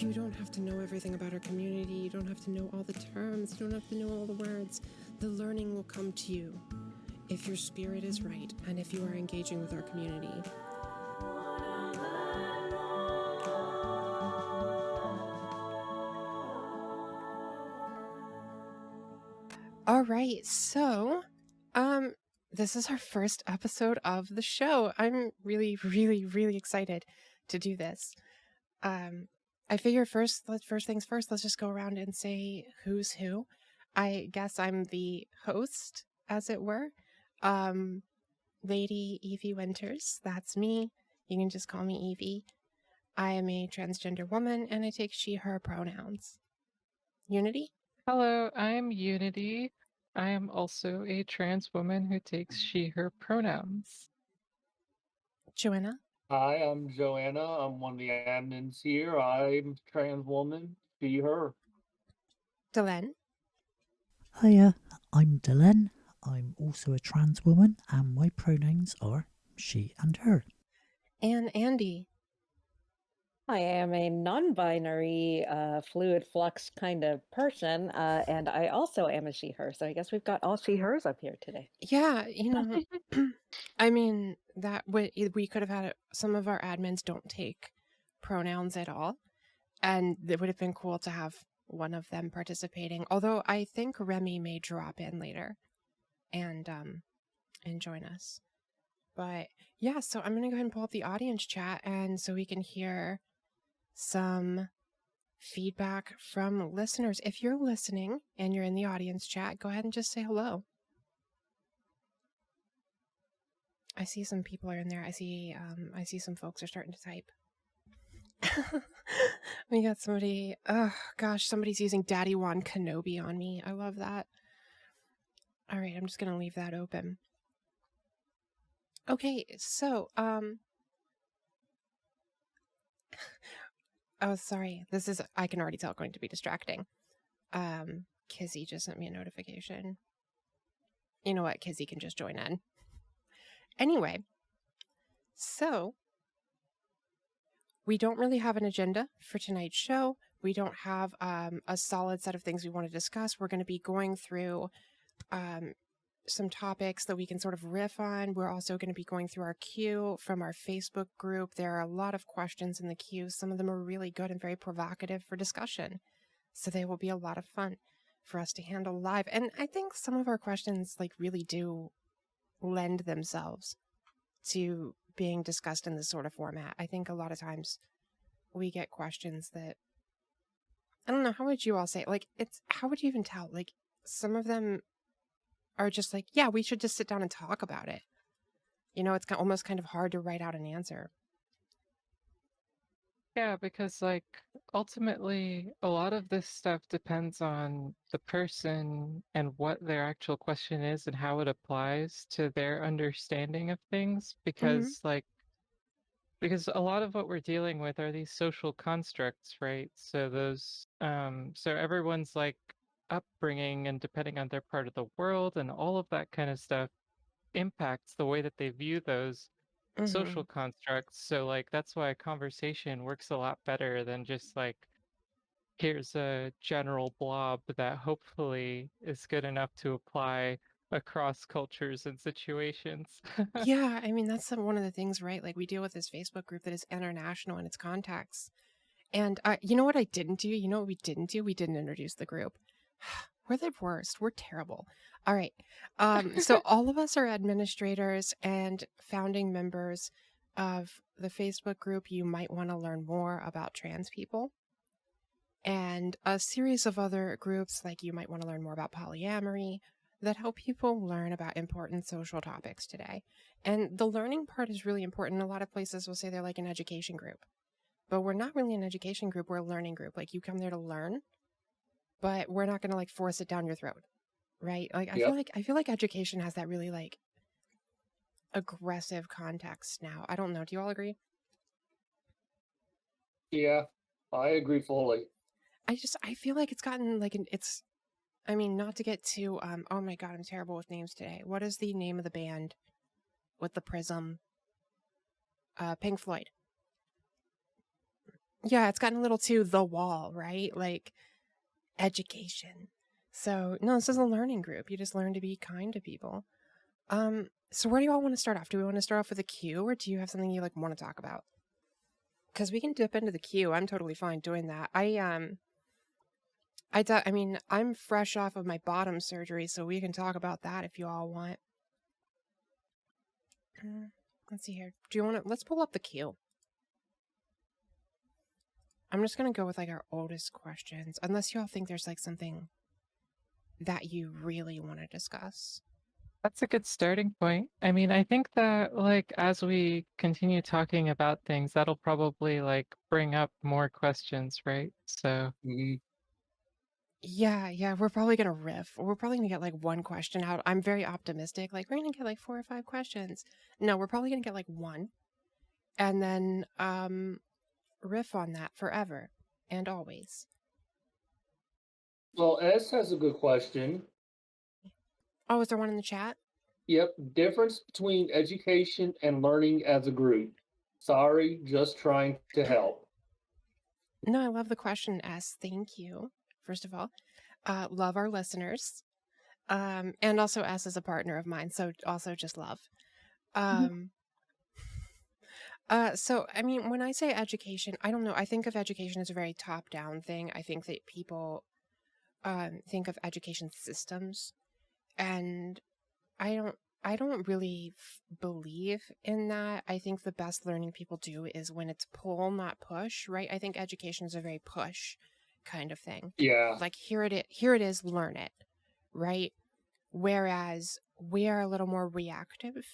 You don't have to know everything about our community. You don't have to know all the terms. You don't have to know all the words. The learning will come to you if your spirit is right and if you are engaging with our community. All right, so this is our first episode of the show. I'm really, really, really excited to do this. I figure first things first, let's just go around and say who's who. I guess I'm the host, as it were. Lady Evey Winters, that's me. You can just call me Evey. I am a transgender woman and I take she, her pronouns. Unity? Hello, I'm Unity. I am also a trans woman who takes she, her pronouns. Joanna? Hi, I'm Joanna. I'm one of the admins here. I'm a trans woman, she, her. Delenn? Hiya, I'm Delenn. I'm also a trans woman and my pronouns are she and her. And Andy? I am a non-binary, fluid flux kind of person, and I also am a she/her. So I guess we've got all she/hers up here today. Yeah, I mean, that we could have had some of our admins don't take pronouns at all, and it would have been cool to have one of them participating. Although I think Remy may drop in later and join us. But yeah, so I'm gonna go ahead and pull up the audience chat, and so we can hear some feedback from listeners. If you're listening and you're in the audience chat, go ahead and just say hello. I see some people are in there. I see some folks are starting to type. We got somebody, oh gosh, somebody's using Daddy Wan Kenobi on me. I love that. All right, I'm just gonna leave that open. Okay, so oh, sorry. This is, I can already tell, going to be distracting. Kizzy just sent me a notification. You know what? Kizzy can just join in. Anyway, so we don't really have an agenda for tonight's show. We don't have a solid set of things we want to discuss. We're going to be going through some topics that we can sort of riff on. We're also going to be going through our queue from our Facebook group. There are a lot of questions in the queue. Some of them are really good and very provocative for discussion. So they will be a lot of fun for us to handle live. And I think some of our questions really do lend themselves to being discussed in this sort of format. I think a lot of times we get questions that, I don't know, how would you all say it? How would you even tell? Some of them are just yeah, we should just sit down and talk about it. It's almost kind of hard to write out an answer. Yeah, because ultimately a lot of this stuff depends on the person and what their actual question is and how it applies to their understanding of things, because because a lot of what we're dealing with are these social constructs, right? So those so everyone's upbringing and depending on their part of the world and all of that kind of stuff impacts the way that they view those social constructs. So that's why a conversation works a lot better than just here's a general blob that hopefully is good enough to apply across cultures and situations. Yeah, I mean, that's one of the things, right? We deal with this Facebook group that is international in its contacts. And you know what I didn't do? You know what we didn't do? We didn't introduce the group. We're the worst. We're terrible. All right. So all of us are administrators and founding members of the Facebook group You Might Want to Learn More About Trans People, and a series of other groups You Might Want to Learn More About Polyamory, that help people learn about important social topics today. And the learning part is really important. A lot of places will say they're an education group, but we're not really an education group. We're a learning group. You come there to learn, but we're not going to force it down your throat, right? Yep. I feel like education has that really aggressive context now. I don't know. Do you all agree? Yeah, I agree fully. I feel like it's gotten I mean, not to get too, oh my God, I'm terrible with names today. What is the name of the band with the prism? Pink Floyd. Yeah, it's gotten a little too the wall, right? Like education. So no, this is a learning group. You just learn to be kind to people. So where do you all want to start off? Do we want to start off with a Q, or do you have something you like want to talk about? Because we can dip into the Q. I'm totally fine doing that. I mean, I'm fresh off of my bottom surgery, so we can talk about that if you all want. Let's see here. Do you want to? Let's pull up the Q. I'm just gonna go with like our oldest questions, unless you all think there's like something that you really want to discuss. That's a good starting point. I mean, I think that like as we continue talking about things, that'll probably like bring up more questions, right? So Mhm. Yeah, we're probably gonna riff. We're probably gonna get like one question out. I'm very optimistic. Like we're gonna get like 4 or 5 questions. No, we're probably gonna get like one, and then riff on that forever and always. Well, S has a good question. Oh, is there one in the chat? Yep, difference between education and learning as a group. Sorry, just trying to help. No, I love the question, S. Thank you. First of all, love our listeners, and also S is a partner of mine, so also just love. So I mean, when I say education, I don't know. I think of education as a very top-down thing. I think that people think of education systems, and I don't really believe in that. I think the best learning people do is when it's pull, not push, right? I think education is a very push kind of thing. Yeah. Like here it is, learn it, right? Whereas we are a little more reactive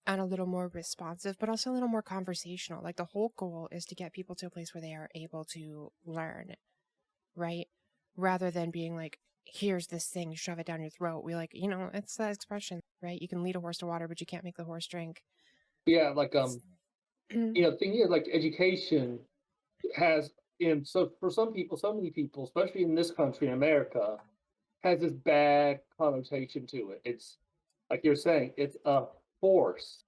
and a little more responsive, but also a little more conversational. Like the whole goal is to get people to a place where they are able to learn, right? Rather than being like, here's this thing, shove it down your throat. We like, it's that expression, right? You can lead a horse to water, but you can't make the horse drink. Yeah, like thing is like education has so for some people, so many people, especially in this country, in America, has this bad connotation to it. It's like you're saying, it's a force.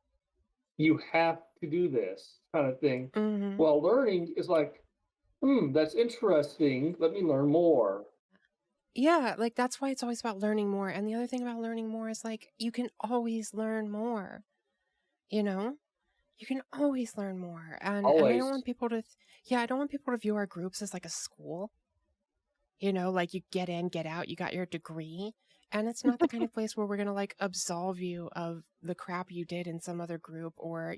You have to do this kind of thing. Mm-hmm. Well, learning is like, that's interesting. Let me learn more. Yeah, like that's why it's always about learning more. And the other thing about learning more is like you can always learn more. You can always learn more. And I Always. don't want people to I don't want people to view our groups as like a school. Like you get in, get out, you got your degree. And it's not the kind of place where we're going to like absolve you of the crap you did in some other group, or,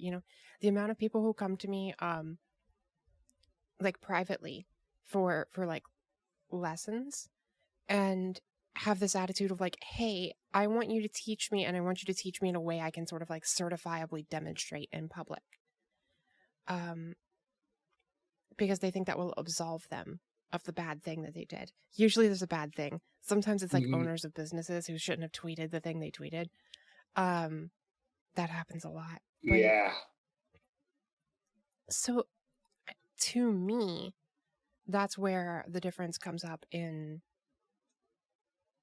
the amount of people who come to me like privately for like lessons and have this attitude of like, hey, I want you to teach me, and I want you to teach me in a way I can sort of like certifiably demonstrate in public. Because they think that will absolve them of the bad thing that they did. Usually there's a bad thing. Sometimes it's like owners of businesses who shouldn't have tweeted the thing they tweeted. That happens a lot. But, yeah. So to me, that's where the difference comes up in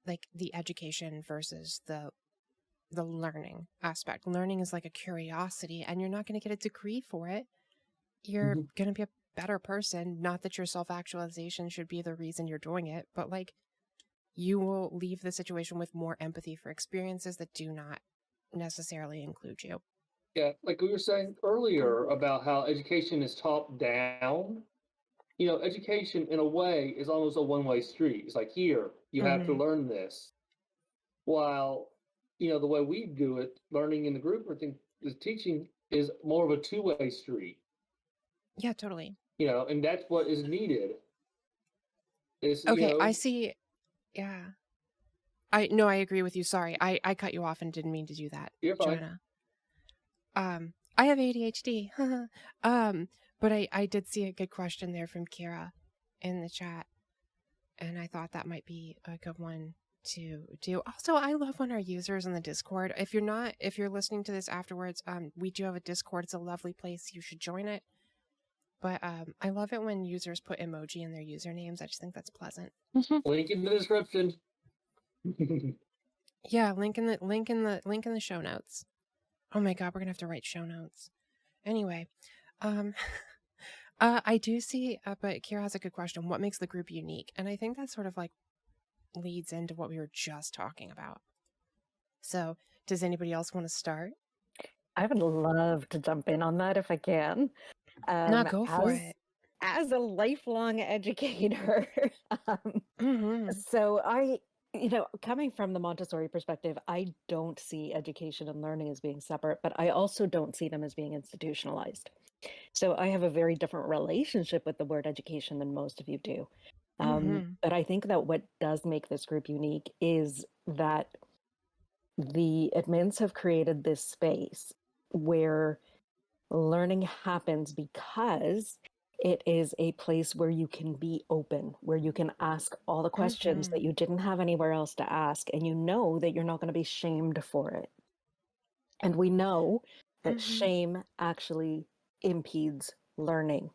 like the education versus the learning aspect. Learning is like a curiosity, and you're not going to get a degree for it. You're going to be a better person. Not that your self-actualization should be the reason you're doing it, but like you will leave the situation with more empathy for experiences that do not necessarily include you. Yeah, like we were saying earlier about how education is top down. Education in a way is almost a one-way street. It's like, here, you have to learn this. While, the way we do it, learning in the group or the teaching is more of a two-way street. Yeah, totally. And that's what is needed. Okay, I see. Yeah. I agree with you. Sorry. I cut you off and didn't mean to do that. You're fine. Joanna. I have ADHD. But I did see a good question there from Kira in the chat, and I thought that might be a good one to do. Also, I love when our users in the Discord, if you're listening to this afterwards, we do have a Discord. It's a lovely place. You should join it. But I love it when users put emoji in their usernames. I just think that's pleasant. Link in the description. Yeah, link in the show notes. Oh my god, we're gonna have to write show notes. Anyway, I do see, but Kira has a good question. What makes the group unique? And I think that sort of like leads into what we were just talking about. So, does anybody else want to start? I would love to jump in on that if I can. Go for it. As a lifelong educator, so coming from the Montessori perspective, I don't see education and learning as being separate, but I also don't see them as being institutionalized. So I have a very different relationship with the word education than most of you do. But I think that what does make this group unique is that the admins have created this space where learning happens because it is a place where you can be open, where you can ask all the questions that you didn't have anywhere else to ask, and you know that you're not going to be shamed for it. And we know that shame actually impedes learning.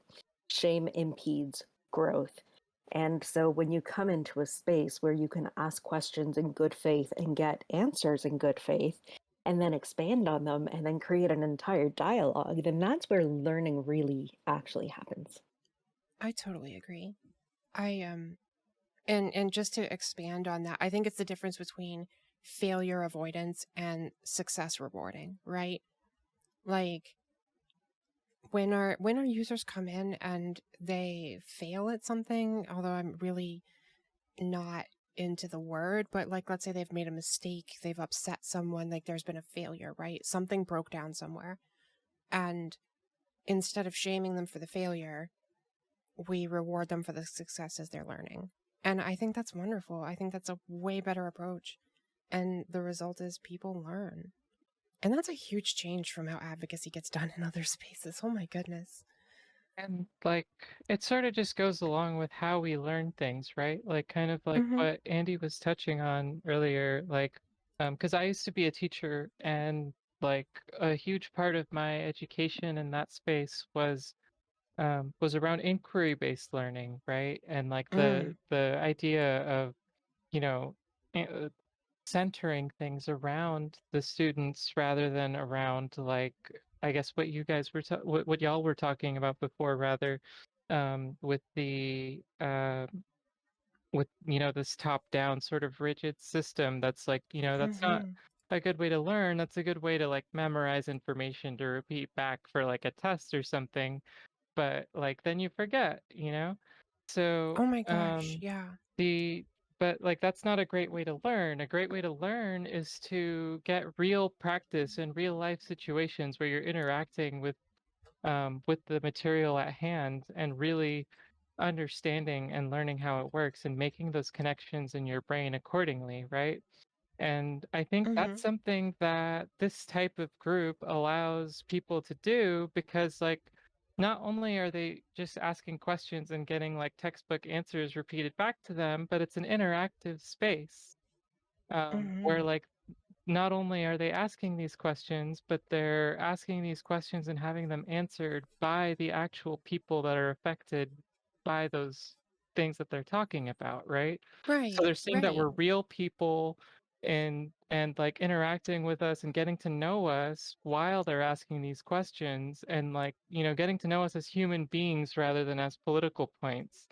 Shame impedes growth. And so when you come into a space where you can ask questions in good faith and get answers in good faith, and then expand on them and then create an entire dialogue, then that's where learning really actually happens. I totally agree. And just to expand on that, I think it's the difference between failure avoidance and success rewarding, right? Like when our users come in and they fail at something, although I'm really not into the word, but like let's say they've made a mistake, they've upset someone, like there's been a failure, right? Something broke down somewhere. And instead of shaming them for the failure, we reward them for the successes they're learning. And I think that's wonderful. I think that's a way better approach. And the result is people learn. And that's a huge change from how advocacy gets done in other spaces. Oh my goodness. And like, it sort of just goes along with how we learn things, right? Like, kind of like what Andy was touching on earlier, like, because I used to be a teacher, and like a huge part of my education in that space was around inquiry-based learning, right? And like the idea of, you know, uh, centering things around the students rather than around, like, I guess what you guys were what y'all were talking about before, rather, with the with this top-down sort of rigid system that's like, that's not a good way to learn. That's a good way to like memorize information to repeat back for like a test or something, but like then you forget. So Oh my gosh, yeah. but like that's not a great way to learn. A great way to learn is to get real practice in real life situations where you're interacting with the material at hand and really understanding and learning how it works and making those connections in your brain accordingly, right? And I think that's something that this type of group allows people to do, because like not only are they just asking questions and getting like textbook answers repeated back to them, but it's an interactive space where like not only are they asking these questions, but they're asking these questions and having them answered by the actual people that are affected by those things that they're talking about, right? So they're seeing that we're real people and like interacting with us and getting to know us while they're asking these questions, and like, getting to know us as human beings rather than as political points.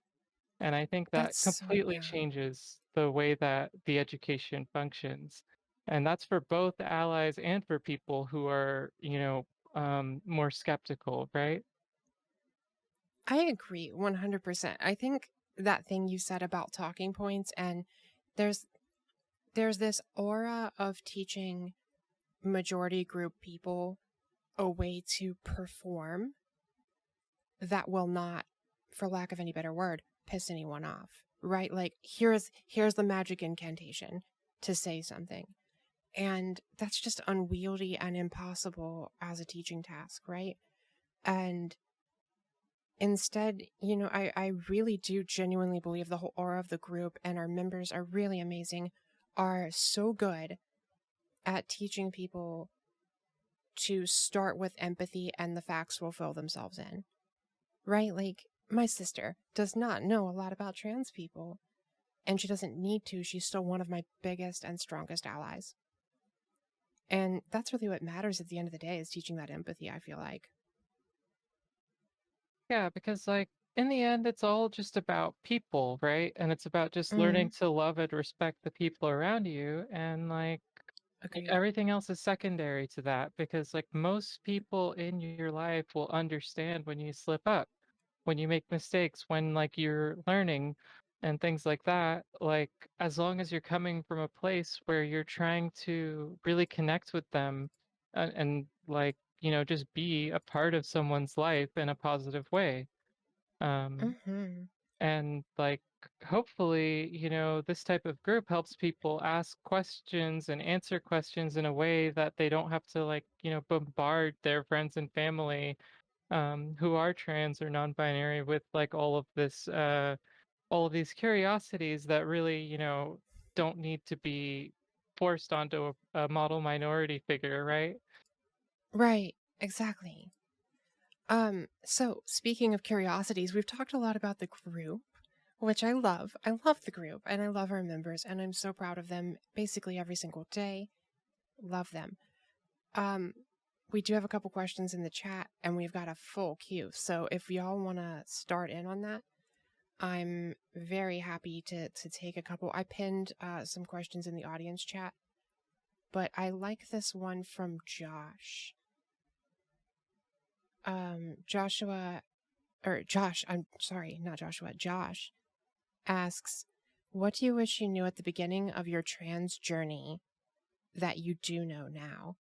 And I think that completely changes the way that the education functions. And that's for both allies and for people who are, more skeptical, right? I agree 100%. I think that thing you said about talking points, and there's this aura of teaching majority group people a way to perform that will not, for lack of any better word, piss anyone off, right? Like here's the magic incantation to say something. And that's just unwieldy and impossible as a teaching task, right? And instead, I really do genuinely believe the whole aura of the group, and our members are really amazing, are so good at teaching people to start with empathy, and the facts will fill themselves in, right? Like my sister does not know a lot about trans people, and she doesn't need to. She's still one of my biggest and strongest allies. And that's really what matters at the end of the day, is teaching that empathy, I feel like. Yeah, because like in the end, it's all just about people, right? And it's about just learning to love and respect the people around you, and like Agreed. everything else is secondary to that, because like most people in your life will understand when you slip up, when you make mistakes, when like you're learning and things like that. Like as long as you're coming from a place where you're trying to really connect with them, and like, you know, just be a part of someone's life in a positive way. Um, Mm-hmm. and like hopefully, you know, this type of group helps people ask questions and answer questions in a way that they don't have to, like, you know, bombard their friends and family who are trans or non-binary with like all of these curiosities that really, you know, don't need to be forced onto a model minority figure, right? Right. Exactly. So speaking of curiosities, we've talked a lot about the group, which I love. I love the group and I love our members and I'm so proud of them basically every single day. Love them. We do have a couple questions in the chat and we've got a full queue. So if y'all want to start in on that, I'm very happy to take a couple. I pinned some questions in the audience chat, but I like this one from Josh. Josh, I'm sorry, not Joshua, Josh asks, what do you wish you knew at the beginning of your trans journey that you do know now?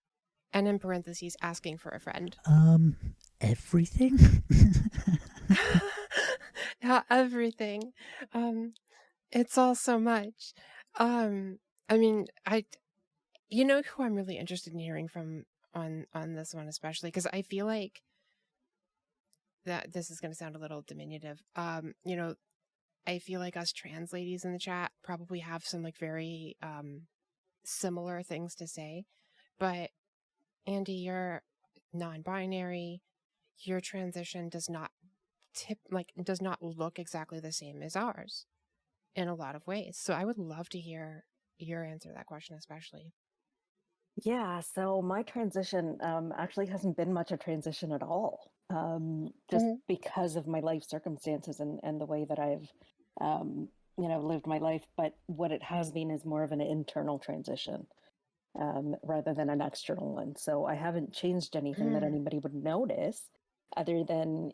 And in parentheses, asking for a friend. Everything? Yeah, everything. It's all so much. I mean, you know who I'm really interested in hearing from on this one, especially because I feel like that this is going to sound a little diminutive. You know, I feel like us trans ladies in the chat probably have some like very similar things to say, but Andy, you're non-binary. Your transition does not does not look exactly the same as ours in a lot of ways. So I would love to hear your answer to that question, especially. Yeah, so my transition actually hasn't been much of transition at all, just because of my life circumstances and the way that I've, lived my life. But what it has been is more of an internal transition rather than an external one. So I haven't changed anything that anybody would notice other than,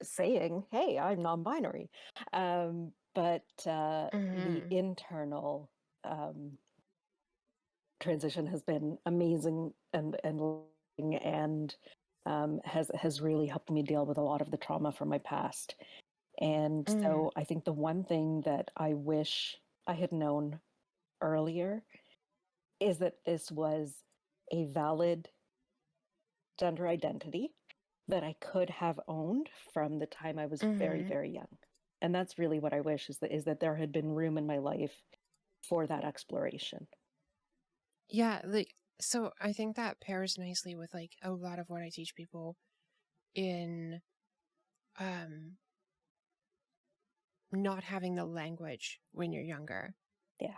saying, hey, I'm non-binary. But the internal transition has been amazing and has really helped me deal with a lot of the trauma from my past. And so I think the one thing that I wish I had known earlier is that this was a valid gender identity that I could have owned from the time I was very, very young. And that's really what I wish is that there had been room in my life for that exploration. Yeah, like, so I think that pairs nicely with like a lot of what I teach people in not having the language when you're younger. Yeah.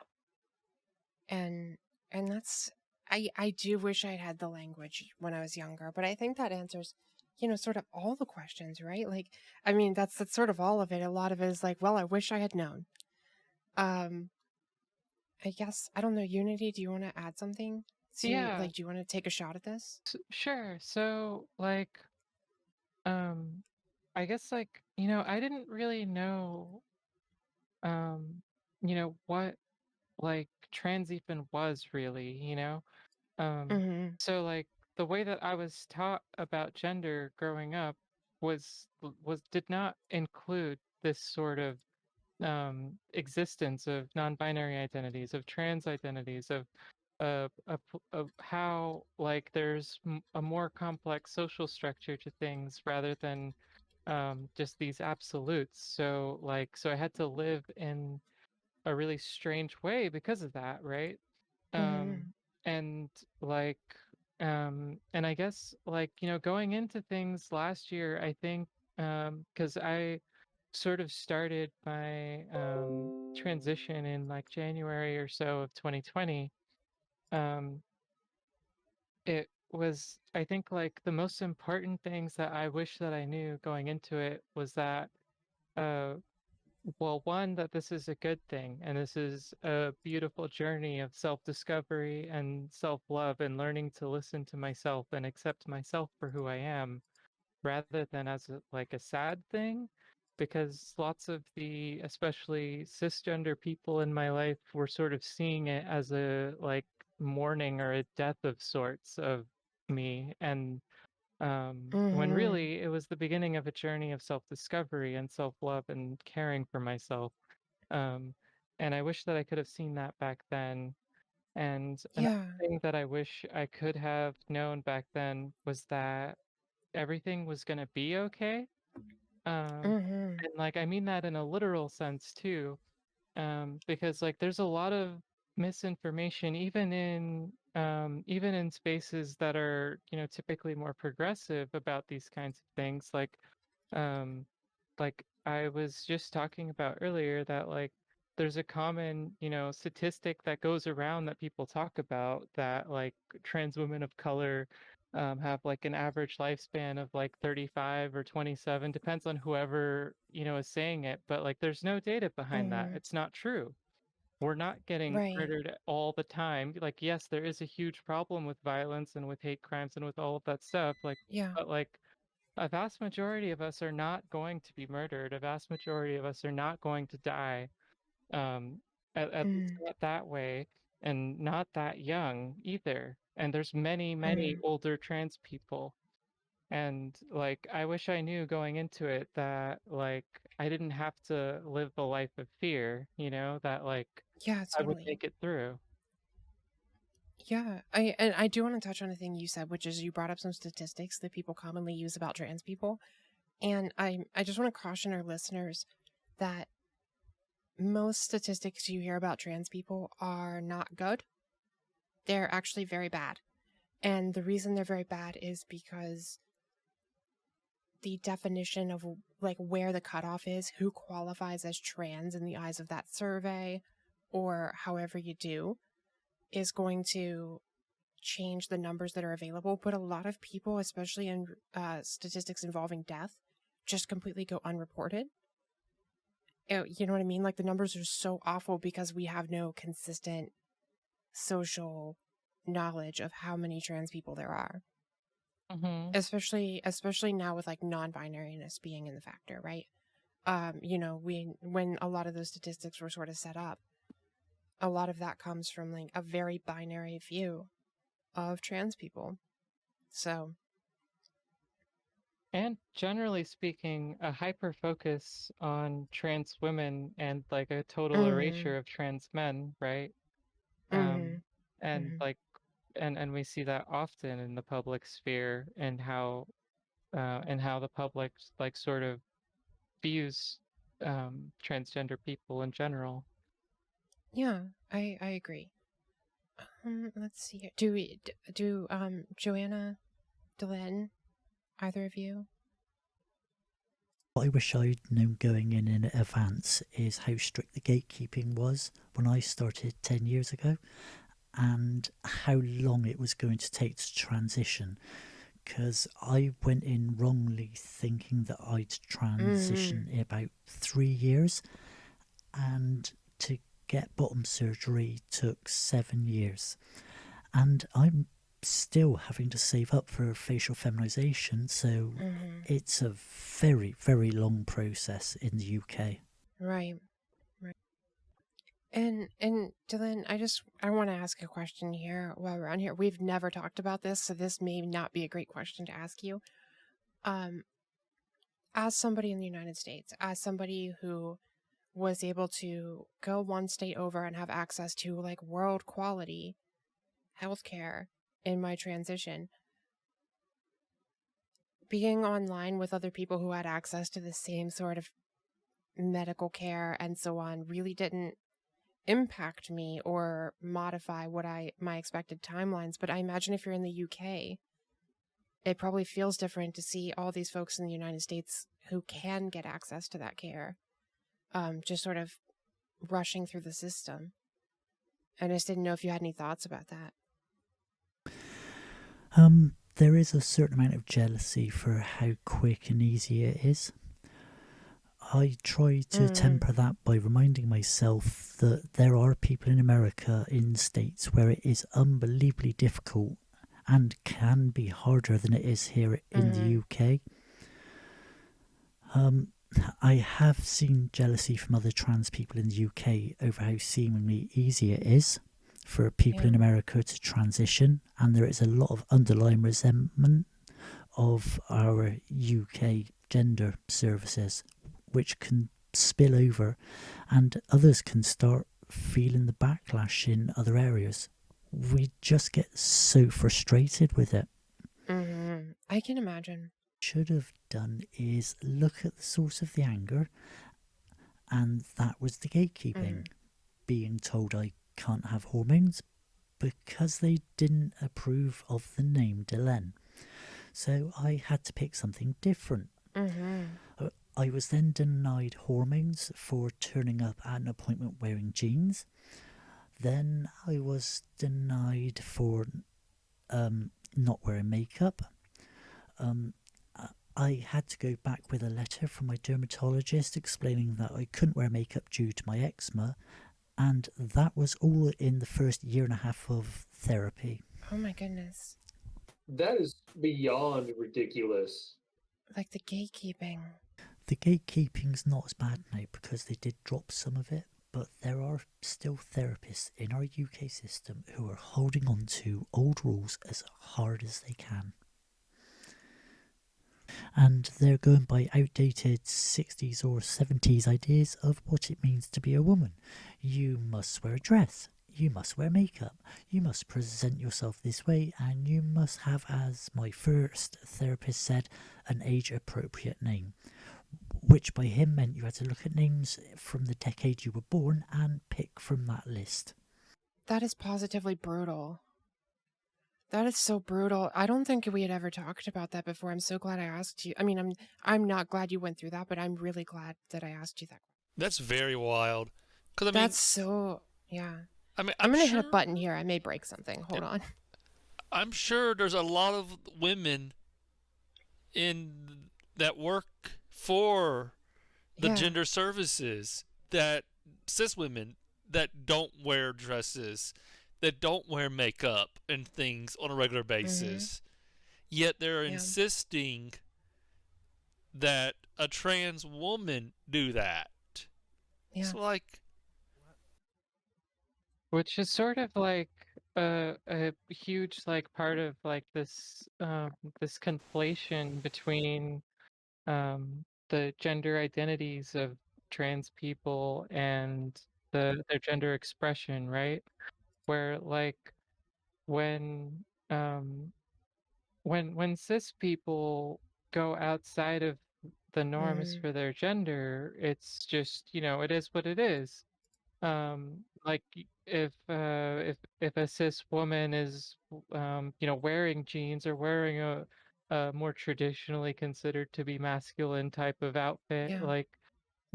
And that's I do wish I'd had the language when I was younger, but I think that answers, sort of all the questions, right? Like, I mean, that's sort of all of it. A lot of it is like, well, I wish I had known. I guess, I don't know, Unity, do you want to add something? Yeah. Like, do you want to take a shot at this? Sure. So, like, I guess, like, I didn't really know, what, like, trans even was really, So, like, the way that I was taught about gender growing up did not include this sort of existence of non-binary identities, of trans identities, of how like there's a more complex social structure to things rather than just these absolutes. So I had to live in a really strange way because of that, right? And like and I guess like going into things last year, I think because I sort of started my transition in like January or so of 2020. um was, I think, like the most important things that I wish that I knew going into it was that, uh, well, one, that this is a good thing and this is a beautiful journey of self-discovery and self-love and learning to listen to myself and accept myself for who I am, rather than as like a sad thing, because lots of the, especially cisgender people in my life, were sort of seeing it as a like mourning or a death of sorts of me. And when Mm-hmm. really it was the beginning of a journey of self-discovery and self-love and caring for myself. um, and I wish that I could have seen that back then. And another Yeah. thing that I wish I could have known back then was that everything was going to be okay. Mm-hmm. And like I mean that in a literal sense too, because like there's a lot of misinformation even in spaces that are, you know, typically more progressive about these kinds of things. Um, like I was just talking about earlier that like there's a common, you know, statistic that goes around that people talk about, that like trans women of color have like an average lifespan of like 35 or 27, depends on whoever, you know, is saying it. But like there's no data behind that. Mm-hmm. It's not true. We're not getting Right. murdered all the time. Like, yes, there is a huge problem with violence and with hate crimes and with all of that stuff. Like, Yeah. but like a vast majority of us are not going to be murdered. A vast majority of us are not going to die. Um, at least Mm. not that way, and not that young either. And there's many, many Mm. older trans people. And like, I wish I knew going into it that like I didn't have to live a life of fear, you know, that like Yeah, I would totally. make it through. Yeah. I do want to touch on a thing you said, which is you brought up some statistics that people commonly use about trans people. And I just want to caution our listeners that most statistics you hear about trans people are not good. They're actually very bad. And the reason they're very bad is because the definition of like where the cutoff is, who qualifies as trans in the eyes of that survey, or however you do, is going to change the numbers that are available. But a lot of people, especially in statistics involving death, just completely go unreported. You know what I mean? Like the numbers are so awful because we have no consistent social knowledge of how many trans people there are. Mm-hmm. Especially now with like non-binariness being in the factor, right? You know, when a lot of those statistics were sort of set up, a lot of that comes from like a very binary view of trans people. So, And generally speaking, a hyper focus on trans women and like a total mm-hmm, erasure of trans men, right? mm-hmm, And mm-hmm. like, and we see that often in the public sphere, and how the public like sort of views transgender people in general. Yeah, I agree. Let's see here. Do Joanna, Delenn, either of you? What I wish I'd known going in advance is how strict the gatekeeping was when I started 10 years ago, and how long it was going to take to transition. Because I went in wrongly thinking that I'd transition in about 3 years, and to get bottom surgery took 7 years. And I'm still having to save up for facial feminization, so it's a very, very long process in the UK. Right. And Dylan, I want to ask a question here while we're on here. We've never talked about this, so this may not be a great question to ask you. As somebody in the United States, as somebody who was able to go one state over and have access to like world quality healthcare in my transition, being online with other people who had access to the same sort of medical care and so on really didn't impact me or modify my expected timelines. But I imagine if you're in the UK, it probably feels different to see all these folks in the United States who can get access to that care, just sort of rushing through the system. And I just didn't know if you had any thoughts about that. There is a certain amount of jealousy for how quick and easy it is. I try to temper that by reminding myself that there are people in America, in states, where it is unbelievably difficult and can be harder than it is here in the UK. I have seen jealousy from other trans people in the UK over how seemingly easy it is for people in America to transition, and there is a lot of underlying resentment of our UK gender services, which can spill over, and others can start feeling the backlash in other areas. We just get so frustrated with it. I can imagine. Should have done is look at the source of the anger, and that was the gatekeeping. Being told I can't have hormones because they didn't approve of the name Delenn. So I had to pick something different. I was then denied hormones for turning up at an appointment wearing jeans. Then I was denied for not wearing makeup. I had to go back with a letter from my dermatologist explaining that I couldn't wear makeup due to my eczema, and that was all in the first year and a half of therapy. Oh my goodness. That is beyond ridiculous. Like the gatekeeping. The gatekeeping's not as bad now because they did drop some of it, but there are still therapists in our UK system who are holding on to old rules as hard as they can. And they're going by outdated 60s or 70s ideas of what it means to be a woman. You must wear a dress, you must wear makeup, you must present yourself this way, and you must have, as my first therapist said, an age-appropriate name. Which by him meant you had to look at names from the decade you were born and pick from that list. That is positively brutal. That is so brutal. I don't think we had ever talked about that before. I'm so glad I asked you. I mean, I'm not glad you went through that, but I'm really glad that I asked you that. That's very wild. 'Cause, I mean, That's so, yeah. I mean, I'm going to sure, hit a button here. I may break something. Hold on. I'm sure there's a lot of women in that work for the gender services, that cis women that don't wear dresses, that don't wear makeup and things on a regular basis, yet they're insisting that a trans woman do that. It's like, Which is sort of like a huge like part of like this this conflation between the gender identities of trans people and their gender expression, right? Where like when when cis people go outside of the norms for their gender, it's just, you know, it is what it is. Like if a cis woman is you know, wearing jeans or wearing a more traditionally considered to be masculine type of outfit, like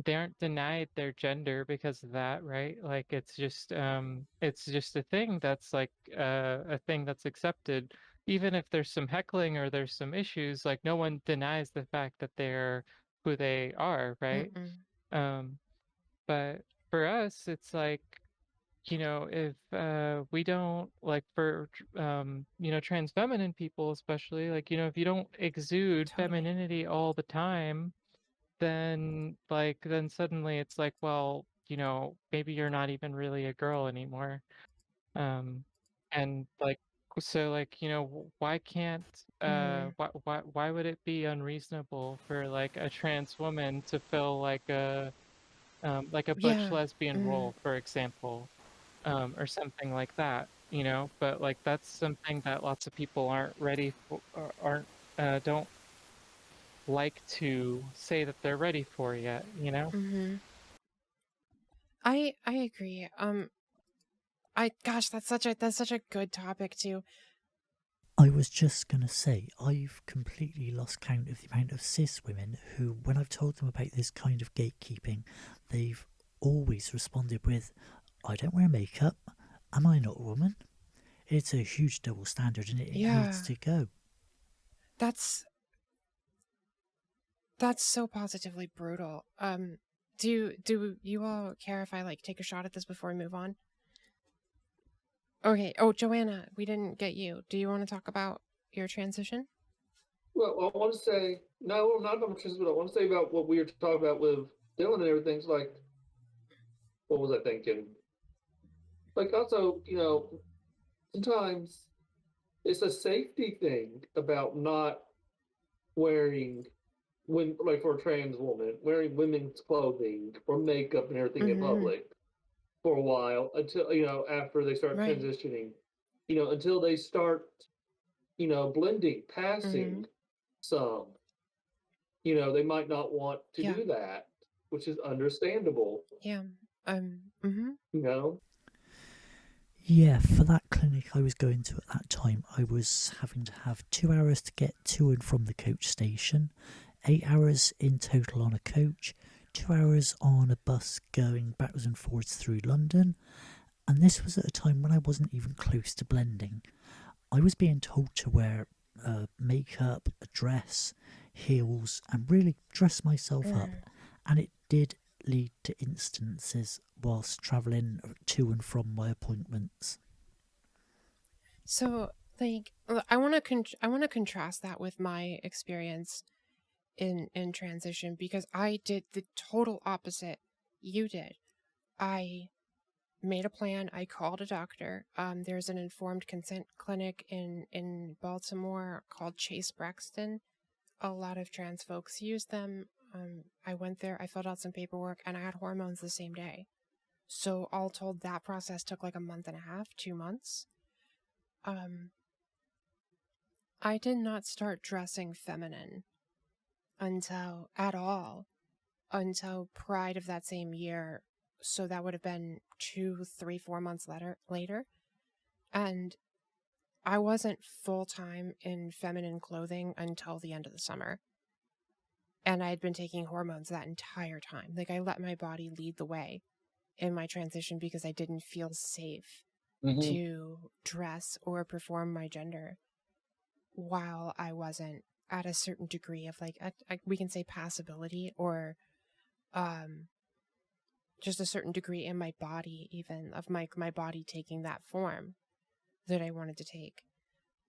they aren't denied their gender because of that, right? Like it's just a thing that's like a thing that's accepted, even if there's some heckling or there's some issues. Like no one denies the fact that they're who they are, right? But for us, it's like, you know, if we don't like for you know, trans feminine people especially, like, you know, if you don't exude femininity all the time, then like then suddenly it's like, well, you know, maybe you're not even really a girl anymore. And like, so like, you know, why can't why would it be unreasonable for like a trans woman to fill like a butch lesbian role, for example, or something like that, you know? But like that's something that lots of people aren't ready for, or aren't don't like to say that they're ready for yet, you know? I agree. Gosh, that's such a good topic too. I was just going to say, I've completely lost count of the amount of cis women who, when I've told them about this kind of gatekeeping, they've always responded with, I don't wear makeup. Am I not a woman? it's a huge double standard, and it Yeah. needs to go. That's so positively brutal. Do you all care if I like take a shot at this before we move on? Okay. Oh, Joanna, we didn't get you. Do you want to talk about your transition? Well, I want to say, no, not about transition, but I want to say about what we were talking about with Dylan and everything. It's like, what was I thinking? Like, also, sometimes it's a safety thing about not wearing, like for a trans woman, wearing women's clothing or makeup and everything in public for a while until, after they start Right. transitioning, until they start, blending, passing some, they might not want to Yeah. do that, which is understandable, Yeah. you know? Yeah, for that clinic I was going to at that time, I was having to have 2 hours to get to and from the coach station, 8 hours in total on a coach, 2 hours on a bus going backwards and forwards through London, and this was at a time when I wasn't even close to blending. I was being told to wear makeup, a dress, heels, and really dress myself up, and it did lead to instances whilst travelling to and from my appointments. So, like, I want to contrast that with my experience in transition, because I did the total opposite you did. I made a plan. I called a doctor. There's an informed consent clinic in Baltimore called Chase Braxton. A lot of trans folks use them. I went there, I filled out some paperwork, and I had hormones the same day. So all told, that process took like a month and a half, 2 months. I did not start dressing feminine until Pride of that same year. So that would have been 2, 3, 4 months later. And I wasn't full-time in feminine clothing until the end of the summer. And I had been taking hormones that entire time. Like, I let my body lead the way in my transition because I didn't feel safe to dress or perform my gender while I wasn't at a certain degree of, like, we can say passability, or just a certain degree in my body, even of my body taking that form that I wanted to take.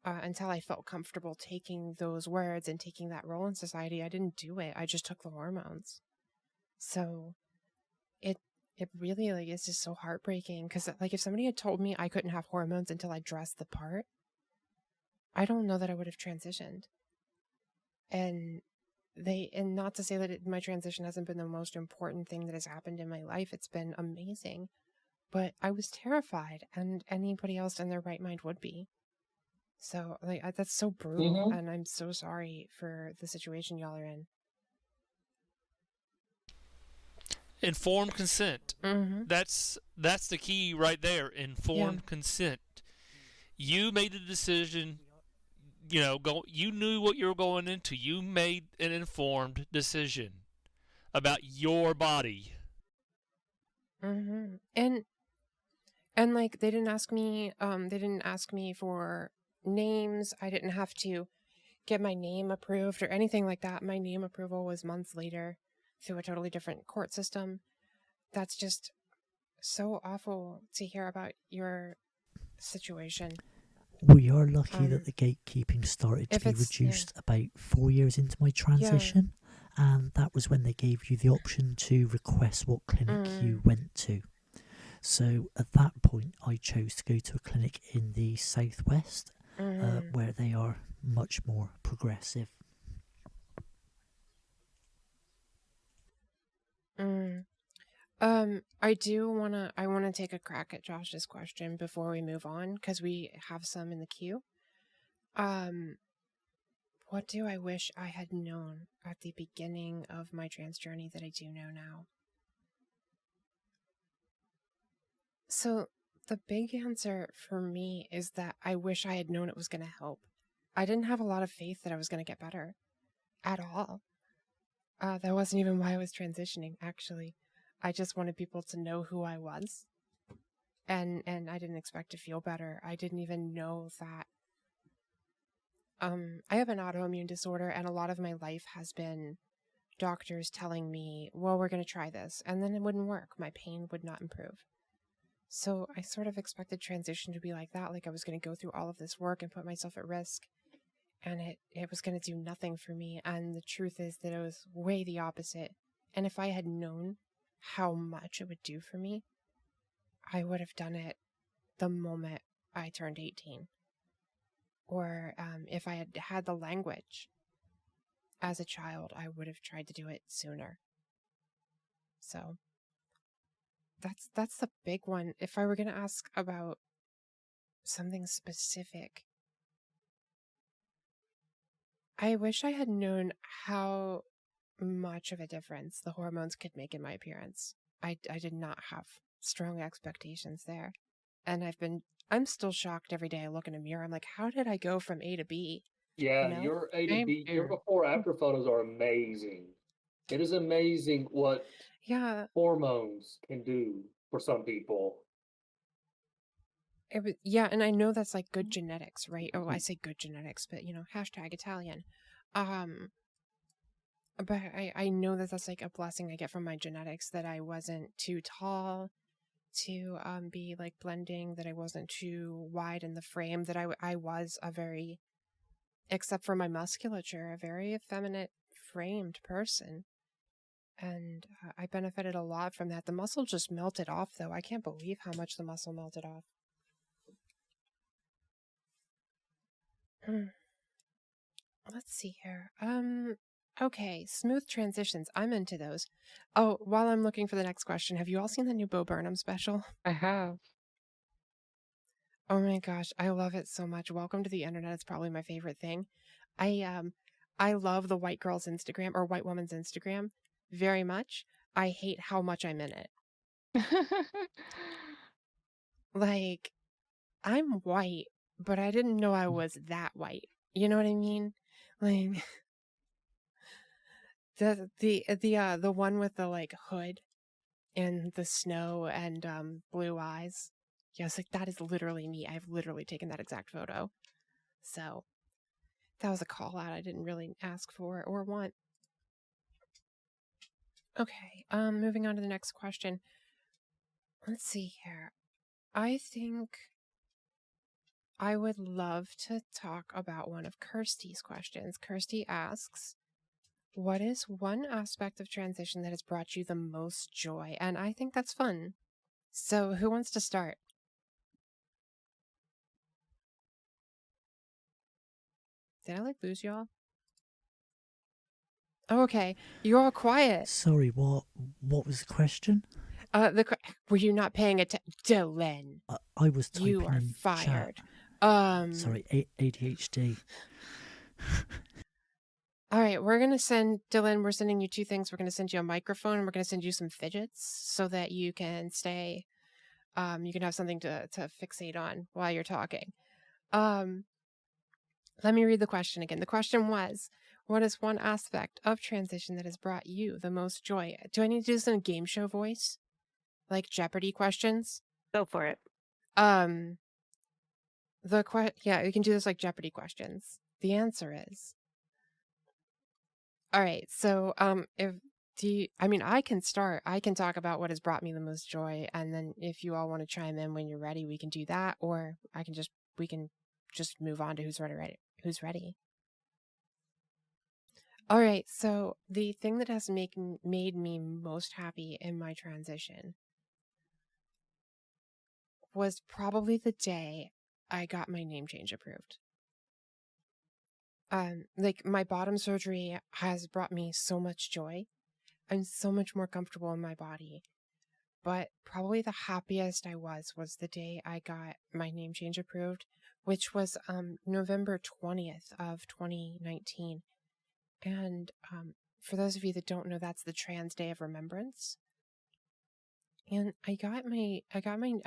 Until I felt comfortable taking those words and taking that role in society, I didn't do it. I just took the hormones. So it really, like, it's just so heartbreaking, because, like, if somebody had told me I couldn't have hormones until I dressed the part, I don't know that I would have transitioned. And not to say that my transition hasn't been the most important thing that has happened in my life. It's been amazing. But I was terrified, and anybody else in their right mind would be. So, like, that's so brutal, and I'm so sorry for the situation y'all are in. Informed consent. That's the key right there. Informed consent. You made a decision. You knew what you were going into. You made an informed decision about your body. And like, they didn't ask me. They didn't ask me for names. I didn't have to get my name approved or anything like that. My name approval was months later through a totally different court system. That's just so awful to hear about your situation. We are lucky that the gatekeeping started to be reduced about 4 years into my transition, and that was when they gave you the option to request what clinic you went to. So at that point, I chose to go to a clinic in the southwest, where they are much more progressive. I wanna take a crack at Josh's question before we move on, because we have some in the queue. What do I wish I had known at the beginning of my trans journey that I do know now? So the big answer for me is that I wish I had known it was going to help. I didn't have a lot of faith that I was going to get better at all. That wasn't even why I was transitioning, actually. I just wanted people to know who I was. and I didn't expect to feel better. I didn't even know that. I have an autoimmune disorder, and a lot of my life has been doctors telling me, well, we're going to try this, and then it wouldn't work. My pain would not improve. So I sort of expected transition to be like that, like I was going to go through all of this work and put myself at risk, and it was going to do nothing for me. And the truth is that it was way the opposite. And if I had known how much it would do for me, I would have done it the moment I turned 18. Or if I had had the language as a child, I would have tried to do it sooner. So that's the big one. If I were going to ask about something specific, I wish I had known how much of a difference the hormones could make in my appearance. I did not have strong expectations there. And I'm still shocked every day I look in a mirror. I'm like, how did I go from A to B? Yeah, You know? your A to Same B, your here. before after photos are amazing. It is amazing what Yeah. hormones can do for some people. Yeah, and I know that's like good genetics, right? Oh, I say good genetics, but hashtag Italian. But I know that that's like a blessing I get from my genetics, that I wasn't too tall to be like blending, that I wasn't too wide in the frame, that I was a very, except for my musculature, a very effeminate framed person. And I benefited a lot from that. The muscle just melted off, though. I can't believe how much the muscle melted off. Let's see here. Okay, smooth transitions. I'm into those. Oh, while I'm looking for the next question, have you all seen the new Bo Burnham special? I have. Oh my gosh, I love it so much. Welcome to the internet. It's probably my favorite thing. I love the white girl's Instagram, or white woman's Instagram, very much. I hate how much I'm in it. Like, I'm white, but I didn't know I was that white. You know what I mean? Like the one with the like hood and the snow and blue eyes. Yes, like that is literally me. I've literally taken that exact photo. So that was a call out I didn't really ask for or want. Okay, moving on to the next question. Let's see here. I think I would love to talk about one of Kirsty's questions. Kirsty asks, what is one aspect of transition that has brought you the most joy? And I think that's fun. So who wants to start? Did I lose y'all? Oh, okay, you're all quiet. Sorry, what was the question? Were you not paying attention, Dylan? I was typing You are in fired. Chat. Sorry, ADHD. All right, we're gonna send Dylan. We're sending you two things. We're gonna send you a microphone, and we're gonna send you some fidgets so that you can stay. You can have something to fixate on while you're talking. Let me read the question again. The question was, what is one aspect of transition that has brought you the most joy? Do I need to do this in a game show voice? Like Jeopardy questions? Go for it. Yeah, you can do this like Jeopardy questions. The answer is, all right. So, I can start. I can talk about what has brought me the most joy, and then if you all want to chime in when you're ready, we can do that, or we can just move on to who's ready. Who's ready? All right. So the thing that has made me most happy in my transition was probably the day I got my name change approved. Like my bottom surgery has brought me so much joy. I'm so much more comfortable in my body. But probably the happiest I was the day I got my name change approved, which was November 20th of 2019. And for those of you that don't know, that's the Trans Day of Remembrance. And I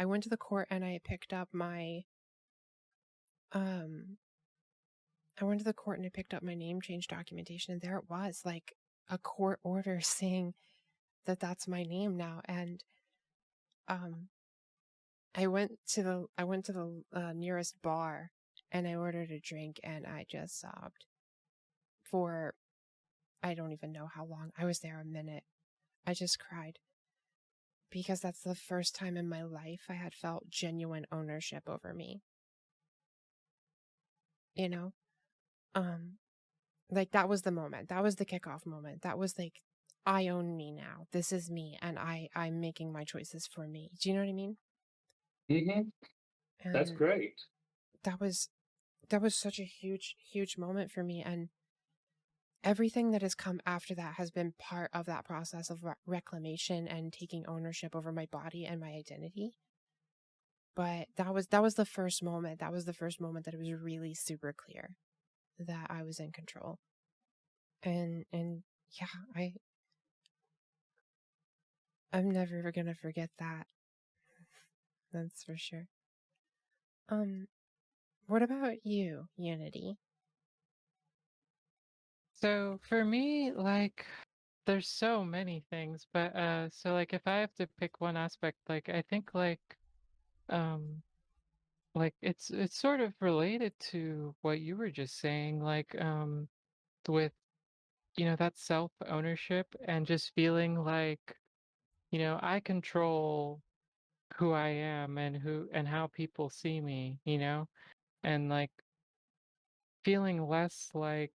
went to the court and I picked up my name change documentation, and there it was, like a court order saying that that's my name now. And I went to the nearest bar and I ordered a drink and I just sobbed for I don't even know how long. I was there a minute. I just cried because that's the first time in my life I had felt genuine ownership over me. You know? Like that was the moment. That was the kickoff moment. That was like, I own me now. This is me and I'm making my choices for me. Do you know what I mean? Mm-hmm. That's And great. that was such a huge moment for me, and everything that has come after that has been part of that process of reclamation and taking ownership over my body and my identity. But that was the first moment. That was the first moment that it was really super clear that I was in control. And yeah, I'm never gonna forget that. That's for sure. What about you, Unity? So for me, like, there's so many things, but so like if I have to pick one aspect, like I think um like it's sort of related to what you were just saying, like with that self ownership and just feeling like I control who I am and who and how people see me, and like feeling less like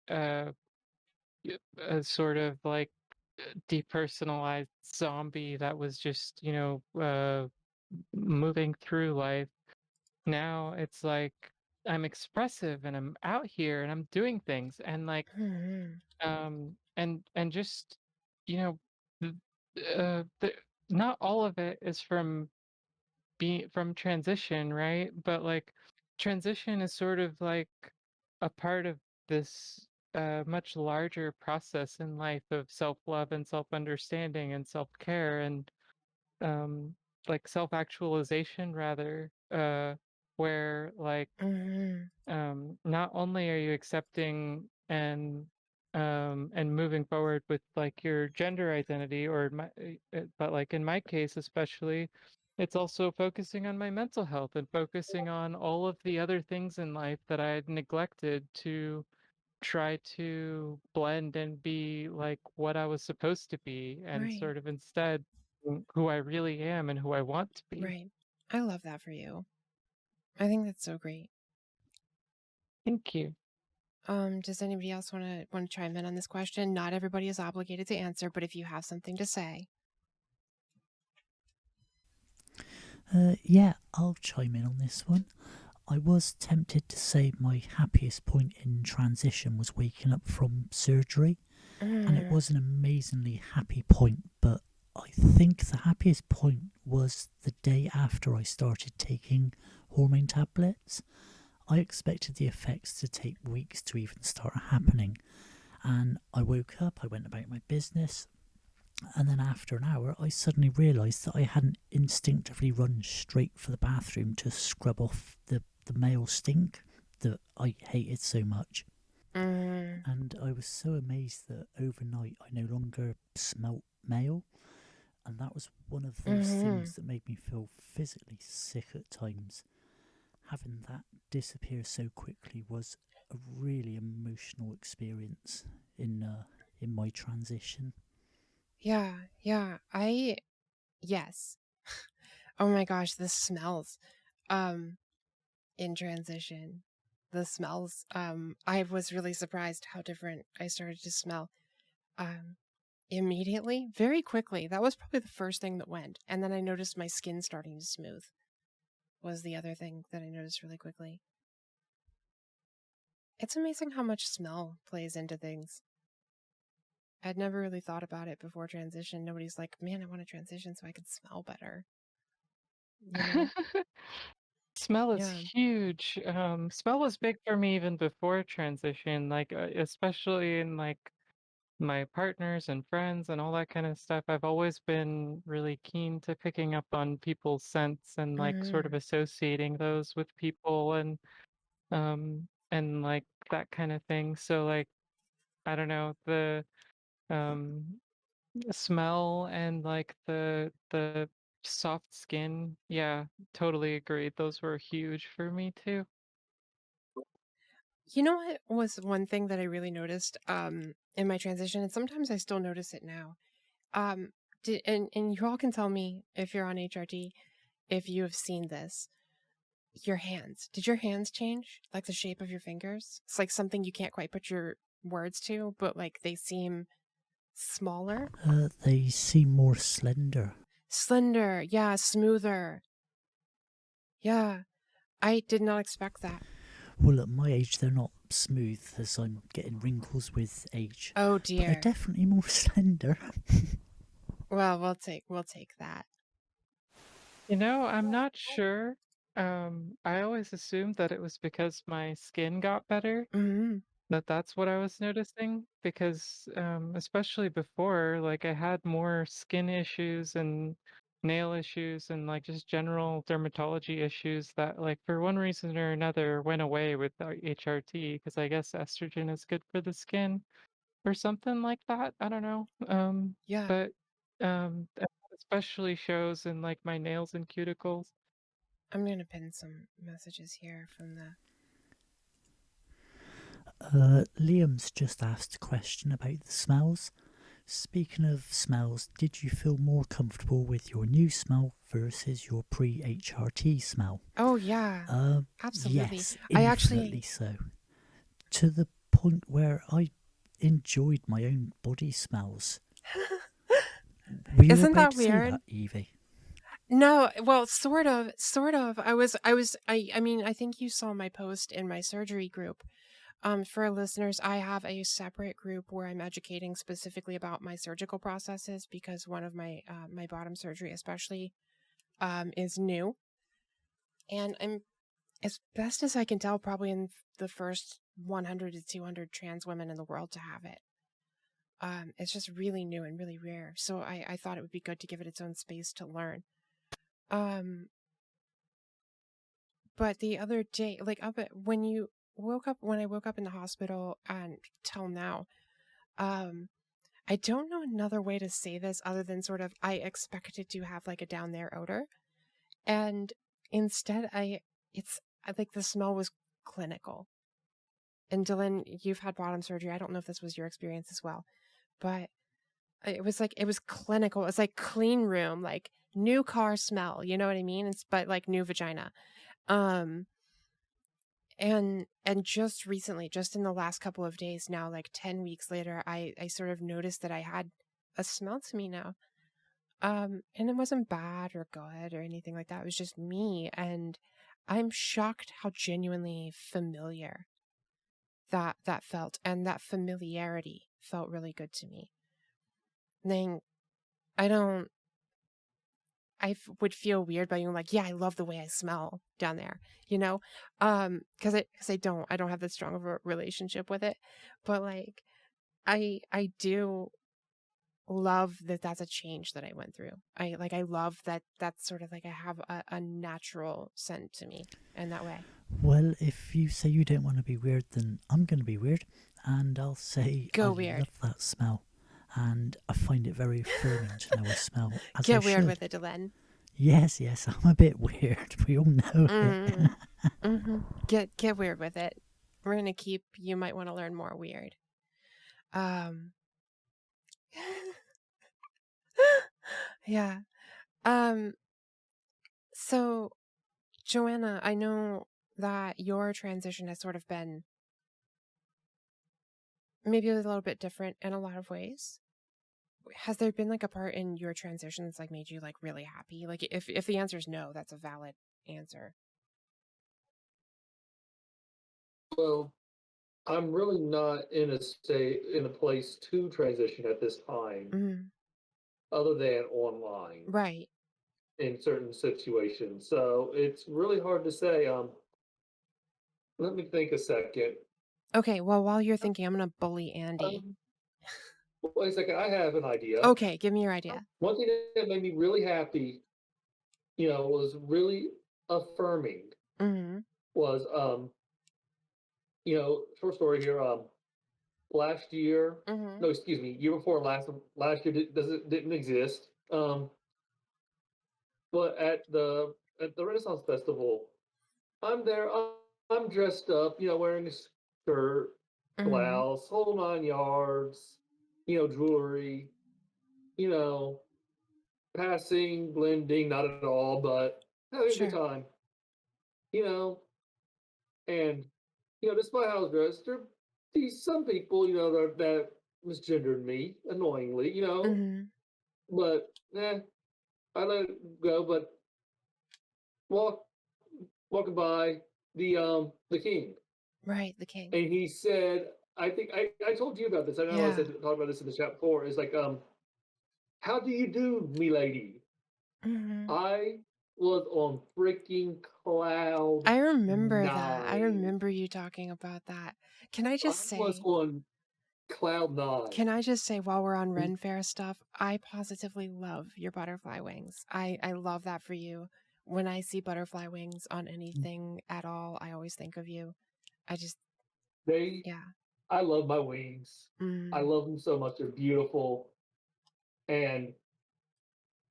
uh a sort of like depersonalized zombie that was just moving through life. Now it's like I'm expressive and I'm out here and I'm doing things and like and just you know th- the, not all of it is from transition, right? But like transition is sort of like a part of this much larger process in life of self-love and self-understanding and self-care and um like self-actualization rather, where like not only are you accepting and moving forward with like your gender identity or but like in my case especially, it's also focusing on my mental health and focusing on all of the other things in life that I had neglected to try to blend and be like what I was supposed to be and Right, sort of instead who I really am and who I want to be. right. I love that for you. I think that's so great. Thank you. Does anybody else want to chime in on this question? Not everybody is obligated to answer, but if you have something to say. Yeah, I'll chime in on this one. I was tempted to say my happiest point in transition was waking up from surgery, and it was an amazingly happy point, but I think the happiest point was the day after I started taking hormone tablets. I expected the effects to take weeks to even start happening, and I woke up, I went about my business, and then after an hour I suddenly realised that I hadn't instinctively run straight for the bathroom to scrub off the male stink that I hated so much. And I was so amazed that overnight I no longer smelt male, and that was one of those things that made me feel physically sick at times. Having that disappear so quickly was a really emotional experience in my transition. Yeah. Yes. Oh my gosh, the smells. In transition. The smells. I was really surprised how different I started to smell. Immediately, very quickly. That was probably the first thing that went. And then I noticed my skin starting to smooth. Was the other thing that I noticed really quickly. It's amazing how much smell plays into things. I'd never really thought about it before transition. Nobody's like, man, I want to transition so I can smell better. You know? Smell is Yeah. huge. Smell was big for me even before transition, like especially in like my partners and friends and all that kind of stuff. I've always been really keen to picking up on people's scents and like sort of associating those with people and like that kind of thing. So like I don't know, the smell and like the soft skin. Yeah, totally agreed. Those were huge for me too. You know what was one thing that I really noticed in my transition, and sometimes I still notice it now. And you all can tell me if you're on HRT, if you have seen this. Your hands. Did your hands change? Like the shape of your fingers? It's like something you can't quite put your words to, but like they seem smaller. They seem more slender. Slender, yeah, smoother. Yeah, I did not expect that. Well, at my age, they're not smooth as I'm getting wrinkles with age. Oh But dear. they're definitely more slender. Well, we'll take that. You know, I'm not sure. I always assumed that it was because my skin got better, Mm-hmm. that's what I was noticing, because especially before, like I had more skin issues and nail issues and like just general dermatology issues that like for one reason or another went away with the HRT, because I guess estrogen is good for the skin or something like that. I don't know. Yeah. But that especially shows in like my nails and cuticles. I'm gonna pin some messages here from the. Liam's just asked a question about the smells. Speaking of smells, did you feel more comfortable with your new smell versus your pre-HRT smell? Oh yeah, absolutely. Yes, I infinitely actually. so. To the point where I enjoyed my own body smells. Were you Isn't about that to say weird? that, Evey? No, well, sort of. I mean, I think you saw my post in my surgery group. For listeners, I have a separate group where I'm educating specifically about my surgical processes because one of my my bottom surgery especially is new, and I'm, as best as I can tell, probably in the first 100 to 200 trans women in the world to have it. It's just really new and really rare, so I thought it would be good to give it its own space to learn. But the other day, like when I woke up in the hospital and till now, I don't know another way to say this other than sort of I expected to have like a down there odor, and instead it's like the smell was clinical. And Dylan, you've had bottom surgery. I don't know if this was your experience as well, but it was clinical. It was like clean room, like new car smell. You know what I mean? But like new vagina. Um, and just recently, just in the last couple of days now, like 10 weeks later, I sort of noticed that I had a smell to me now. And it wasn't bad or good or anything like that. It was just me. And I'm shocked how genuinely familiar that felt. And that familiarity felt really good to me. And then would feel weird by being like, yeah, I love the way I smell down there, you know? Cause I don't have that strong of a relationship with it, but like, I do love that that's a change that I went through. I love that that's sort of like I have a natural scent to me in that way. Well, if you say you don't want to be weird, then I'm going to be weird, and I'll say Go I weird. love that smell, and I find it very affirming to know I smell as Get I weird should. with it, Dylan. Yes, I'm a bit weird. We all know it. Mm-hmm. Get weird with it. We're gonna keep. You might want to learn more weird. Yeah. So, Joanna, I know that your transition has sort of been maybe a little bit different in a lot of ways. Has there been like a part in your transition that's like made you like really happy? Like if the answer is no, that's a valid answer. Well, I'm really not in a place to transition at this time, Mm-hmm. other than online Right. in certain situations. So it's really hard to say. Let me think a second. Okay, well, while you're thinking, I'm gonna bully Andy. Wait a second, I have an idea. Okay, give me your idea. One thing that made me really happy, was really affirming. Mm-hmm. Was short story here. Last year, Mm-hmm. no, excuse me, year before last year didn't exist. but at the Renaissance Festival, I'm there. I'm dressed up, wearing a skirt, Mhm. blouse, whole 9 yards, jewelry, you know, passing, blending, not at all, but having a good Sure. time, you know, and despite how I was dressed, there these some people, that misgendered me annoyingly, Mhm. but I let it go. But walk walking by the king, Right, the king. and he said, I think I told you about this. I know I Yeah. said talked about this in the chat before. Is like, how do you do, me lady? Mhm. I was on freaking cloud I remember that. I 9. remember you talking about that. Can I I just was say, on cloud 9. while we're on Ren Fair stuff, I positively love your butterfly wings. I love that for you. When I see butterfly wings on anything at all, I always think of you. I just, They, yeah. I love my wings. I Mm. love them so much. They're beautiful. And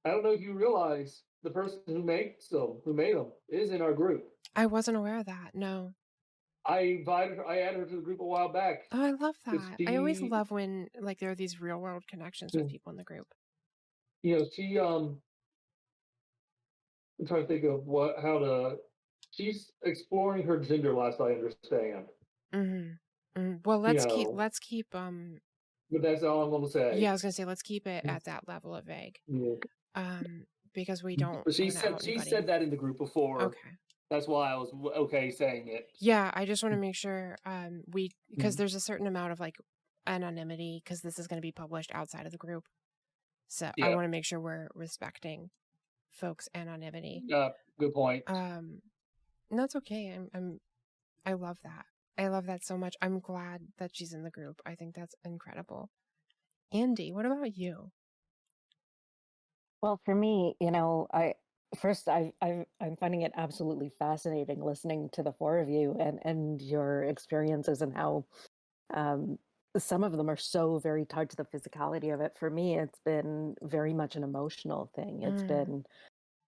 I don't know if you realize the person who made them, is in our group. I wasn't aware of that. No. I added her to the group a while back. Oh, I love Because that. I always love when like there are these real world connections with people in the group. I'm trying to think of she's exploring her gender last I understand. Well, You let's keep But that's all I'm gonna say. yeah, I was gonna say let's keep it at that level of vague. Yeah. Because we don't But she want to out said anybody. that in the group before. Okay. That's why I was okay saying it. Yeah, I just want to make sure because there's a certain amount of like anonymity because this is going to be published outside of the group. So I want to make sure we're respecting folks' anonymity. Good point. That's okay. I love that. I love that so much. I'm glad that she's in the group. I think that's incredible. Andy, what about you? Well, for me, I'm finding it absolutely fascinating listening to the four of you and your experiences and how some of them are so very tied to the physicality of it. For me, it's been very much an emotional thing. It's been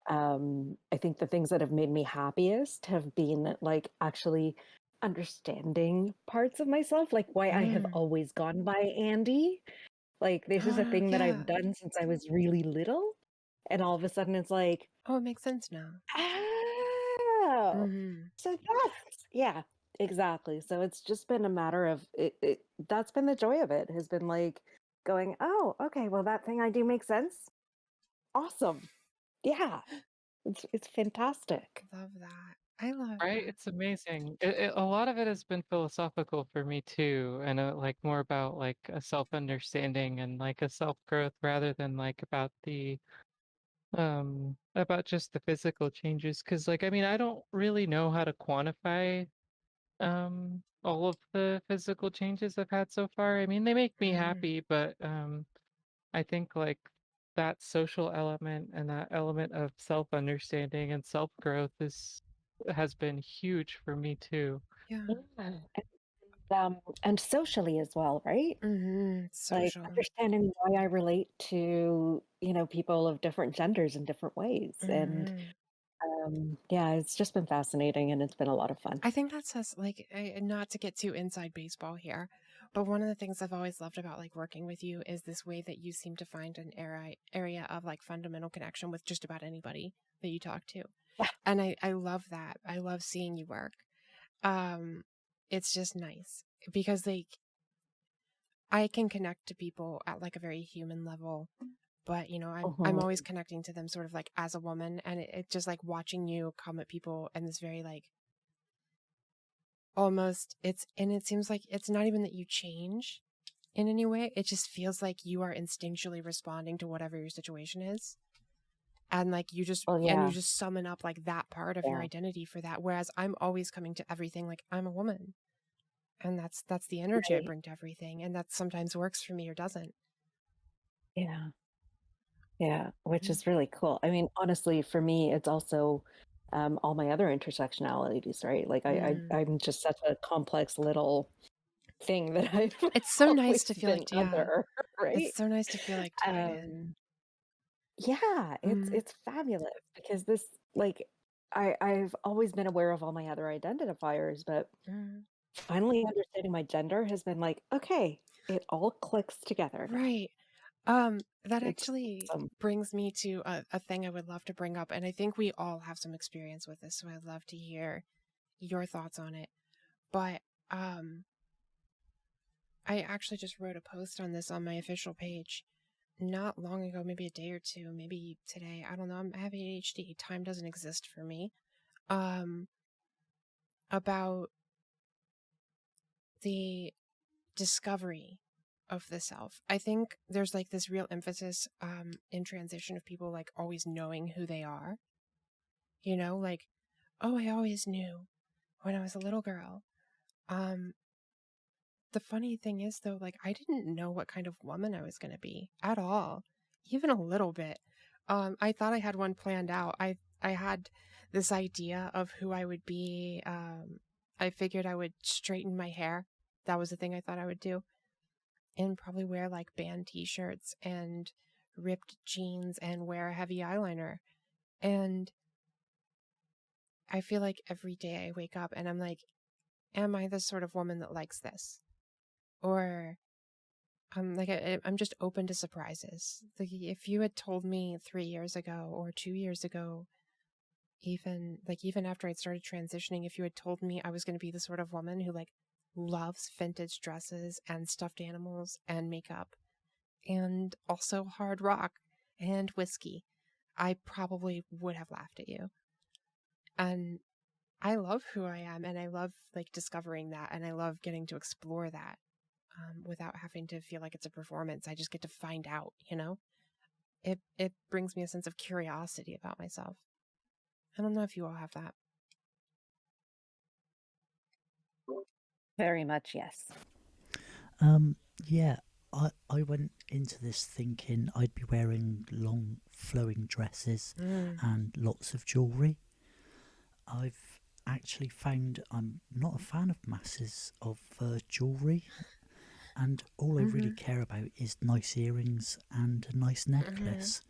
I think the things that have made me happiest have been like actually understanding parts of myself, like why I have always gone by Andy. Like this is a thing that I've done since I was really little. And all of a sudden it's like, oh, it makes sense now. Oh, so yeah, exactly. So it's just been a matter of it. That's been the joy of it, has been like going, oh, okay, well, that thing I do makes sense. Awesome. Yeah, it's fantastic. Love that. I love Right? that. It's amazing. A lot of it has been philosophical for me too, and like more about like a self-understanding and like a self-growth rather than like about just the physical changes. Because like I mean, I don't really know how to quantify all of the physical changes I've had so far. I mean, they make me happy, but I think like that social element and that element of self-understanding and self-growth has been huge for me too. Yeah. And socially as well, right? Like Social. understanding why I relate to, people of different genders in different ways. And yeah, it's just been fascinating and it's been a lot of fun. I think that says like not to get too inside baseball here, but one of the things I've always loved about like working with you is this way that you seem to find an area of like fundamental connection with just about anybody that you talk to. Yeah. And I love that. I love seeing you work. It's just nice because like I can connect to people at like a very human level, but I'm always connecting to them sort of like as a woman, and it just like watching you come at people and this very like almost it seems like it's not even that you change in any way. It just feels like you are instinctually responding to whatever your situation is. And like you just and you just summon up like that part of your identity for that. Whereas I'm always coming to everything like I'm a woman. And that's the energy I bring to everything. And that sometimes works for me or doesn't. Yeah. Yeah, which is really cool. I mean, honestly, for me, it's also all my other intersectionalities, right? Like I'm just such a complex little thing that I've It's so nice to feel been like under, right? It's so nice to feel like tied in. Yeah, Mm. it's fabulous because this like I've always been aware of all my other identifiers, but Mm. finally understanding my gender has been like, okay, it all clicks together now. Right. That It's actually awesome. brings me to a thing I would love to bring up, and I think we all have some experience with this, so I'd love to hear your thoughts on it. But I actually just wrote a post on this on my official page not long ago, maybe a day or two, maybe today. I don't know. I have ADHD. Time doesn't exist for me. About the discovery of the self. I think there's like this real emphasis in transition of people like always knowing who they are. You know, like, oh, I always knew when I was a little girl. The funny thing is though, like I didn't know what kind of woman I was going to be at all, even a little bit. I thought I had one planned out. I had this idea of who I would be. I figured I would straighten my hair. That was the thing I thought I would do. And probably wear like band t-shirts and ripped jeans and wear a heavy eyeliner. And I feel like every day I wake up and I'm like, am I the sort of woman that likes this? Or I'm like, I'm just open to surprises. Like if you had told me 3 years ago or 2 years ago, even after I'd started transitioning, if you had told me I was going to be the sort of woman who like loves vintage dresses and stuffed animals and makeup and also hard rock and whiskey, I probably would have laughed at you. And I love who I am, and I love like discovering that, and I love getting to explore that without having to feel like it's a performance. I just get to find out, you know? It brings me a sense of curiosity about myself. I don't know if you all have that. Very much, yes. Yeah, I went into this thinking I'd be wearing long flowing dresses and lots of jewellery. I've actually found I'm not a fan of masses of jewellery, and all I really care about is nice earrings and a nice necklace.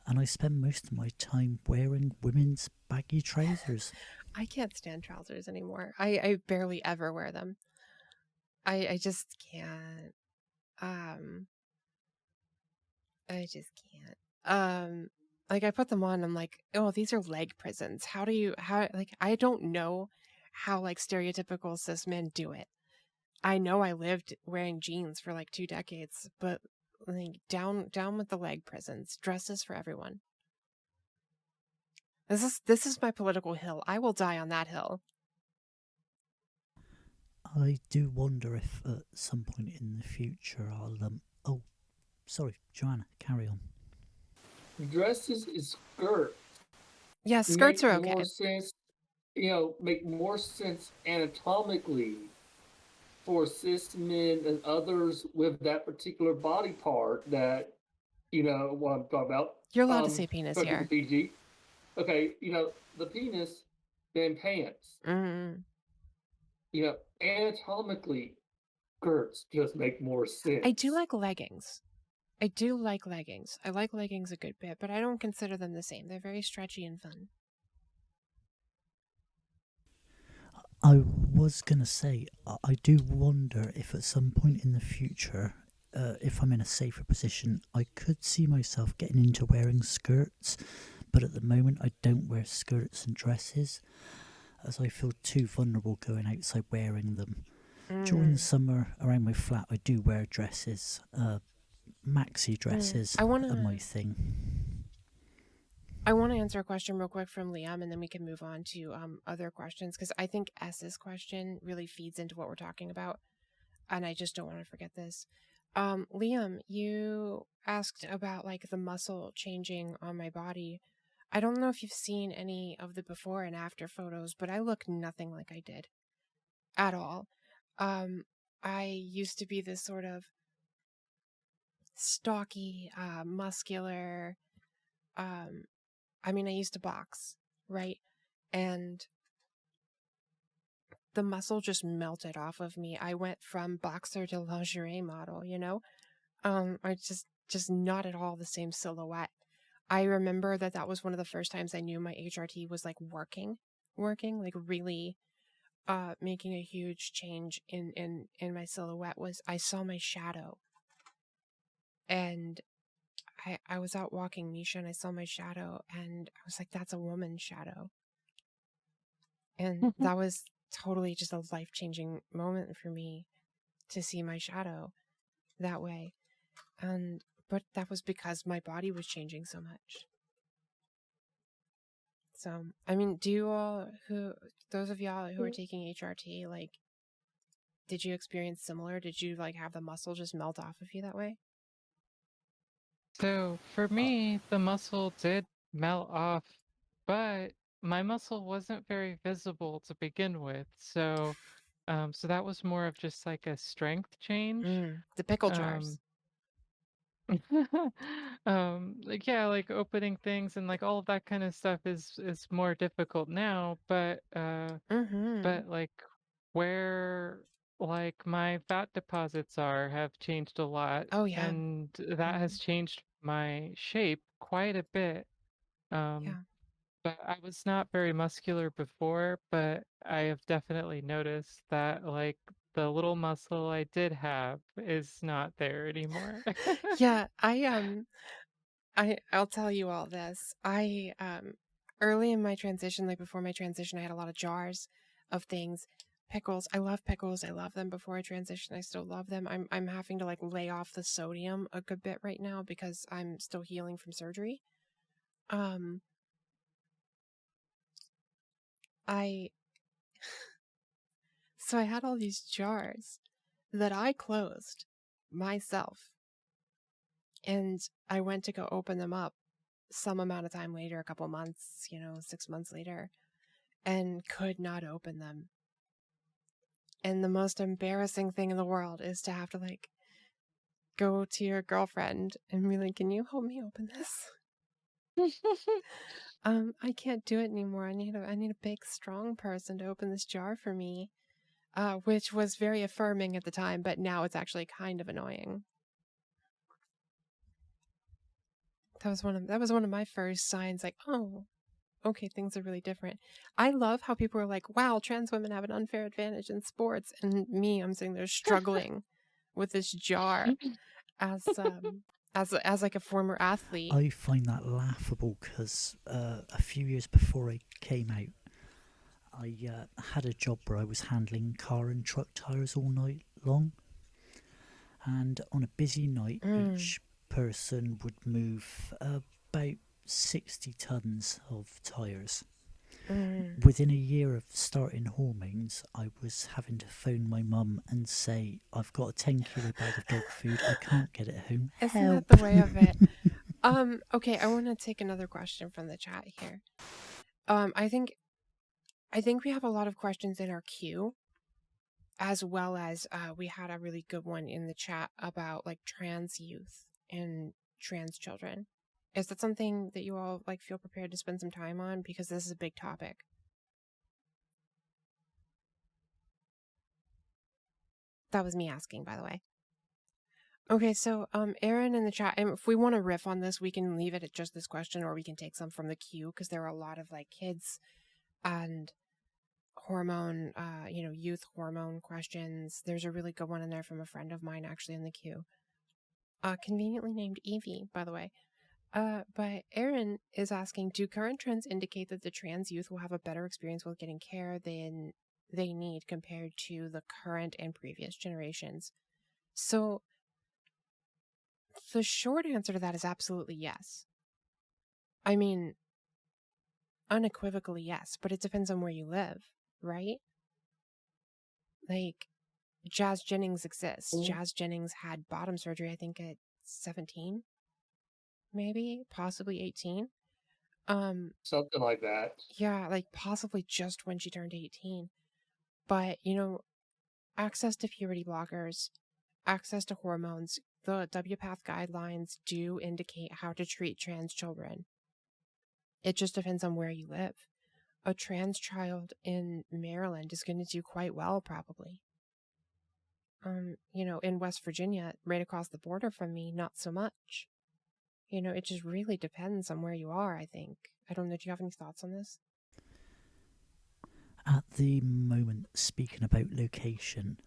And I spend most of my time wearing women's baggy trousers. I can't stand trousers anymore. I barely ever wear them. I just can't. I just can't. Like I put them on, I'm like, oh, these are leg prisons. How like I don't know how like stereotypical cis men do it. I know I lived wearing jeans for like 2 decades, but like down with the leg prisons. Dresses for everyone. This is my political hill. I will die on that hill. I do wonder if at some point in the future I'll oh, sorry, Joanna, carry on. Dresses is skirts. Yeah, skirts are okay. More sense, make more sense anatomically for cis men and others with that particular body part that, what I'm talking about. You're allowed to say penis here. PG. Okay, the penis, then pants. Anatomically, skirts just make more sense. I do like leggings. I like leggings a good bit, but I don't consider them the same. They're very stretchy and fun. I was going to say, I do wonder if at some point in the future, if I'm in a safer position, I could see myself getting into wearing skirts, but at the moment I don't wear skirts and dresses, as I feel too vulnerable going outside wearing them. During the summer, around my flat, I do wear dresses. Maxi dresses are my thing. I want to answer a question real quick from Liam, and then we can move on to other questions, because I think S's question really feeds into what we're talking about, and I just don't want to forget this. Liam, you asked about like the muscle changing on my body. I don't know if you've seen any of the before and after photos, but I look nothing like I did at all. I used to be this sort of stocky, muscular, I used to box, right? And the muscle just melted off of me. I went from boxer to lingerie model, I just not at all the same silhouette. I remember that was one of the first times I knew my HRT was like working, like really making a huge change in my silhouette. Was I saw my shadow, and I was out walking Misha and I saw my shadow and I was like, that's a woman's shadow. And that was totally just a life-changing moment for me to see my shadow that way. But that was because my body was changing so much. So, I mean, do you all, those of y'all who are taking HRT, like, did you experience similar? Did you like have the muscle just melt off of you that way? So for me, the muscle did melt off, but my muscle wasn't very visible to begin with. So, so that was more of just like a strength change. The pickle jars. Like yeah, like opening things and like all of that kind of stuff is more difficult now, but like where like my fat deposits have changed a lot. Oh, yeah. And that has changed my shape quite a bit. Yeah. But I was not very muscular before, but I have definitely noticed that like the little muscle I did have is not there anymore. Yeah, I'll tell you all this. Early in my transition, like before my transition, I had a lot of jars of things. Pickles. I love pickles. I love them before I transition. I still love them. I'm having to like lay off the sodium a good bit right now because I'm still healing from surgery. So I had all these jars that I closed myself. And I went to go open them up some amount of time later, a couple months, 6 months later, and could not open them. And the most embarrassing thing in the world is to have to like go to your girlfriend and be like, can you help me open this? I can't do it anymore. I need a big, strong person to open this jar for me. Which was very affirming at the time, but now it's actually kind of annoying. That was one of my first signs, like, oh, okay, things are really different. I love how people are like, wow, trans women have an unfair advantage in sports, and me, I'm sitting there struggling with this jar as like a former athlete. I find that laughable because a few years before I came out, I had a job where I was handling car and truck tyres all night long. And on a busy night, each person would move about 60 tons of tyres. Within a year of starting hormones, I was having to phone my mum and say, I've got a 10-kilo bag of dog food, I can't get it home. Isn't Help. that the way of it? Okay, I want to take another question from the chat here. I think we have a lot of questions in our queue, as well as we had a really good one in the chat about like trans youth and trans children. Is that something that you all like feel prepared to spend some time on? Because this is a big topic. That was me asking, by the way. Okay, so Aaron in the chat, and if we want to riff on this, we can leave it at just this question, or we can take some from the queue, because there are a lot of like kids and hormone, youth hormone questions. There's a really good one in there from a friend of mine actually in the queue. Conveniently named Evey, by the way. But Aaron is asking, do current trends indicate that the trans youth will have a better experience with getting care than they need compared to the current and previous generations? So the short answer to that is absolutely yes. I mean, unequivocally yes, but it depends on where you live, right? Like, Jazz Jennings exists. Jazz Jennings had bottom surgery, I think, at 17, maybe, possibly 18. Something like that. Yeah, like possibly just when she turned 18. But, access to puberty blockers, access to hormones, the WPATH guidelines do indicate how to treat trans children. It just depends on where you live. A trans child in Maryland is going to do quite well, probably. In West Virginia, right across the border from me, not so much. You know, it just really depends on where you are, I think. I don't know, do you have any thoughts on this? At the moment, speaking about location,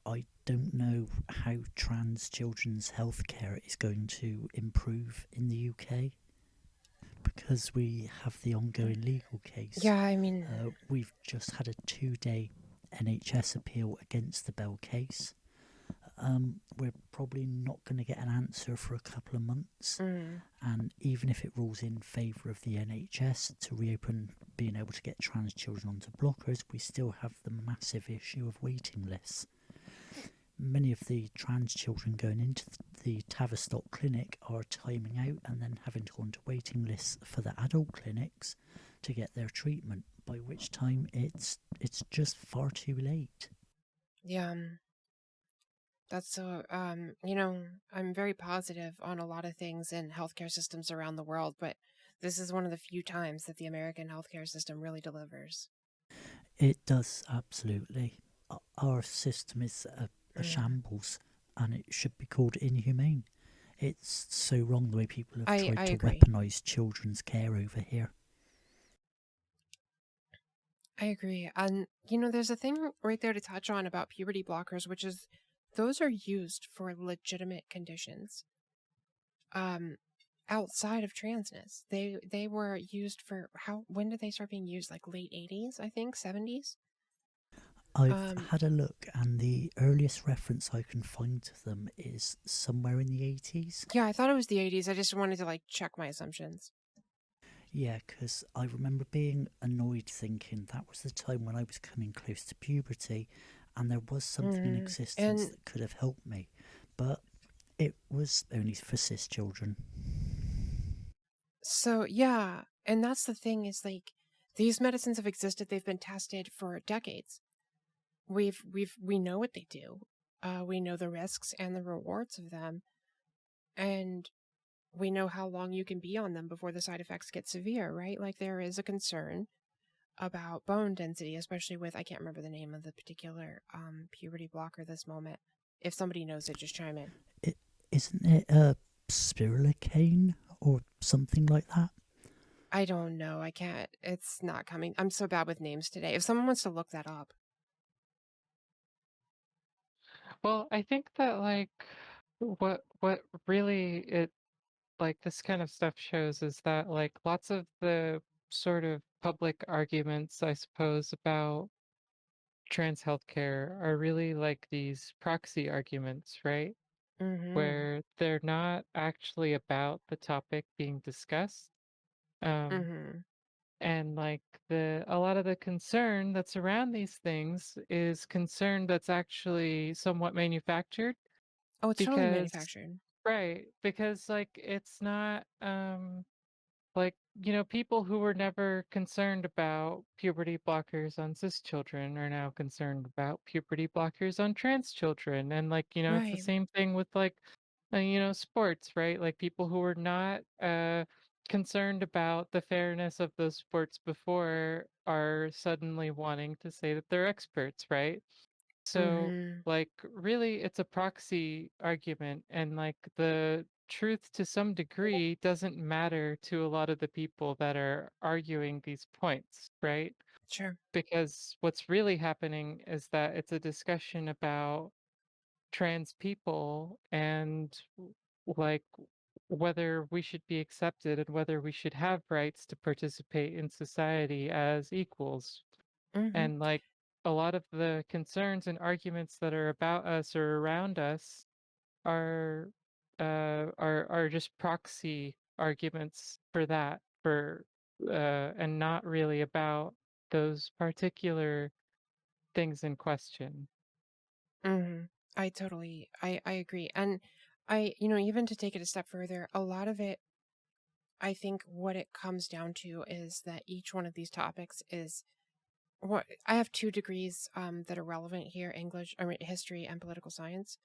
I don't know how trans children's healthcare is going to improve in the UK, because we have the ongoing legal case. Yeah, I mean... we've just had a 2-day NHS appeal against the Bell case. We're probably not going to get an answer for a couple of months. And even if it rules in favour of the NHS to reopen being able to get trans children onto blockers, we still have the massive issue of waiting lists. Many of the trans children going into the Tavistock clinic are timing out and then having to go onto waiting lists for the adult clinics to get their treatment, by which time it's just far too late. Yeah. That's so, you know, I'm very positive on a lot of things in healthcare systems around the world, but this is one of the few times that the American healthcare system really delivers. It does, absolutely. Our system is a shambles, and it should be called inhumane. It's so wrong the way people have tried to agree. weaponise children's care over here. I agree. And, you know, there's a thing right there to touch on about puberty blockers, which is those are used for legitimate conditions outside of transness. They were used for when did they start being used? Like late 80s, I think, 70s? I've had a look, and the earliest reference I can find to them is somewhere in the 80s. Yeah, I thought it was the 80s. I just wanted to, like, check my assumptions. Yeah, because I remember being annoyed thinking that was the time when I was coming close to puberty, and there was something in existence that could have helped me, but it was only for cis children. So, yeah, and that's the thing is, like, these medicines have existed. They've been tested for decades. We know what they do. We know the risks and the rewards of them, and we know how long you can be on them before the side effects get severe, right? Like, there is a concern about bone density, especially with, I can't remember the name of the particular puberty blocker this moment. If somebody knows it, just chime in. Isn't it spirolicane or something like that? I don't know. I can't. It's not coming. I'm so bad with names today. If someone wants to look that up. Well, I think that, like, what really it, like, this kind of stuff shows is that, like, lots of the sort of public arguments, I suppose, about trans healthcare are really like these proxy arguments, right? Where they're not actually about the topic being discussed. And like a lot of the concern that's around these things is concern that's actually somewhat manufactured. Oh, it's totally manufactured. Right, because like it's not like, you know, people who were never concerned about puberty blockers on cis children are now concerned about puberty blockers on trans children. And like, you know, it's the same thing with like, you know, sports, right? Like people who were not concerned about the fairness of those sports before are suddenly wanting to say that they're experts, right? So, like, really, it's a proxy argument, and like the truth to some degree doesn't matter to a lot of the people that are arguing these points, right? Sure. Because what's really happening is that it's a discussion about trans people and like whether we should be accepted and whether we should have rights to participate in society as equals. And like a lot of the concerns and arguments that are about us or around us are just proxy arguments for that, for and not really about those particular things in question. I totally I agree. And you know, even to take it a step further, a lot of it, I think what it comes down to is that each one of these topics is what I have 2 degrees that are relevant here, English, history and political science.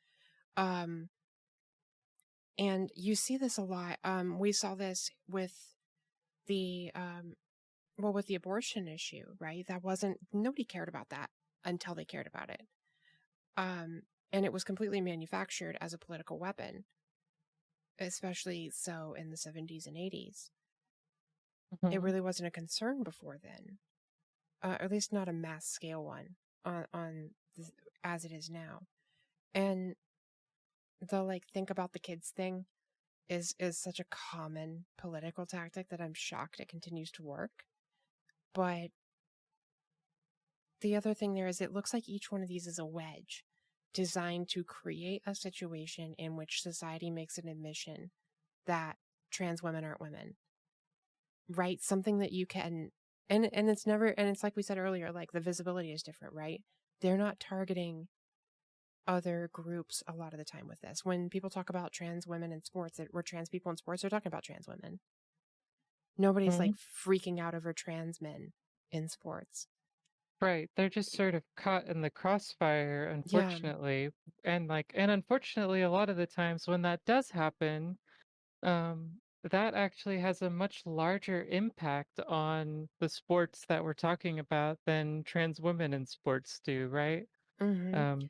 And you see this a lot. We saw this with the with the abortion issue, right? Nobody cared about that until they cared about it. And it was completely manufactured as a political weapon. especially so in the 70s and 80s. Mhm. It really wasn't a concern before then, or at least not a mass scale one as it is now. And the like think about the kids thing is such a common political tactic that I'm shocked it continues to work. But the other thing there is it looks like each one of these is a wedge designed to create a situation in which society makes an admission that trans women aren't women. Right? Something that you can, and it's never, and it's like we said earlier, like the visibility is different, right? They're not targeting other groups a lot of the time with this. When people talk about trans women in sports, or trans people in sports, they're talking about trans women. Nobody's like freaking out over trans men in sports. Right. They're just sort of caught in the crossfire, unfortunately. And unfortunately, a lot of the times when that does happen, that actually has a much larger impact on the sports that we're talking about than trans women in sports do, right? Mm-hmm.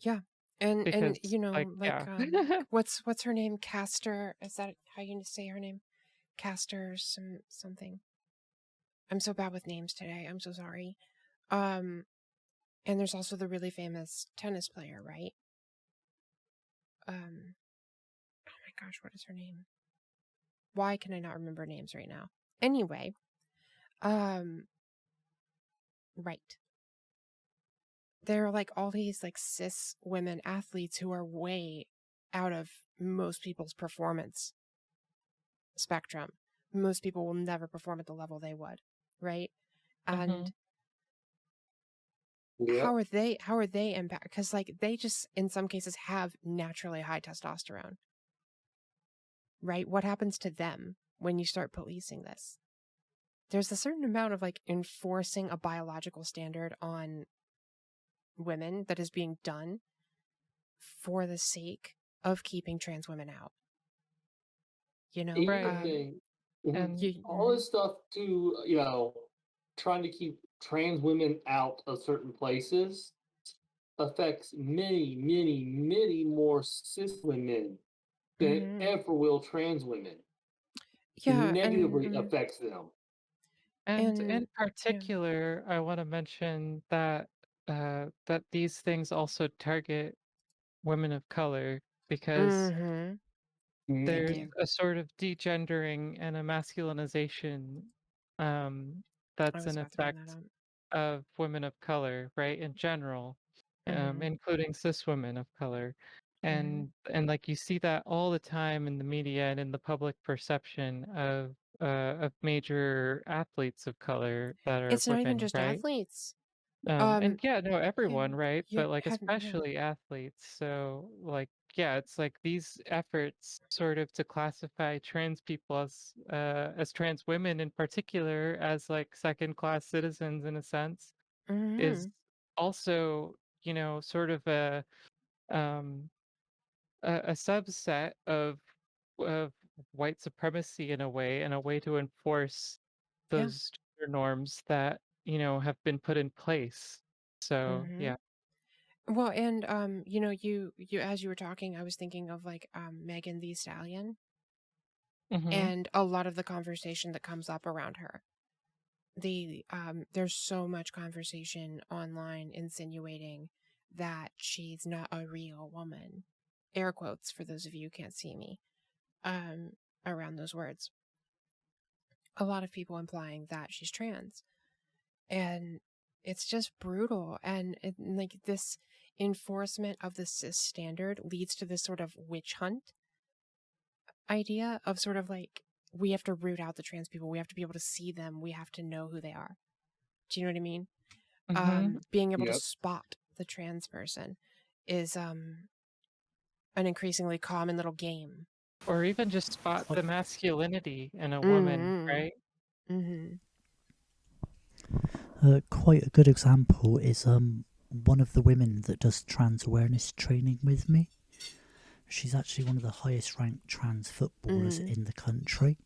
Yeah. And Because you know, yeah. what's her name? Caster, is that how you say her name? Caster something. I'm so bad with names today. I'm so sorry. And there's also the really famous tennis player, right? Oh my gosh, what is her name? Why can I not remember names right now? Anyway, right. There are like all these like cis women athletes who are way out of most people's performance spectrum. Most people will never perform at the level they would, right? And how are they impacted? Because like they just in some cases have naturally high testosterone, right? What happens to them when you start policing this? There's a certain amount of like enforcing a biological standard on women that is being done for the sake of keeping trans women out. You know, Anything, all this stuff to, you know, trying to keep trans women out of certain places affects many, many, many more cis women than it ever will trans women. Yeah, It negatively affects them. And in particular, I want to mention that that these things also target women of color because there's a sort of degendering and a masculinization that's an effect of women of color, right? In general, including cis women of color. And like you see that all the time in the media and in the public perception of major athletes of color that are it's not even women, just right? athletes. And yeah, no, everyone, right? you But like had- especially athletes. So like yeah, it's like these efforts sort of to classify trans people as trans women in particular as like second class citizens in a sense is also, you know, sort of a subset of white supremacy in a way, and a way to enforce those gender norms that, you know, have been put in place. So yeah. Well, and you know, you as you were talking, I was thinking of like Megan Thee Stallion and a lot of the conversation that comes up around her. There's so much conversation online insinuating that she's not a real woman. Air quotes for those of you who can't see me. Around those words. A lot of people implying that she's trans. And it's just brutal. And like this enforcement of the cis standard leads to this sort of witch hunt idea of sort of like, we have to root out the trans people. We have to be able to see them. We have to know who they are. Do you know what I mean? Being able to spot the trans person is an increasingly common little game. Or even just spot the masculinity in a woman, right? Quite a good example is one of the women that does trans awareness training with me. She's actually one of the highest ranked trans footballers in the country.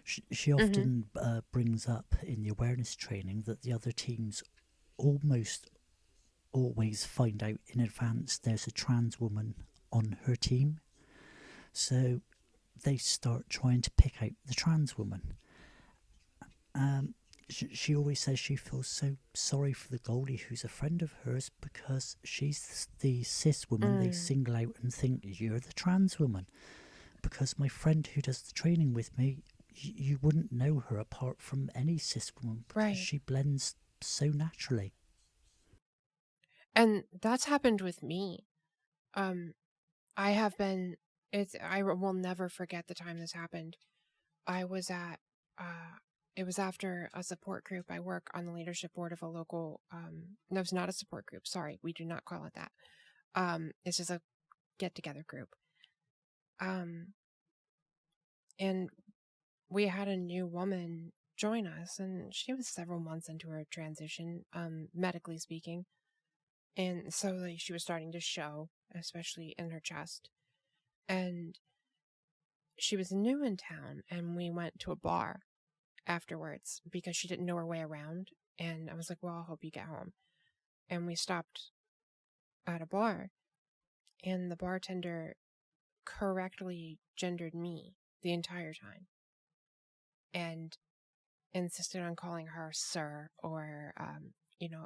She often brings up in the awareness training that the other teams almost always find out in advance there's a trans woman on her team. So they start trying to pick out the trans woman. She always says she feels so sorry for the Goldie, who's a friend of hers, because she's the cis woman they single out and think, you're the trans woman. Because my friend who does the training with me, you wouldn't know her apart from any cis woman, because she blends so naturally. And that's happened with me. I have been, I will never forget the time this happened. I was at, it was after a support group. I work on the leadership board of a local, no, it's not a support group. Sorry, we do not call it that. It's just a get-together group. And we had a new woman join us, and she was several months into her transition, medically speaking. And so like she was starting to show, especially in her chest. And she was new in town, and we went to a bar afterwards because she didn't know her way around. And I was like, well, I'll help you get home. And we stopped at a bar, and the bartender correctly gendered me the entire time and insisted on calling her sir or,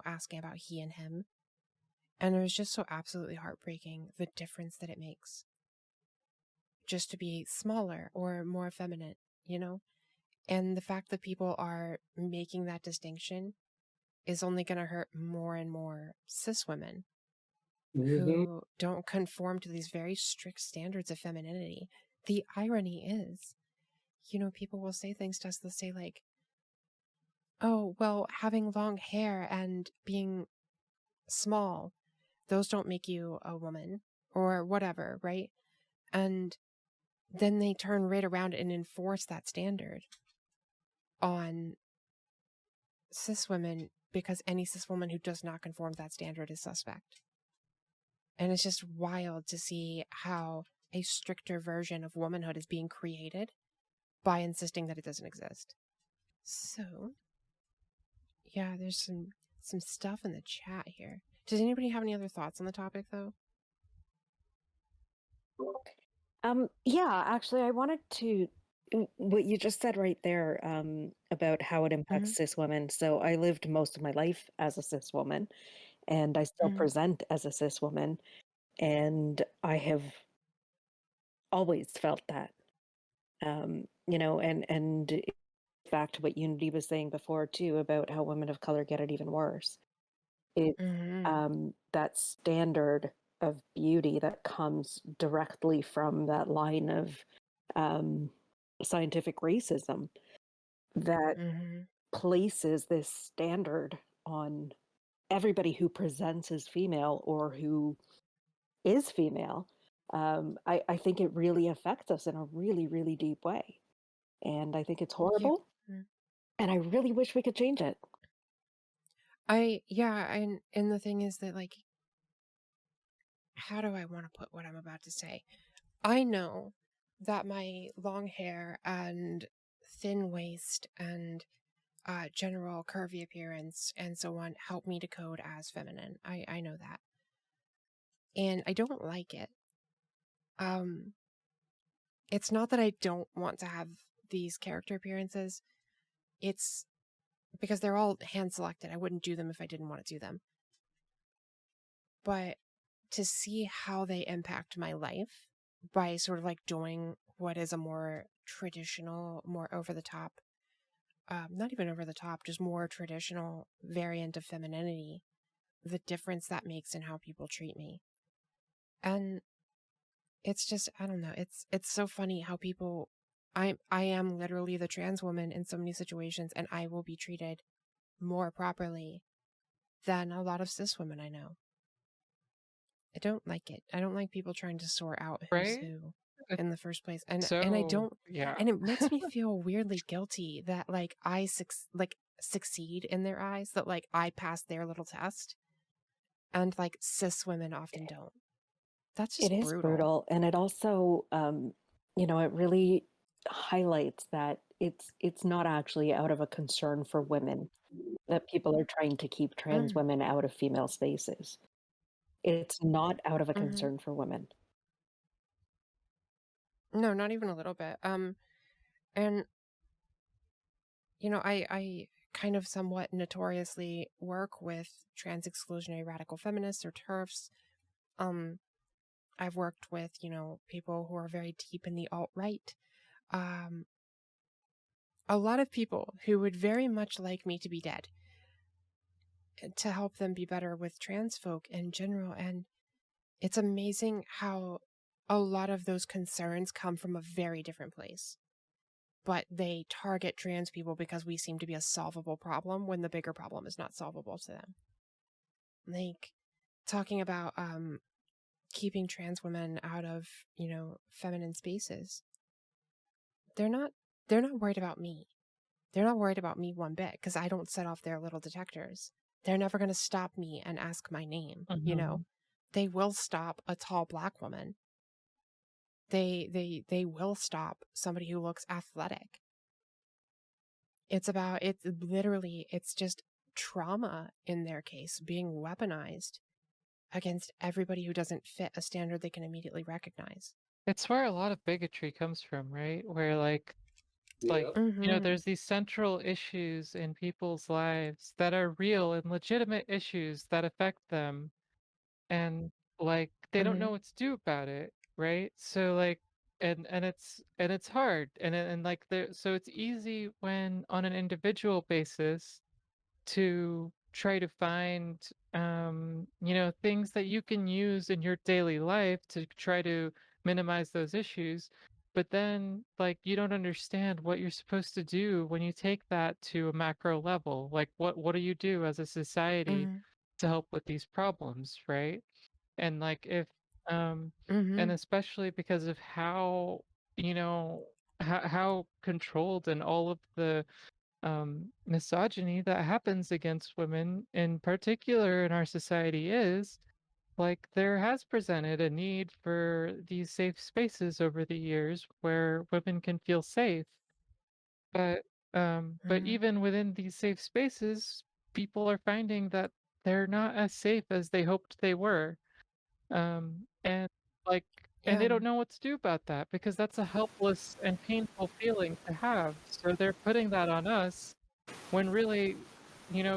asking about he and him. And it was just so absolutely heartbreaking, the difference that it makes just to be smaller or more feminine, And the fact that people are making that distinction is only going to hurt more and more cis women who don't conform to these very strict standards of femininity. The irony is, people will say things to us. They'll say like, oh, well, having long hair and being small, those don't make you a woman or whatever, right? And then they turn right around and enforce that standard on cis women because any cis woman who does not conform to that standard is suspect. And it's just wild to see how a stricter version of womanhood is being created by insisting that it doesn't exist. So, yeah, there's some stuff in the chat here. Does anybody have any other thoughts on the topic, though? Yeah, actually, I wanted to, what you just said right there, about how it impacts cis women. So I lived most of my life as a cis woman, and I still present as a cis woman, and I have always felt that, and back to what Unity was saying before too, about how women of color get it even worse. It's that standard of beauty that comes directly from that line of scientific racism that places this standard on everybody who presents as female or who is female. I think it really affects us in a really, really deep way. And I think it's horrible. And I really wish we could change it. And the thing is that, like, how do I want to put what I'm about to say? I know that my long hair and thin waist and general curvy appearance and so on help me to code as feminine. I know that. And I don't like it. It's not that I don't want to have these character appearances. It's because they're all hand selected. I wouldn't do them if I didn't want to do them. But to see how they impact my life by sort of like doing what is a more traditional, more over the top, not even over the top, just more traditional variant of femininity, the difference that makes in how people treat me. And it's just, I don't know, it's so funny how people, I am literally the trans woman in so many situations, and I will be treated more properly than a lot of cis women I know. I don't like it. I don't like people trying to sort out who's who in the first place. And I don't, and it makes me feel weirdly guilty that like I succeed in their eyes, that like I pass their little test, and like cis women often don't. That's just brutal. It is brutal. And it also, it really highlights that it's not actually out of a concern for women that people are trying to keep trans Mm, women out of female spaces. It's not out of a hmm concern for women. No, not even a little bit. And I kind of somewhat notoriously work with trans exclusionary radical feminists or TERFs. Um, I've worked with, people who are very deep in the alt-right. Um, a lot of people who would very much like me to be dead to help them be better with trans folk in general. And it's amazing how a lot of those concerns come from a very different place. But they target trans people because we seem to be a solvable problem when the bigger problem is not solvable to them. Like, talking about keeping trans women out of, feminine spaces. They're not worried about me. They're not worried about me one bit because I don't set off their little detectors. They're never going to stop me and ask my name, They will stop a tall black woman. They will stop somebody who looks athletic. It's just trauma in their case being weaponized against everybody who doesn't fit a standard they can immediately recognize. It's where a lot of bigotry comes from, right? Where Yeah. there's these central issues in people's lives that are real and legitimate issues that affect them, and they don't know what to do about it, right? So and it's hard, so it's easy when on an individual basis to try to find things that you can use in your daily life to try to minimize those issues, but then you don't understand what you're supposed to do when you take that to a macro level. What do you do as a society to help with these problems, right? And if and especially because of how you know how controlled and all of the misogyny that happens against women in particular in our society is, there has presented a need for these safe spaces over the years where women can feel safe. But even within these safe spaces, people are finding that they're not as safe as they hoped they were. And like and Yeah. they don't know what to do about that because that's a helpless and painful feeling to have. So they're putting that on us when really,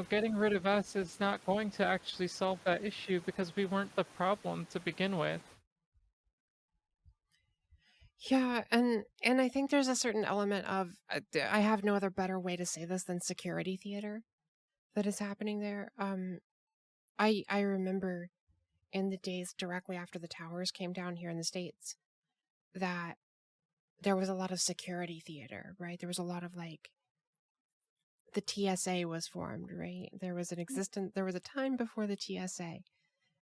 getting rid of us is not going to actually solve that issue because we weren't the problem to begin with. Yeah, and I think there's a certain element of I have no other better way to say this than security theater that is happening there. I remember in the days directly after the towers came down here in the States that there was a lot of security theater, right? There was a lot of the TSA was formed, right? There was a time before the TSA,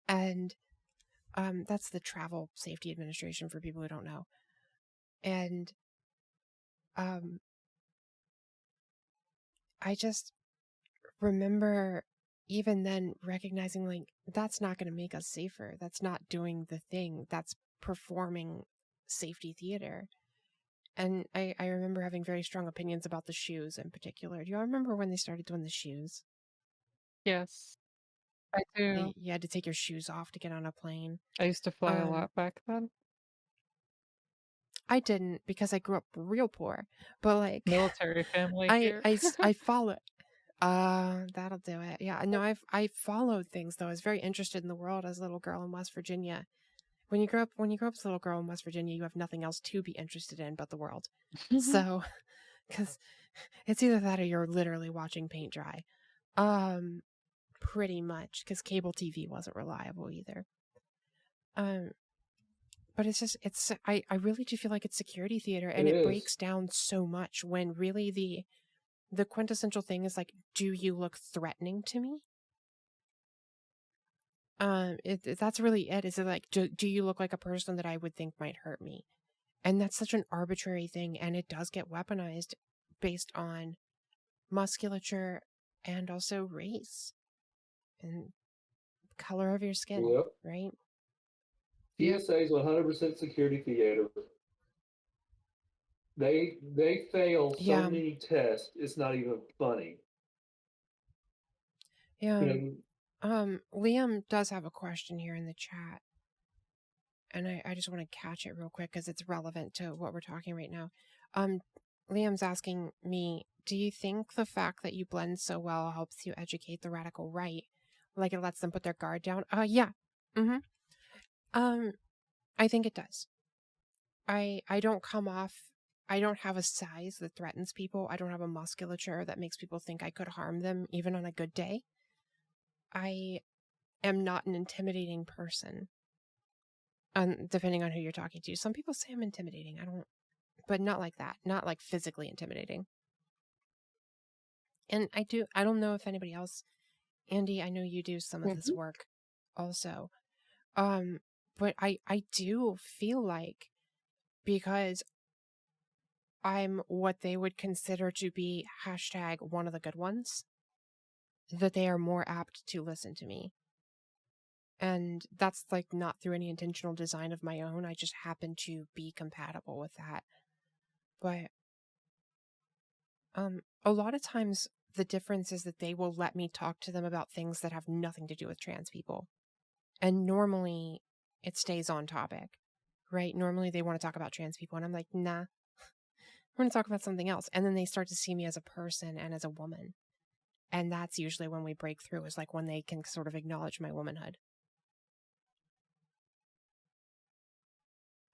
and that's the Travel Safety Administration for people who don't know. And I just remember even then recognizing that's not going to make us safer. That's not doing the thing. That's performing safety theater. And I remember having very strong opinions about the shoes in particular. Do y'all remember when they started doing the shoes? Yes, I do. You had to take your shoes off to get on a plane. I used to fly a lot back then. I didn't because I grew up real poor, but Military family here. I follow. That'll do it. Yeah, no, I followed things though. I was very interested in the world as a little girl in West Virginia. When you grow up as a little girl in West Virginia, you have nothing else to be interested in but the world. So, because it's either that or you're literally watching paint dry. Pretty much, because cable TV wasn't reliable either. But I really do feel like it's security theater, and it breaks down so much when really the quintessential thing is do you look threatening to me? That's really it. Is it do you look like a person that I would think might hurt me? And that's such an arbitrary thing, and it does get weaponized based on musculature and also race and color of your skin, right? TSA is 100% security theater. They fail so Yeah. many tests, it's not even funny. Yeah. You know, Liam does have a question here in the chat, and I just want to catch it real quick because it's relevant to what we're talking right now. Liam's asking me, do you think the fact that you blend so well helps you educate the radical right? Like it lets them put their guard down? Yeah. I think it does. I don't come off, I don't have a size that threatens people. I don't have a musculature that makes people think I could harm them even on a good day. I am not an intimidating person. Depending on who you're talking to. Some people say I'm intimidating. But not like that. Not like physically intimidating. And I don't know if anybody else, Andy, I know you do some of this work also. But I do feel like, because I'm what they would consider to be hashtag one of the good ones, that they are more apt to listen to me. And that's like not through any intentional design of my own. I just happen to be compatible with that. But a lot of times the difference is that they will let me talk to them about things that have nothing to do with trans people. And normally it stays on topic, right? Normally they want to talk about trans people and I'm like, nah, we're going to talk about something else. And then they start to see me as a person and as a woman. And that's usually when we break through, is like when they can sort of acknowledge my womanhood.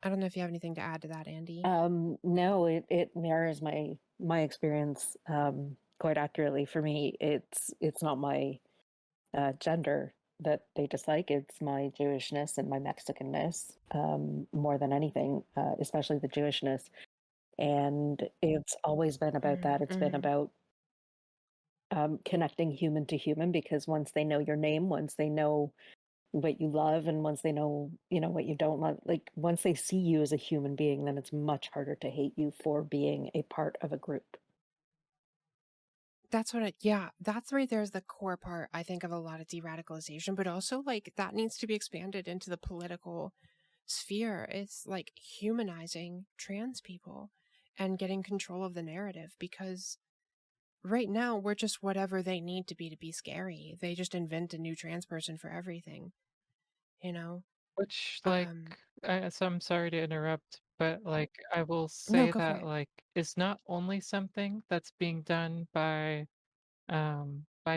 I don't know if you have anything to add to that, Andy. No, it mirrors my experience quite accurately. For me, it's not my gender that they dislike. It's my Jewishness and my Mexicanness more than anything, especially the Jewishness. And it's always been about that. It's been about connecting human to human, because once they know your name, once they know what you love, and once they know, what you don't love, like once they see you as a human being, then it's much harder to hate you for being a part of a group. That's right. There's the core part, I think, of a lot of de-radicalization, but also like that needs to be expanded into the political sphere. It's like humanizing trans people and getting control of the narrative, because right now we're just whatever they need to be scary. They just invent a new trans person for everything, Which, like, so I'm sorry to interrupt, but like, I will No, say go for that it. like, it's not only something that's being done by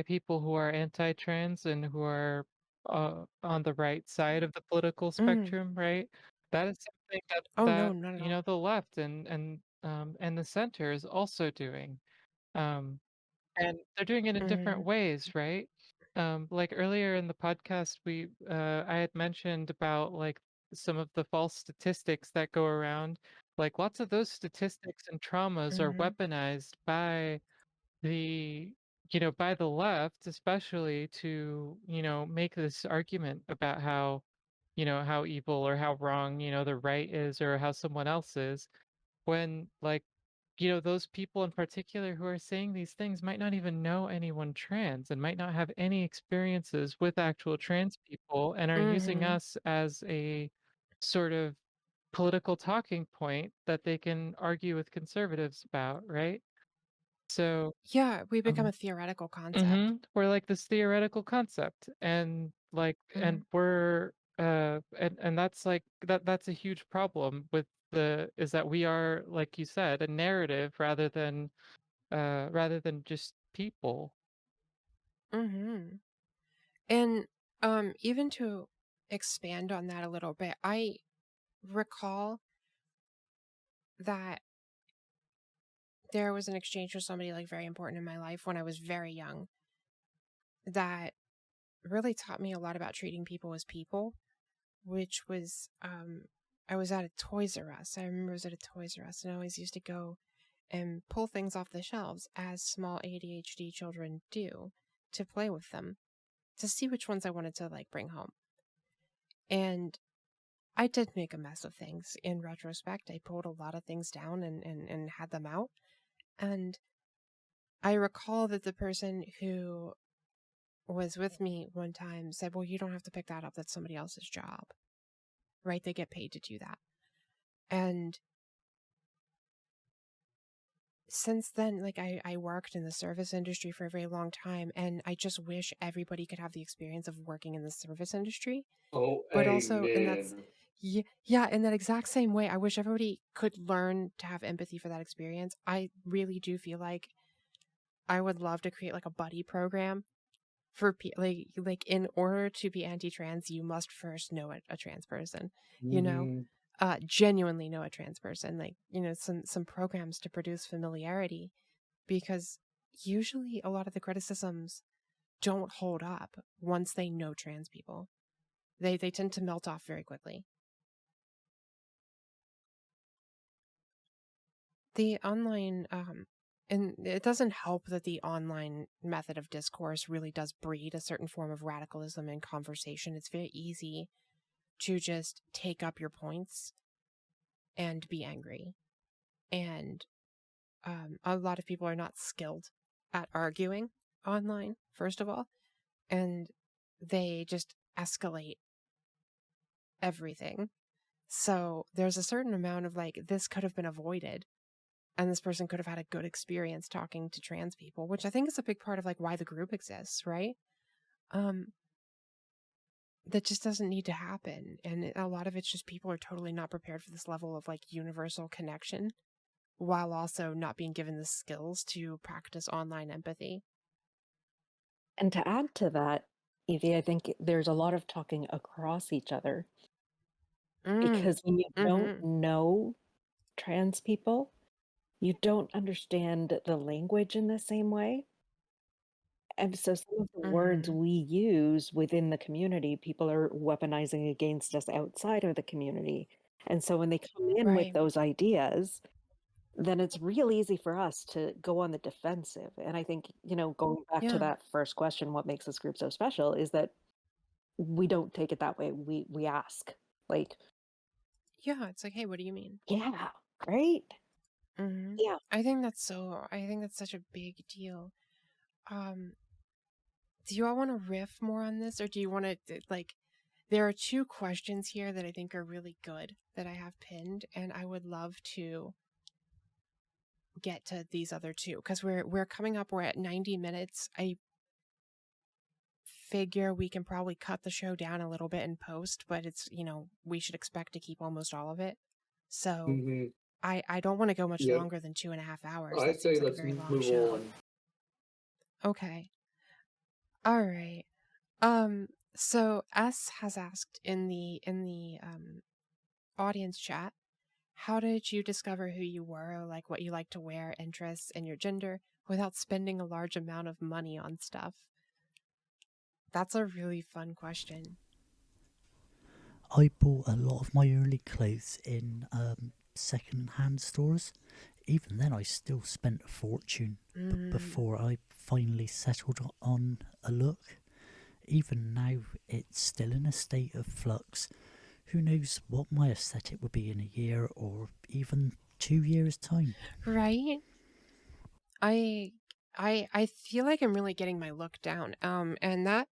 people who are anti-trans and who are on the right side of the political spectrum, right? That is something Oh, no, that not at all. the left and the center is also doing. Um, and they're doing it in different ways, right? Like earlier in the podcast, I had mentioned about like some of the false statistics that go around. Like lots of those statistics and traumas are weaponized by the by the left, especially to make this argument about how how evil or how wrong the right is, or how someone else is, when like those people in particular who are saying these things might not even know anyone trans and might not have any experiences with actual trans people, and are using us as a sort of political talking point that they can argue with conservatives about, right? So Yeah, we become a theoretical concept. we're like this theoretical concept, and like and we're and that's like that's a huge problem with is that we are, like you said, a narrative rather than just people. And even to expand on that a little bit, I recall that there was an exchange with somebody like very important in my life when I was very young that really taught me a lot about treating people as people, which was I was at a Toys R Us. I remember I was at a Toys R Us, and I always used to go and pull things off the shelves, as small ADHD children do, to play with them, to see which ones I wanted to like bring home. And I did make a mess of things in retrospect. I pulled a lot of things down and had them out. And I recall that the person who was with me one time said, well, you don't have to pick that up. That's somebody else's job, right? They get paid to do that. And since then, like I worked in the service industry for a very long time, and I just wish everybody could have the experience of working in the service industry. Oh, But also, and that's, amen. yeah, in that exact same way, I wish everybody could learn to have empathy for that experience. I really do feel like I would love to create like a buddy program for like in order to be anti-trans, you must first know a trans person, you know, genuinely know a trans person, like, you know, some programs to produce familiarity, because usually a lot of the criticisms don't hold up once they know trans people. They tend to melt off very quickly. The online, and it doesn't help that the online method of discourse really does breed a certain form of radicalism in conversation. It's very easy to just take up your points and be angry. And a lot of people are not skilled at arguing online, first of all, and they just escalate everything. So there's a certain amount of like, this could have been avoided, and this person could have had a good experience talking to trans people, which I think is a big part of like why the group exists, right? That just doesn't need to happen. And a lot of it's just people are totally not prepared for this level of like universal connection, while also not being given the skills to practice online empathy. And to add to that, Evie, I think there's a lot of talking across each other. Because when you don't know trans people, you don't understand the language in the same way. And so some of the words we use within the community, people are weaponizing against us outside of the community. And so when they come in with those ideas, then it's real easy for us to go on the defensive. And I think, you know, going back to that first question, what makes this group so special, is that we don't take it that way. We ask, like, yeah, it's like, hey, what do you mean? Yeah, right? Yeah. I think that's such a big deal. Do you all want to riff more on this, or do you want to, like, there are two questions here that I think are really good that I have pinned, and I would love to get to these other two, because we're at 90 minutes. I figure we can probably cut the show down a little bit in post, but it's, you know, we should expect to keep almost all of it. So I don't want to go much longer than 2.5 hours. I say let's move on. Okay. All right. So S has asked in the audience chat, how did you discover who you were, like what you like to wear, interests, and your gender, without spending a large amount of money on stuff? That's a really fun question. I bought a lot of my early clothes in second-hand stores. Even then, I still spent a fortune before I finally settled on a look. Even now, it's still in a state of flux. Who knows what my aesthetic will be in a year or even 2 years' time. Right? I feel like I'm really getting my look down. And that,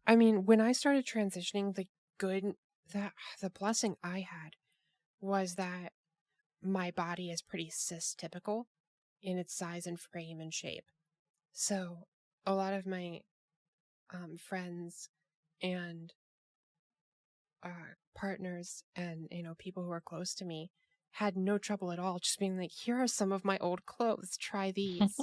I mean, when I started transitioning, the blessing I had was that my body is pretty cis-typical in its size and frame and shape. So a lot of my friends and partners and, you know, people who are close to me had no trouble at all just being like, here are some of my old clothes, try these.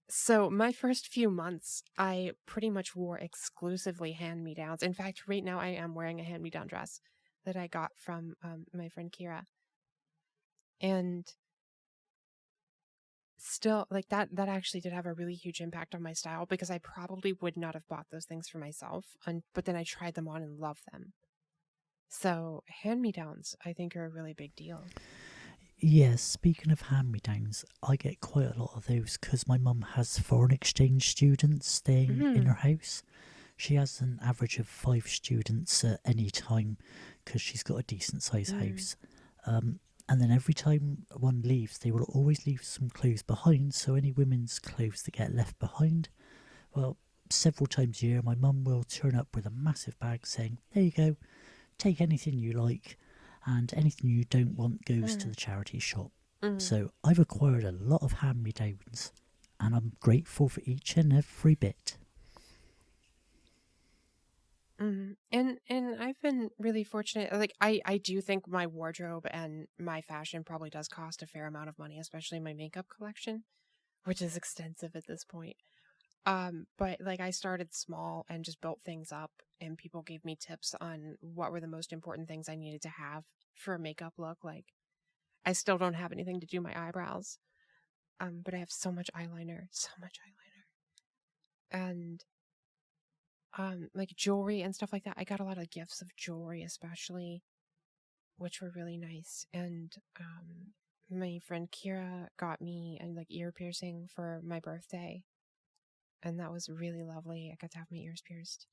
So my first few months, I pretty much wore exclusively hand-me-downs. In fact, right now I am wearing a hand-me-down dress that I got from my friend Kira. And still, like, that actually did have a really huge impact on my style, because I probably would not have bought those things for myself. But then I tried them on and loved them. So hand-me-downs, I think, are a really big deal. Yes, speaking of hand-me-downs, I get quite a lot of those because my mum has foreign exchange students staying in her house. She has an average of 5 students at any time because she's got a decent-sized house. And then every time one leaves, they will always leave some clothes behind, so any women's clothes that get left behind, well, several times a year, my mum will turn up with a massive bag saying, there you go, take anything you like, and anything you don't want goes to the charity shop. So I've acquired a lot of hand-me-downs, and I'm grateful for each and every bit. And I've been really fortunate. Like I do think my wardrobe and my fashion probably does cost a fair amount of money, especially my makeup collection, which is extensive at this point. But like I started small and just built things up, and people gave me tips on what were the most important things I needed to have for a makeup look. Like I still don't have anything to do my eyebrows. But I have so much eyeliner, and like jewelry and stuff like that. I got a lot of gifts of jewelry, especially, which were really nice. And my friend Kira got me a like ear piercing for my birthday, and that was really lovely. I got to have my ears pierced.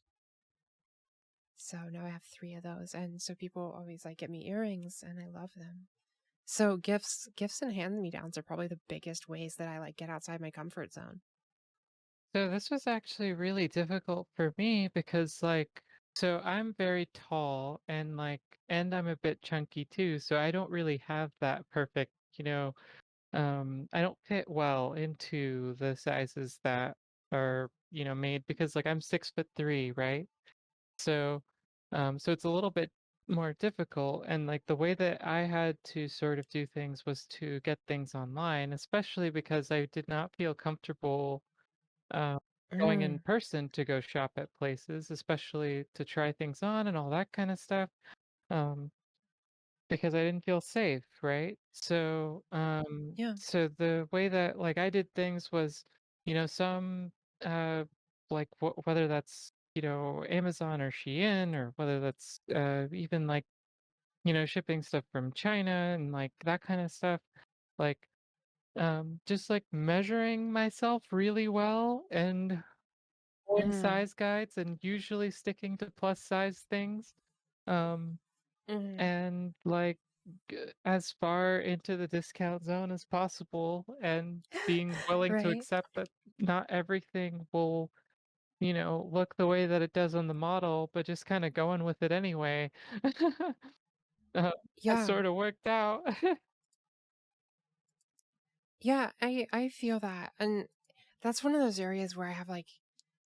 So now I have 3 of those, and so people always like get me earrings, and I love them. So gifts and hand-me-downs are probably the biggest ways that I like get outside my comfort zone. So this was actually really difficult for me because so I'm very tall and I'm a bit chunky too, so I don't really have that perfect, I don't fit well into the sizes that are, made because I'm 6'3", right? So so it's a little bit more difficult, and like the way that I had to sort of do things was to get things online, especially because I did not feel comfortable uh, going in Mm, person to go shop at places, especially to try things on and all that kind of stuff, um, because I didn't feel safe, right? So, yeah. so the way that I did things was, some uh, whether that's Amazon or Shein, or whether that's even shipping stuff from China and like that kind of stuff, like just like measuring myself really well and following Mm, size guides and usually sticking to plus size things. Um, mm, and as far into the discount zone as possible, and being willing to right? accept that not everything will, look the way that it does on the model, but just kind of going with it anyway. uh, that Yeah. sort of worked out. Yeah, I feel that. And that's one of those areas where I have like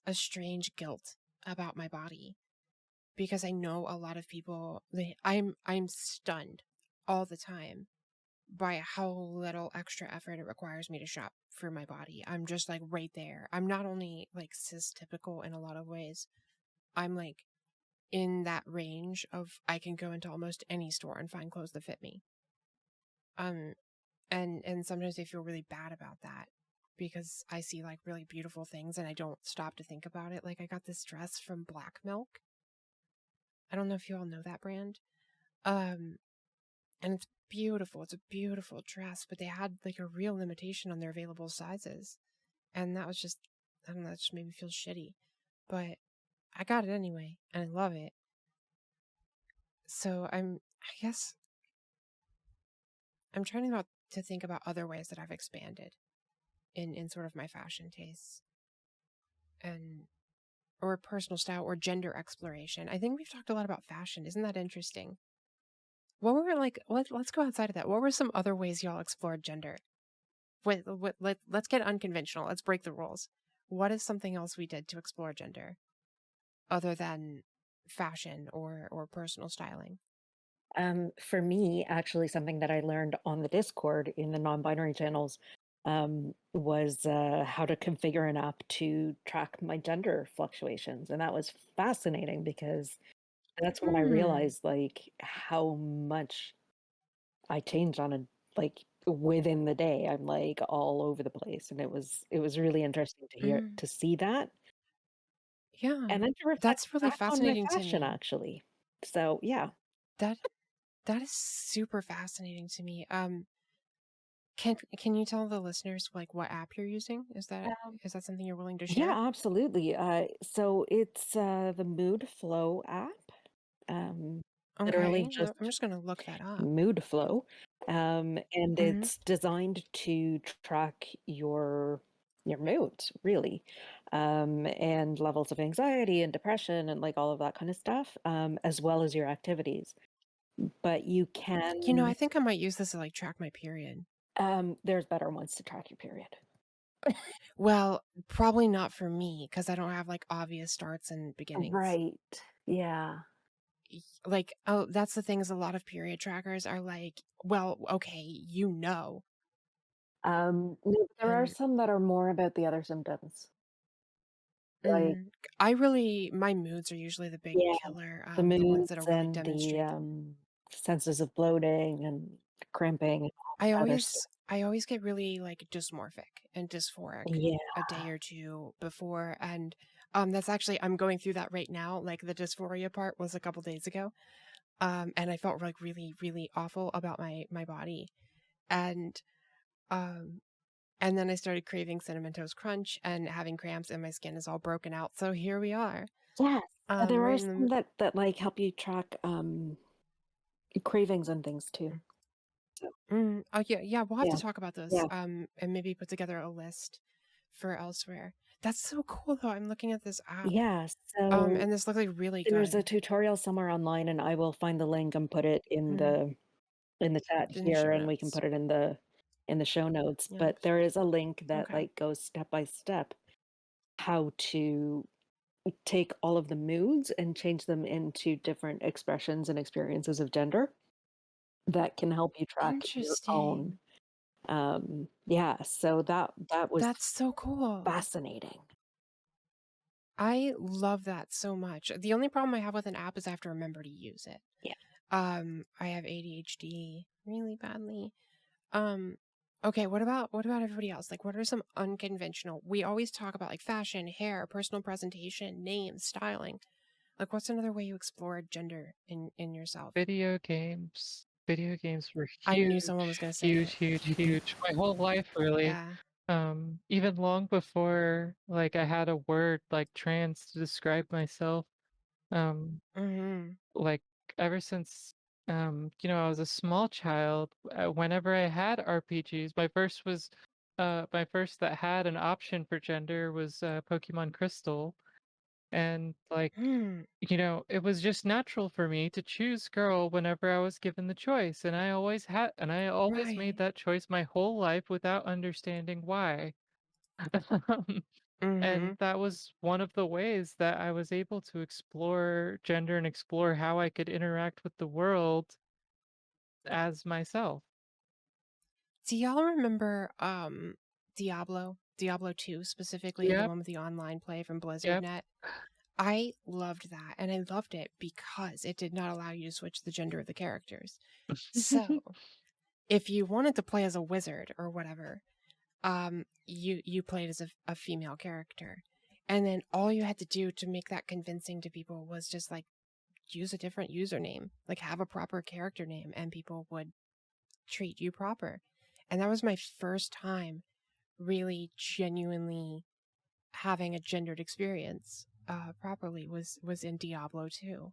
a strange guilt about my body, because I know a lot of people I'm stunned all the time by how little extra effort it requires me to shop for my body. I'm just like right there. I'm not only like cis typical in a lot of ways, I'm like in that range of I can go into almost any store and find clothes that fit me. Um and sometimes I feel really bad about that, because I see like really beautiful things and I don't stop to think about it. Like I got this dress from Black Milk. I don't know if you all know that brand. Um and it's beautiful. It's a beautiful dress, but they had like a real limitation on their available sizes. And that was just, I don't know, it just made me feel shitty. But I got it anyway, and I love it. So I guess I'm trying to think about other ways that I've expanded in sort of my fashion tastes, and or personal style or gender exploration. I think we've talked a lot about fashion. Isn't that interesting? What were like, let's go outside of that. What were some other ways y'all explored gender? Let's get unconventional. Let's break the rules. What is something else we did to explore gender other than fashion or personal styling? For me, actually, something that I learned on the Discord in the non-binary channels was how to configure an app to track my gender fluctuations, and that was fascinating because that's when I Hmm. realized like how much I changed on a like within the day. I'm like all over the place, and it was really interesting to hear Mm. to see that, Yeah. and then to reflect That's really back on my fascinating to fashion me. actually. So yeah. That that is super fascinating to me. Can you tell the listeners like what app you're using? Is that something you're willing to share? Yeah, absolutely. So it's the Mood Flow app. Um, literally Okay, just I'm just gonna look that up. Mood Flow. And Mm-hmm. it's designed to track your mood, really, and levels of anxiety and depression and like all of that kind of stuff, as well as your activities. But you You know, I can think I might use this to like track my period. There's better ones to track your period. Well, probably not for me because I don't have like obvious starts and beginnings. Right. Yeah. Like, oh, that's the thing is a lot of period trackers are like, well, okay, you know. No, there are And some that are more about the other symptoms. Like, my moods are usually the big yeah, killer, the the ones moods that'll really and demonstrate. the senses of bloating and cramping and all I that other stuff. always get really like dysmorphic and dysphoric Yeah. a day or two before, and that's actually I'm going through that right now. Like the dysphoria part was a couple days ago, and I felt like really really awful about my body, and then I started craving Cinnamon Toast Crunch and having cramps, and my skin is all broken out. So here we are. Yes. There Right are in some that like help you track cravings and things too. So, Oh yeah, we'll have yeah. to talk about those. Yeah. And maybe put together a list for elsewhere. That's so cool though. I'm looking at this app. Yeah. So And this looks like really there's a good. tutorial somewhere online, and I will find the link and put it in the chat In the here, show and we can notes. put it in the show notes. Yeah. But there is a link that Okay. like goes step by step how to take all of the moods and change them into different expressions and experiences of gender that can help you track your own. Interesting. Yeah, so that was That's so cool. fascinating. I love that so much. The only problem I have with an app is I have to remember to use it. Yeah. I have ADHD really badly. Okay, what about everybody else? Like, what are some unconventional? We always talk about like fashion, hair, personal presentation, names, styling. Like, what's another way you explore gender in yourself? Video games. Video games were I knew huge, someone was gonna say huge, it. huge, huge. My whole life, really. Yeah. Even long before, like, I had a word like trans to describe myself. Like, ever since, I was a small child, whenever I had RPGs, my first that had an option for gender was Pokemon Crystal. And like, it was just natural for me to choose girl whenever I was given the choice. And I always Right. made that choice my whole life without understanding why. And that was one of the ways that I was able to explore gender and explore how I could interact with the world as myself. Do y'all remember Diablo 2 specifically, the Yep. one with the online play from Yep. BlizzardNet? I loved that, and I loved it because it did not allow you to switch the gender of the characters. So, if you wanted to play as a wizard or whatever, you played as a female character, and then all you had to do to make that convincing to people was just like use a different username, like have a proper character name, and people would treat you proper. And that was my first time really genuinely having a gendered experience properly was in Diablo 2.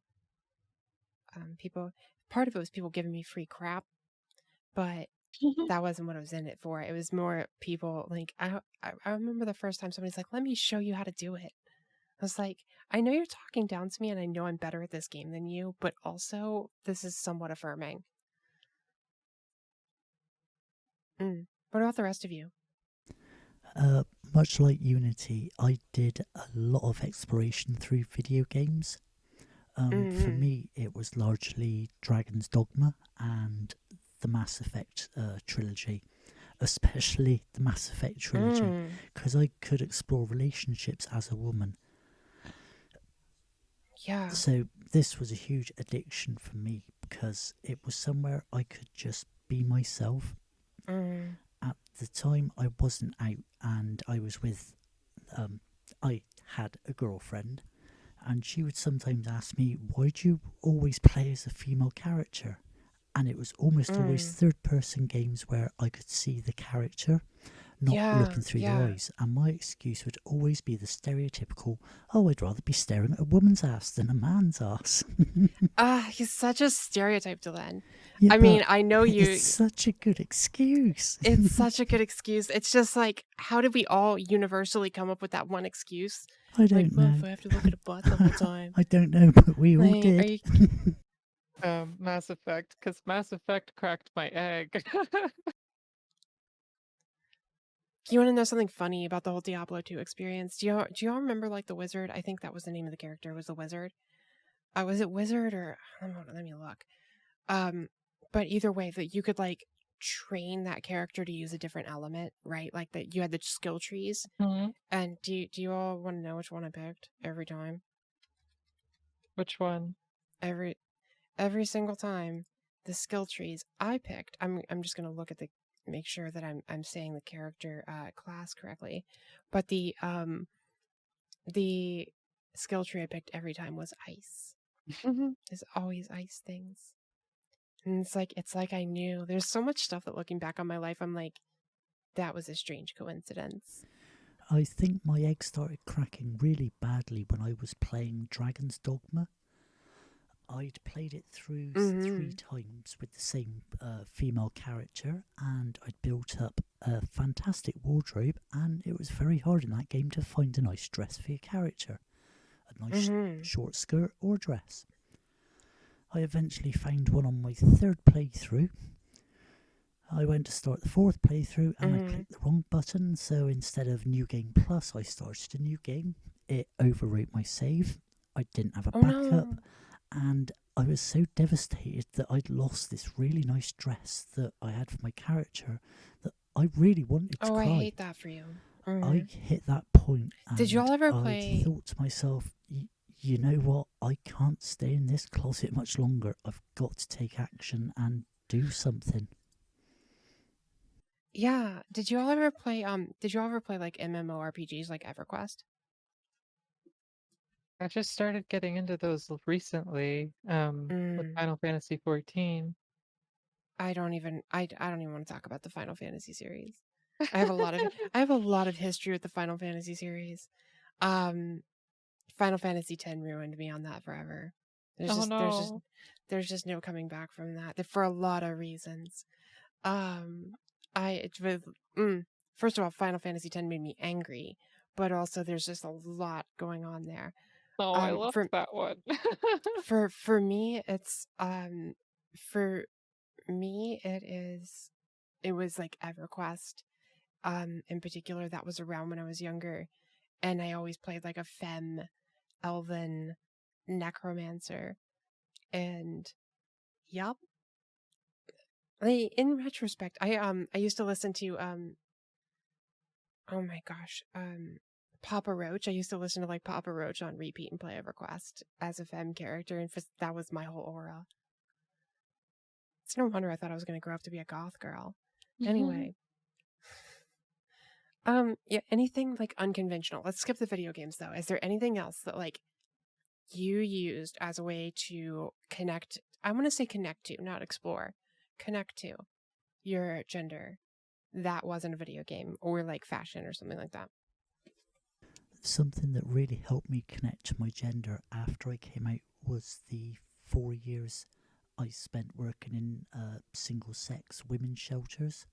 Part of it was people giving me free crap, but that wasn't what I was in it for. It was more people like I remember the first time somebody's like, "Let me show you how to do it." I was like, "I know you're talking down to me, and I know I'm better at this game than you, but also this is somewhat affirming." What about the rest of you? Much like Unity, I did a lot of exploration through video games. For me, it was largely Dragon's Dogma and the Mass Effect trilogy, especially the Mass Effect trilogy, because I could explore relationships as a woman. Yeah. So this was a huge addiction for me because it was somewhere I could just be myself. At the time, I wasn't out, and I was with, I had a girlfriend, and she would sometimes ask me, "Why do you always play as a female character?" And it was almost always third-person games where I could see the character, not looking through the eyes. And my excuse would always be the stereotypical, "Oh, I'd rather be staring at a woman's ass than a man's ass." He's such a stereotype, Dylan. Yeah, I mean, I know you. It's such a good excuse. It's such a good excuse. It's just like, how did we all universally come up with that one excuse? I don't know. Well, if I have to look at a butt the whole time. I don't know, but we all did. Mass Effect, because Mass Effect cracked my egg. You want to know something funny about the whole Diablo 2 experience? Do y'all remember like the wizard? I think that was the name of the character, was the wizard. Was it wizard or let me look. But either way, that you could like train that character to use a different element, right? Like that you had the skill trees. Mhm. And do you all want to know which one I picked every time? Which one? Every single time, the skill trees I picked. I'm just gonna look at make sure that I'm saying the character class correctly, but the skill tree I picked every time was ice. There's always ice things, and it's like I knew. There's so much stuff that looking back on my life, I'm like, that was a strange coincidence. I think my egg started cracking really badly when I was playing Dragon's Dogma. I'd played it through 3 times with the same female character, and I'd built up a fantastic wardrobe, and it was very hard in that game to find a nice dress for your character. A nice short skirt or dress. I eventually found one on my 3rd playthrough. I went to start the 4th playthrough, and I clicked the wrong button, so instead of New Game Plus, I started a new game. It overwrote my save. I didn't have a backup. No. And I was so devastated that I'd lost this really nice dress that I had for my character that I really wanted to cry. I hate that for you. I hit that point and Did y'all ever I play... thought to myself, you know what? I can't stay in this closet much longer. I've got to take action and do something. Yeah. Did you all ever play like MMORPGs like EverQuest? I just started getting into those recently, with Final Fantasy 14. I don't even want to talk about the Final Fantasy series. I have a lot of history with the Final Fantasy series. Final Fantasy X ruined me on that forever. There's just no coming back from that for a lot of reasons. First of all, Final Fantasy X made me angry, but also there's just a lot going on there. Oh, I love that one. For me, it was like EverQuest, in particular. That was around when I was younger, and I always played like a femme, elven necromancer, and yep. In retrospect, I used to listen to oh my gosh, Papa Roach. I used to listen to like Papa Roach on repeat and play EverQuest as a femme character, and that was my whole aura. It's no wonder I thought I was going to grow up to be a goth girl. Anyway. Yeah, anything like unconventional. Let's skip the video games though. Is there anything else that like you used as a way to connect? I want to say connect to, not explore. Connect to your gender that wasn't a video game or like fashion or something like that. Something that really helped me connect to my gender after I came out was the 4 years I spent working in single-sex women's shelters.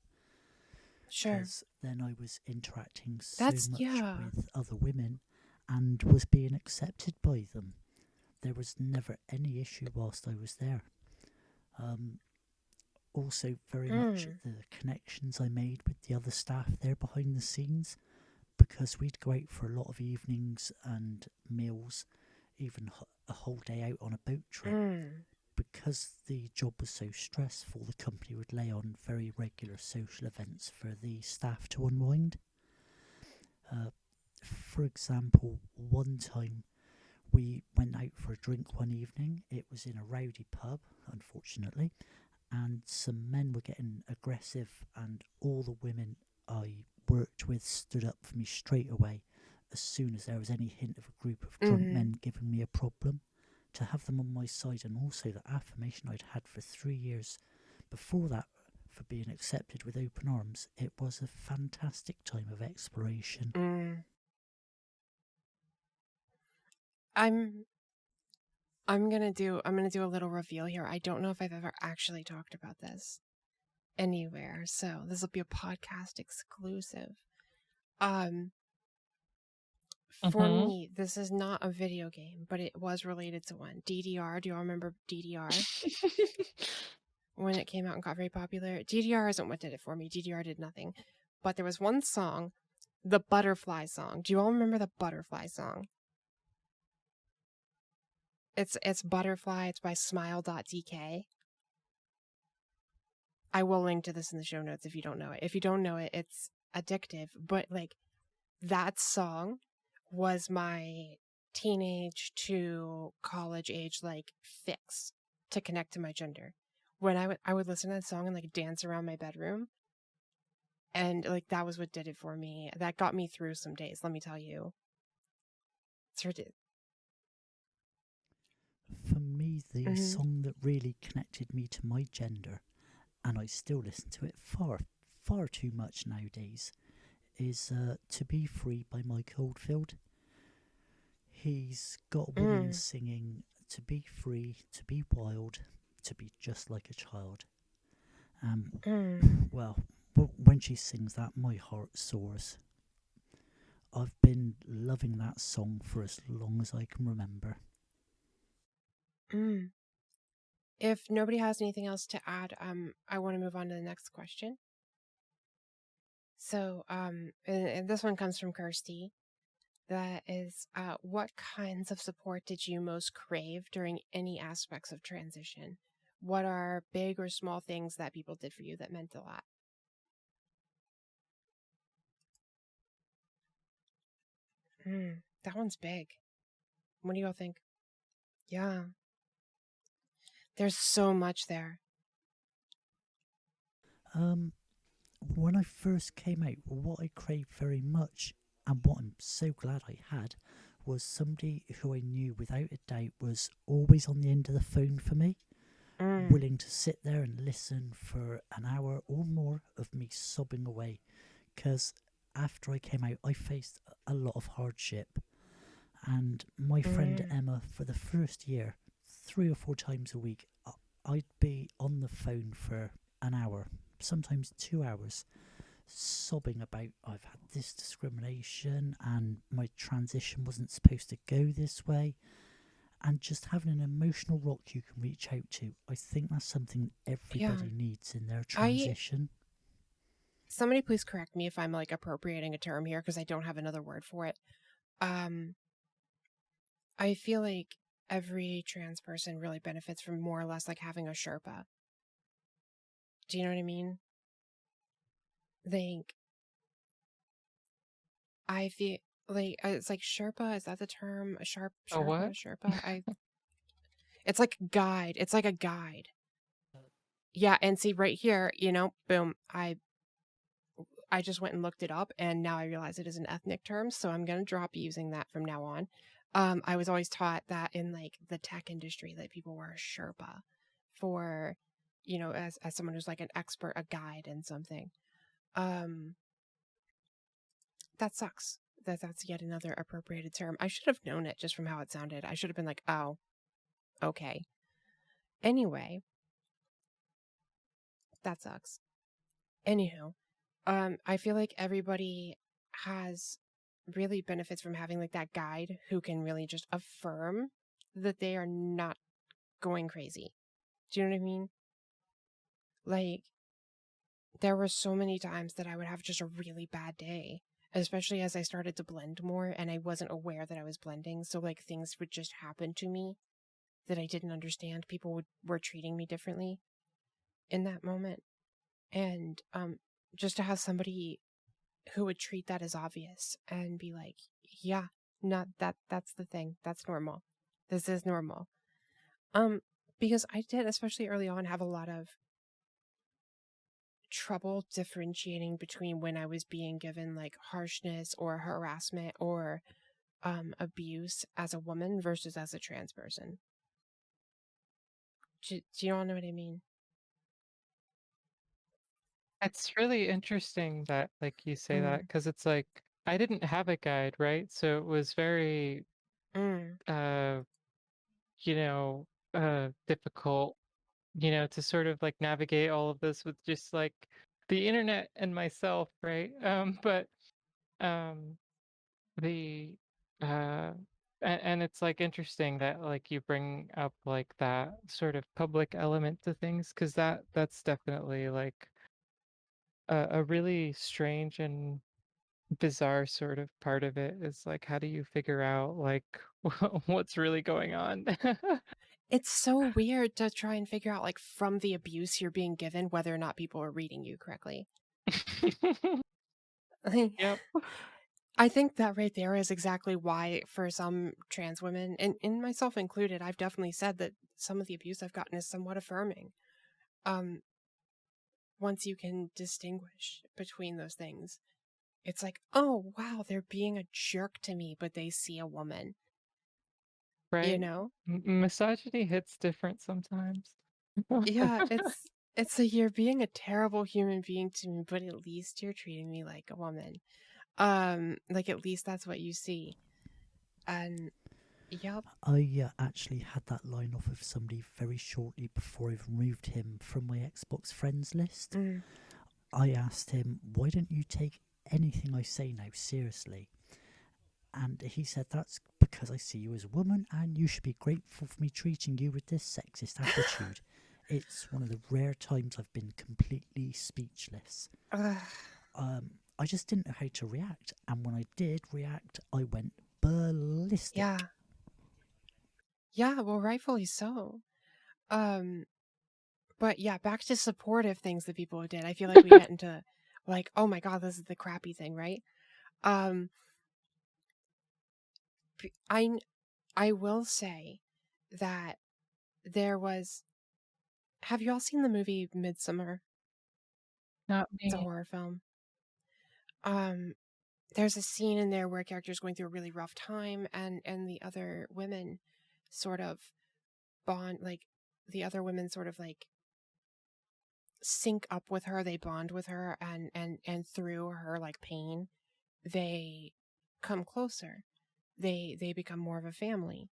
Sure. Because then I was interacting so much with other women and was being accepted by them. There was never any issue whilst I was there. Also, very much the connections I made with the other staff there behind the scenes, because we'd go out for a lot of evenings and meals, even a whole day out on a boat trip. Because the job was so stressful, the company would lay on very regular social events for the staff to unwind. For example, one time we went out for a drink one evening. It was in a rowdy pub, unfortunately, and some men were getting aggressive, and all the women I worked with stood up for me straight away as soon as there was any hint of a group of drunk men giving me a problem. To have them on my side, and also the affirmation I'd had for 3 years before that for being accepted with open arms, it was a fantastic time of exploration. I'm gonna do a little reveal here. I don't know if I've ever actually talked about this anywhere, so this will be a podcast exclusive. For me, this is not a video game, but it was related to one. DDR. Do you all remember DDR? When it came out and got very popular. DDR isn't what did it for me. DDR did nothing. but there was one song, the Butterfly song. Do you all remember the Butterfly song? It's Butterfly. It's by smile.dk. I will link to this in the show notes if you don't know it. If you don't know it, it's addictive. But like that song was my teenage to college age like fix to connect to my gender. When I would listen to that song and like dance around my bedroom. And like that was what did it for me. That got me through some days, let me tell you. It's ridiculous. For me, the song that really connected me to my gender, and I still listen to it far too much nowadays, is To Be Free by Mike Oldfield. He's got a woman singing to be free, to be wild, to be just like a child. Well, when she sings that, my heart soars. I've been loving that song for as long as I can remember. If nobody has anything else to add, I want to move on to the next question. So, and this one comes from Kirsty. That is, what kinds of support did you most crave during any aspects of transition? What are big or small things that people did for you that meant a lot? That one's big. What do y'all think? Yeah. There's so much there. When I first came out, what I craved very much, and what I'm so glad I had, was somebody who I knew without a doubt was always on the end of the phone for me, willing to sit there and listen for an hour or more of me sobbing away. Because after I came out, I faced a lot of hardship. And my friend Emma, for the first year, 3 or 4 times a week, I'd be on the phone for an hour, sometimes 2 hours, sobbing about I've had this discrimination and my transition wasn't supposed to go this way, and just having an emotional rock you can reach out to. I think that's something everybody needs in their transition. Somebody please correct me if I'm like appropriating a term here, because I don't have another word for it. I feel like every trans person really benefits from more or less like having a Sherpa. Do you know what I mean? Like, I feel like it's like Sherpa. Is that the term? A Sherpa? what? Sherpa? It's like guide. It's like a guide. Yeah, and see right here, you know, boom. I just went and looked it up, and now I realize it is an ethnic term, so I'm gonna drop using that from now on. I was always taught that in like the tech industry that people were a Sherpa for, you know, as someone who's like an expert, a guide in something. That sucks. That's yet another appropriated term. I should have known it just from how it sounded. I should have been like, oh, okay. Anyway, that sucks. Anywho, I feel like everybody has really benefits from having like that guide who can really just affirm that they are not going crazy. Do you know what I mean? Like, there were so many times that I would have just a really bad day, especially as I started to blend more and I wasn't aware that I was blending. So like things would just happen to me that I didn't understand. People were treating me differently in that moment. And just to have somebody who would treat that as obvious and be like, yeah, not that's the thing. That's normal. This is normal. Because I did, especially early on, have a lot of trouble differentiating between when I was being given like harshness or harassment or abuse as a woman versus as a trans person. Do you all know what I mean? It's really interesting that like you say that, because it's like I didn't have a guide, right? So it was very you know, difficult, you know, to sort of like navigate all of this with just like the internet and myself, right? But the and it's like interesting that like you bring up like that sort of public element to things, because that's definitely like a really strange and bizarre sort of part of it is like, how do you figure out like what's really going on? It's so weird to try and figure out, like, from the abuse you're being given, whether or not people are reading you correctly. Yep. I think that right there is exactly why, for some trans women, and myself included, I've definitely said that some of the abuse I've gotten is somewhat affirming. Once you can distinguish between those things, it's like, oh, wow, they're being a jerk to me, but they see a woman, you Right. know? Misogyny hits different sometimes. Yeah, it's like, you're being a terrible human being to me, but at least you're treating me like a woman. Like, at least that's what you see. And yep. I actually had that line off with somebody very shortly before I removed him from my Xbox friends list. I asked him, why don't you take anything I say now seriously? And he said, that's because I see you as a woman and you should be grateful for me treating you with this sexist attitude. It's one of the rare times I've been completely speechless. I just didn't know how to react, and when I did react, I went ballistic. Yeah, well, rightfully so. But yeah, back to supportive things that people did. I feel like we get into, like, oh my god, this is the crappy thing, right? I will say that there was. Have you all seen the movie Midsummer? Not It's a me. horror film. There's a scene in there where a character's going through a really rough time, and the other women sort of bond, like, the other women sort of like sync up with her, they bond with her, and through her like pain, they come closer. They become more of a family.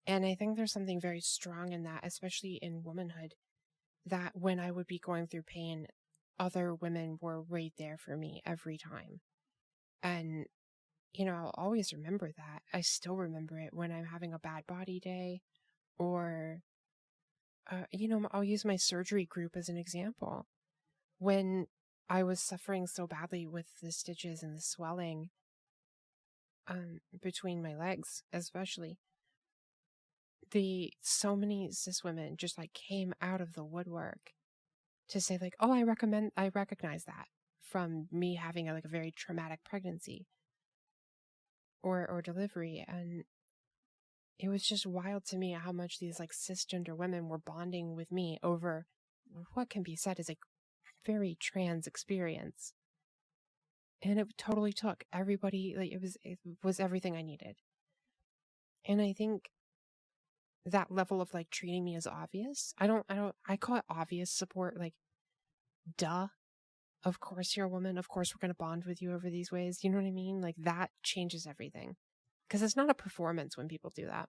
And I think there's something very strong in that, especially in womanhood, that when I would be going through pain, other women were right there for me every time. And, you know, I'll always remember that. I still remember it when I'm having a bad body day, or, you know, I'll use my surgery group as an example. When I was suffering so badly with the stitches and the swelling, between my legs, especially, so many cis women just like came out of the woodwork to say like, oh, I recognize that from me having a very traumatic pregnancy or delivery. And it was just wild to me how much these like cisgender women were bonding with me over what can be said as a very trans experience. And it totally took everybody, like, it was everything I needed. And I think that level of like treating me as obvious, I call it obvious support, like, duh, of course you're a woman, of course we're going to bond with you over these ways, you know what I mean? Like, that changes everything, because it's not a performance when people do that.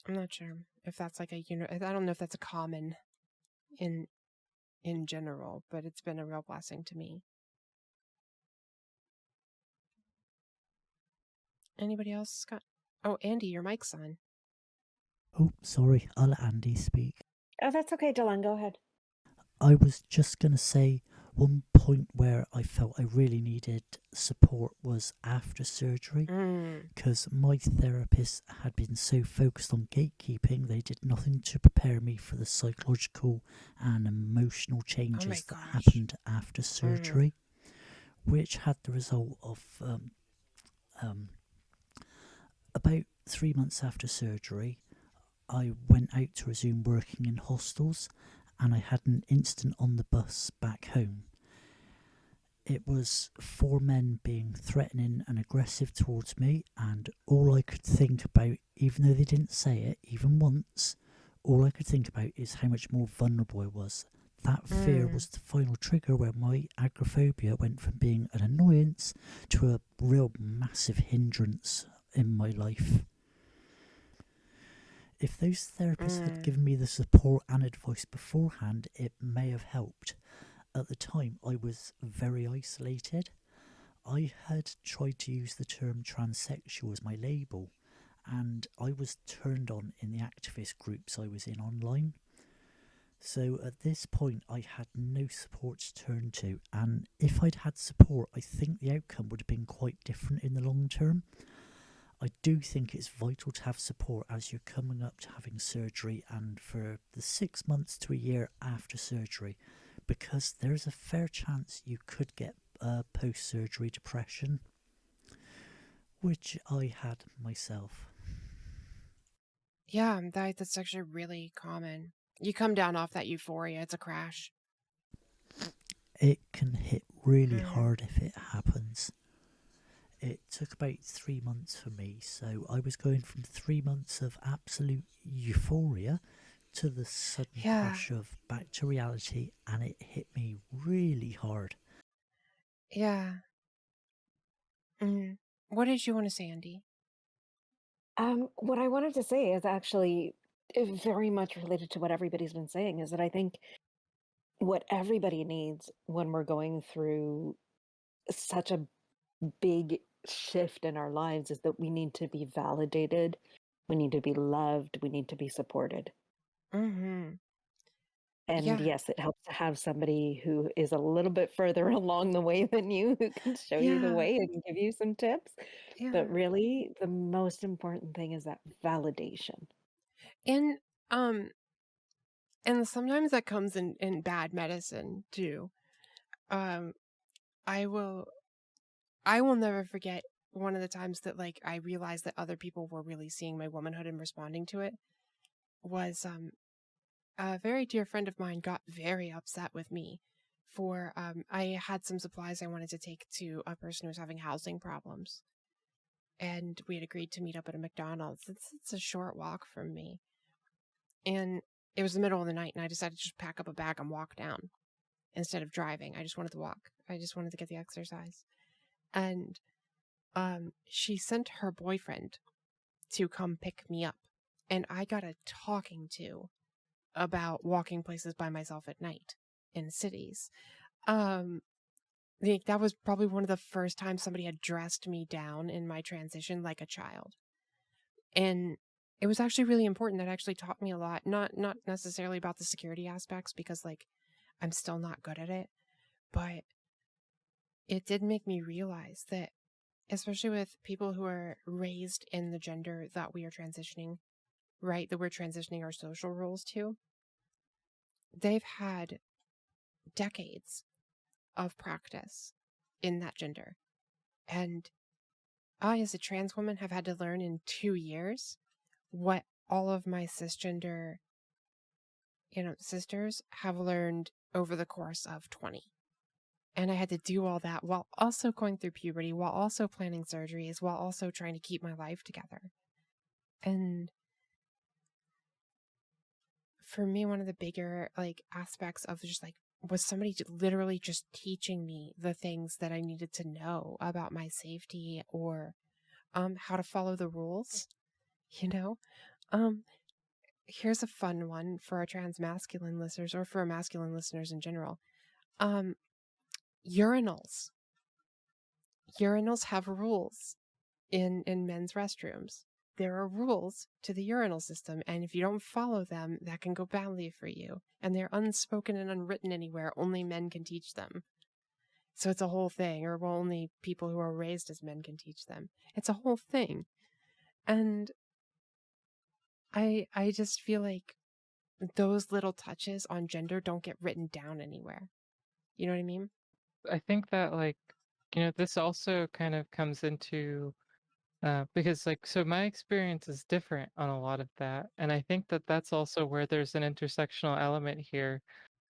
I'm not sure if that's like I don't know if that's a common in general, but it's been a real blessing to me. Anybody else got? Oh, Andy, your mic's on. Oh, sorry, I'll let Andy speak. Oh, that's okay, Dylan, go ahead. I was just going to say one point where I felt I really needed support was after surgery, because my therapist had been so focused on gatekeeping, they did nothing to prepare me for the psychological and emotional changes that happened after surgery, which had the result of about 3 months after surgery, I went out to resume working in hostels, and I had an incident on the bus back home. It was 4 men being threatening and aggressive towards me, and all I could think about, even though they didn't say it even once, all I could think about is how much more vulnerable I was. That fear was the final trigger where my agoraphobia went from being an annoyance to a real massive hindrance in my life. If those therapists had given me the support and advice beforehand, it may have helped. At the time, I was very isolated. I had tried to use the term transsexual as my label, and I was turned on in the activist groups I was in online. So at this point, I had no support to turn to, and if I'd had support, I think the outcome would have been quite different in the long term. I do think it's vital to have support as you're coming up to having surgery and for the 6 months to a year after surgery, because there's a fair chance you could get post-surgery depression, which I had myself. Yeah, that's actually really common. You come down off that euphoria, it's a crash. It can hit really hard if it happens. It took about 3 months for me, so I was going from 3 months of absolute euphoria to the sudden crash of back to reality, and it hit me really hard. Yeah. What did you want to say, Andy? What I wanted to say is actually very much related to what everybody's been saying, is that I think what everybody needs when we're going through such a big shift in our lives is that we need to be validated, we need to be loved, we need to be supported. Mm-hmm. And yes, it helps to have somebody who is a little bit further along the way than you, who can show you the way and give you some tips. But really, the most important thing is that validation. And sometimes that comes in bad medicine too. I will never forget one of the times that like I realized that other people were really seeing my womanhood and responding to it was a very dear friend of mine got very upset with me for I had some supplies I wanted to take to a person who was having housing problems, and we had agreed to meet up at a McDonald's. It's a short walk from me, and it was the middle of the night, and I decided to just pack up a bag and walk down instead of driving. I just wanted to walk. I just wanted to get the exercise. And she sent her boyfriend to come pick me up, and I got a talking to about walking places by myself at night in cities. That was probably one of the first times somebody had dressed me down in my transition like a child. And it was actually really important. That actually taught me a lot, not necessarily about the security aspects, because like I'm still not good at it, but it did make me realize that, especially with people who are raised in the gender that we are transitioning, right, that we're transitioning our social roles to, they've had decades of practice in that gender. And I, as a trans woman, have had to learn in 2 years what all of my cisgender, sisters have learned over the course of 20. And I had to do all that while also going through puberty, while also planning surgeries, while also trying to keep my life together. And for me, one of the bigger aspects of just was somebody literally just teaching me the things that I needed to know about my safety, or how to follow the rules. Here's a fun one for our trans masculine listeners, or for our masculine listeners in general. Urinals have rules in men's restrooms. There are rules to the urinal system, and if you don't follow them, that can go badly for you. And they're unspoken and unwritten anywhere. Only men can teach them. So it's a whole thing, or only people who are raised as men can teach them. It's a whole thing. And I just feel like those little touches on gender don't get written down anywhere. You know what I mean? I think that this also kind of comes into because so my experience is different on a lot of that, and I think that that's also where there's an intersectional element here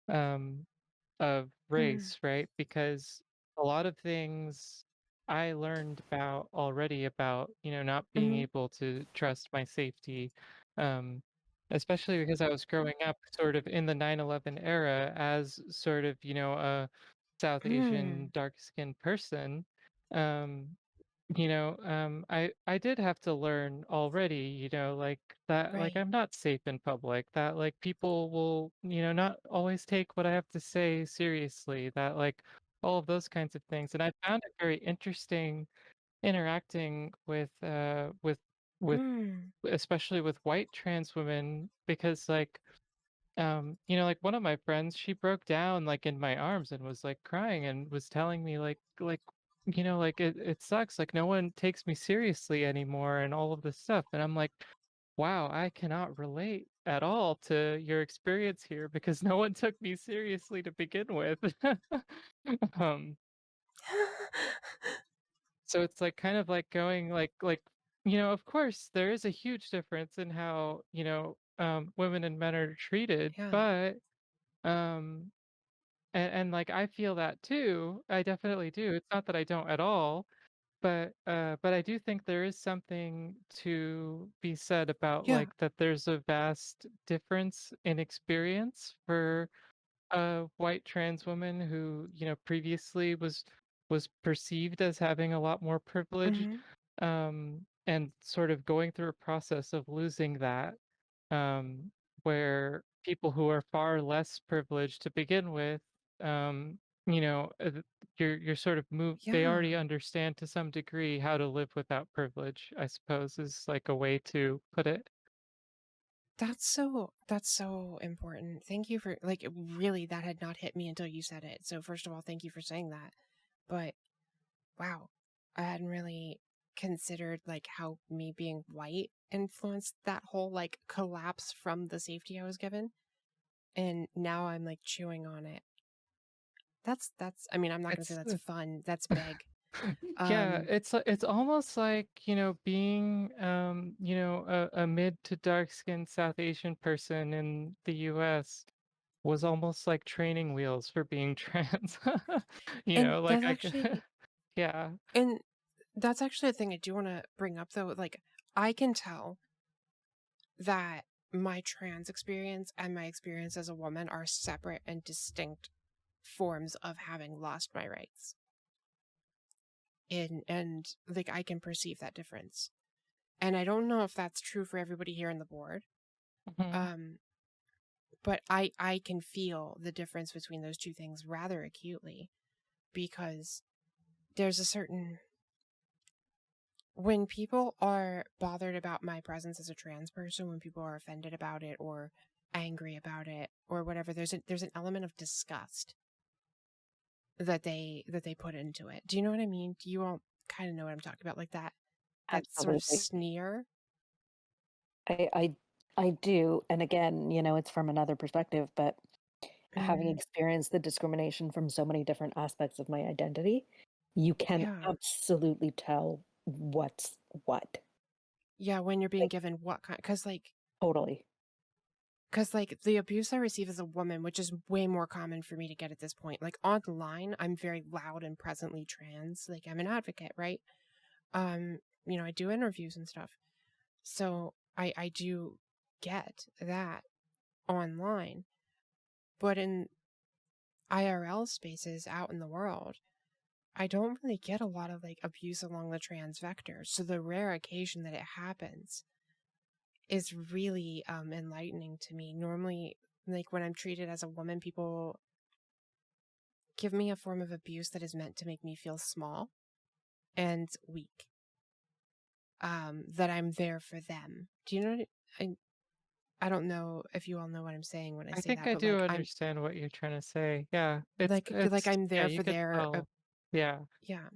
of race, right? Because a lot of things I learned about already about not being able to trust my safety, especially because I was growing up sort of in the 9/11 era as sort of a South Asian dark-skinned person. I did have to learn already, like that, like Right. I'm not safe in public, that like people will, not always take what I have to say seriously, that like all of those kinds of things. And I found it very interesting interacting with especially with white trans women, because like you know, like one of my friends, she broke down like in my arms and was like crying and was telling me like you know, like it sucks, like no one takes me seriously anymore and all of this stuff. And I'm like, wow, I cannot relate at all to your experience here because no one took me seriously to begin with. um so it's like kind of like going like you know, of course there is a huge difference in how, you know, women and men are treated, Yeah. but um and like I feel that too. I definitely do. It's not that I don't at all, but I do think there is something to be said about Yeah. like that there's a vast difference in experience for a white trans woman who, you know, previously was perceived as having a lot more privilege, Hmm. and sort of going through a process of losing that, um, where people who are far less privileged to begin with, you know, you're sort of moved. They Yeah. already understand to some degree how to live without privilege, I suppose, is like a way to put it. That's so important. Thank you for like really that had not hit me until you said it. So first of all, thank you for saying that. But wow, I hadn't really considered like how me being white influenced that whole like collapse from the safety I was given. And now I'm like chewing on it. That's I mean, I'm not going to say It's that's fun. That's big. Yeah, Um it's almost like, you know, being you know, a mid to dark skinned South Asian person in the US was almost like training wheels for being trans. You and know, like that's actually yeah. and that's actually a thing I do want to bring up though. Like I can tell that my trans experience and my experience as a woman are separate and distinct forms of having lost my rights. And like I can perceive that difference. And I don't know if that's true for everybody here in the board. Mhm. Um but I can feel the difference between those two things rather acutely because there's a certain when people are bothered about my presence as a trans person, when people are offended about it or angry about it or whatever, there's an element of disgust that they put into it. Do you know what I mean? Do you all kind of know what I'm talking about? Like that sort of Absolutely. sneer? I, I I do. And again, you know, it's from another perspective, but having Mm, experienced the discrimination from so many different aspects of my identity, you can yeah. absolutely tell what's what. Yeah, when you're being Like given what kind totally. because like the abuse I receive as a woman, which is way more common for me to get at this point, like online, I'm very loud and presently trans. Like I'm an advocate, right? You know, I do interviews and stuff. So I do get that online. But in IRL spaces out in the world, I don't really get a lot of like abuse along the trans vector. So the rare occasion that it happens is really enlightening to me. Normally, like when I'm treated as a woman, people give me a form of abuse that is meant to make me feel small and weak. That I'm there for them. Do you know what I don't know if you all know what I'm saying when I I say think that, I but do like I'm understand what you're trying to say. Yeah. like It's I'm yeah, there you for could their tell. Yeah. yeah.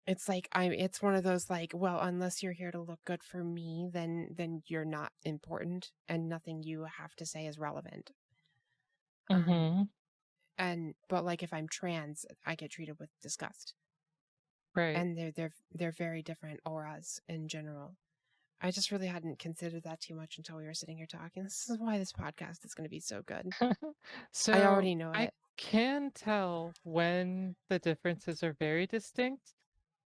It's like it's one of those like, well, unless you're here to look good for me, then you're not important and nothing you have to say is relevant. Um Mhm. but like if I'm trans, I get treated with disgust. Right. And they're very different auras in general. I just really hadn't considered that too much until we were sitting here talking. This is why this podcast is going to be so good. I So already know I it. can tell when the differences are very distinct,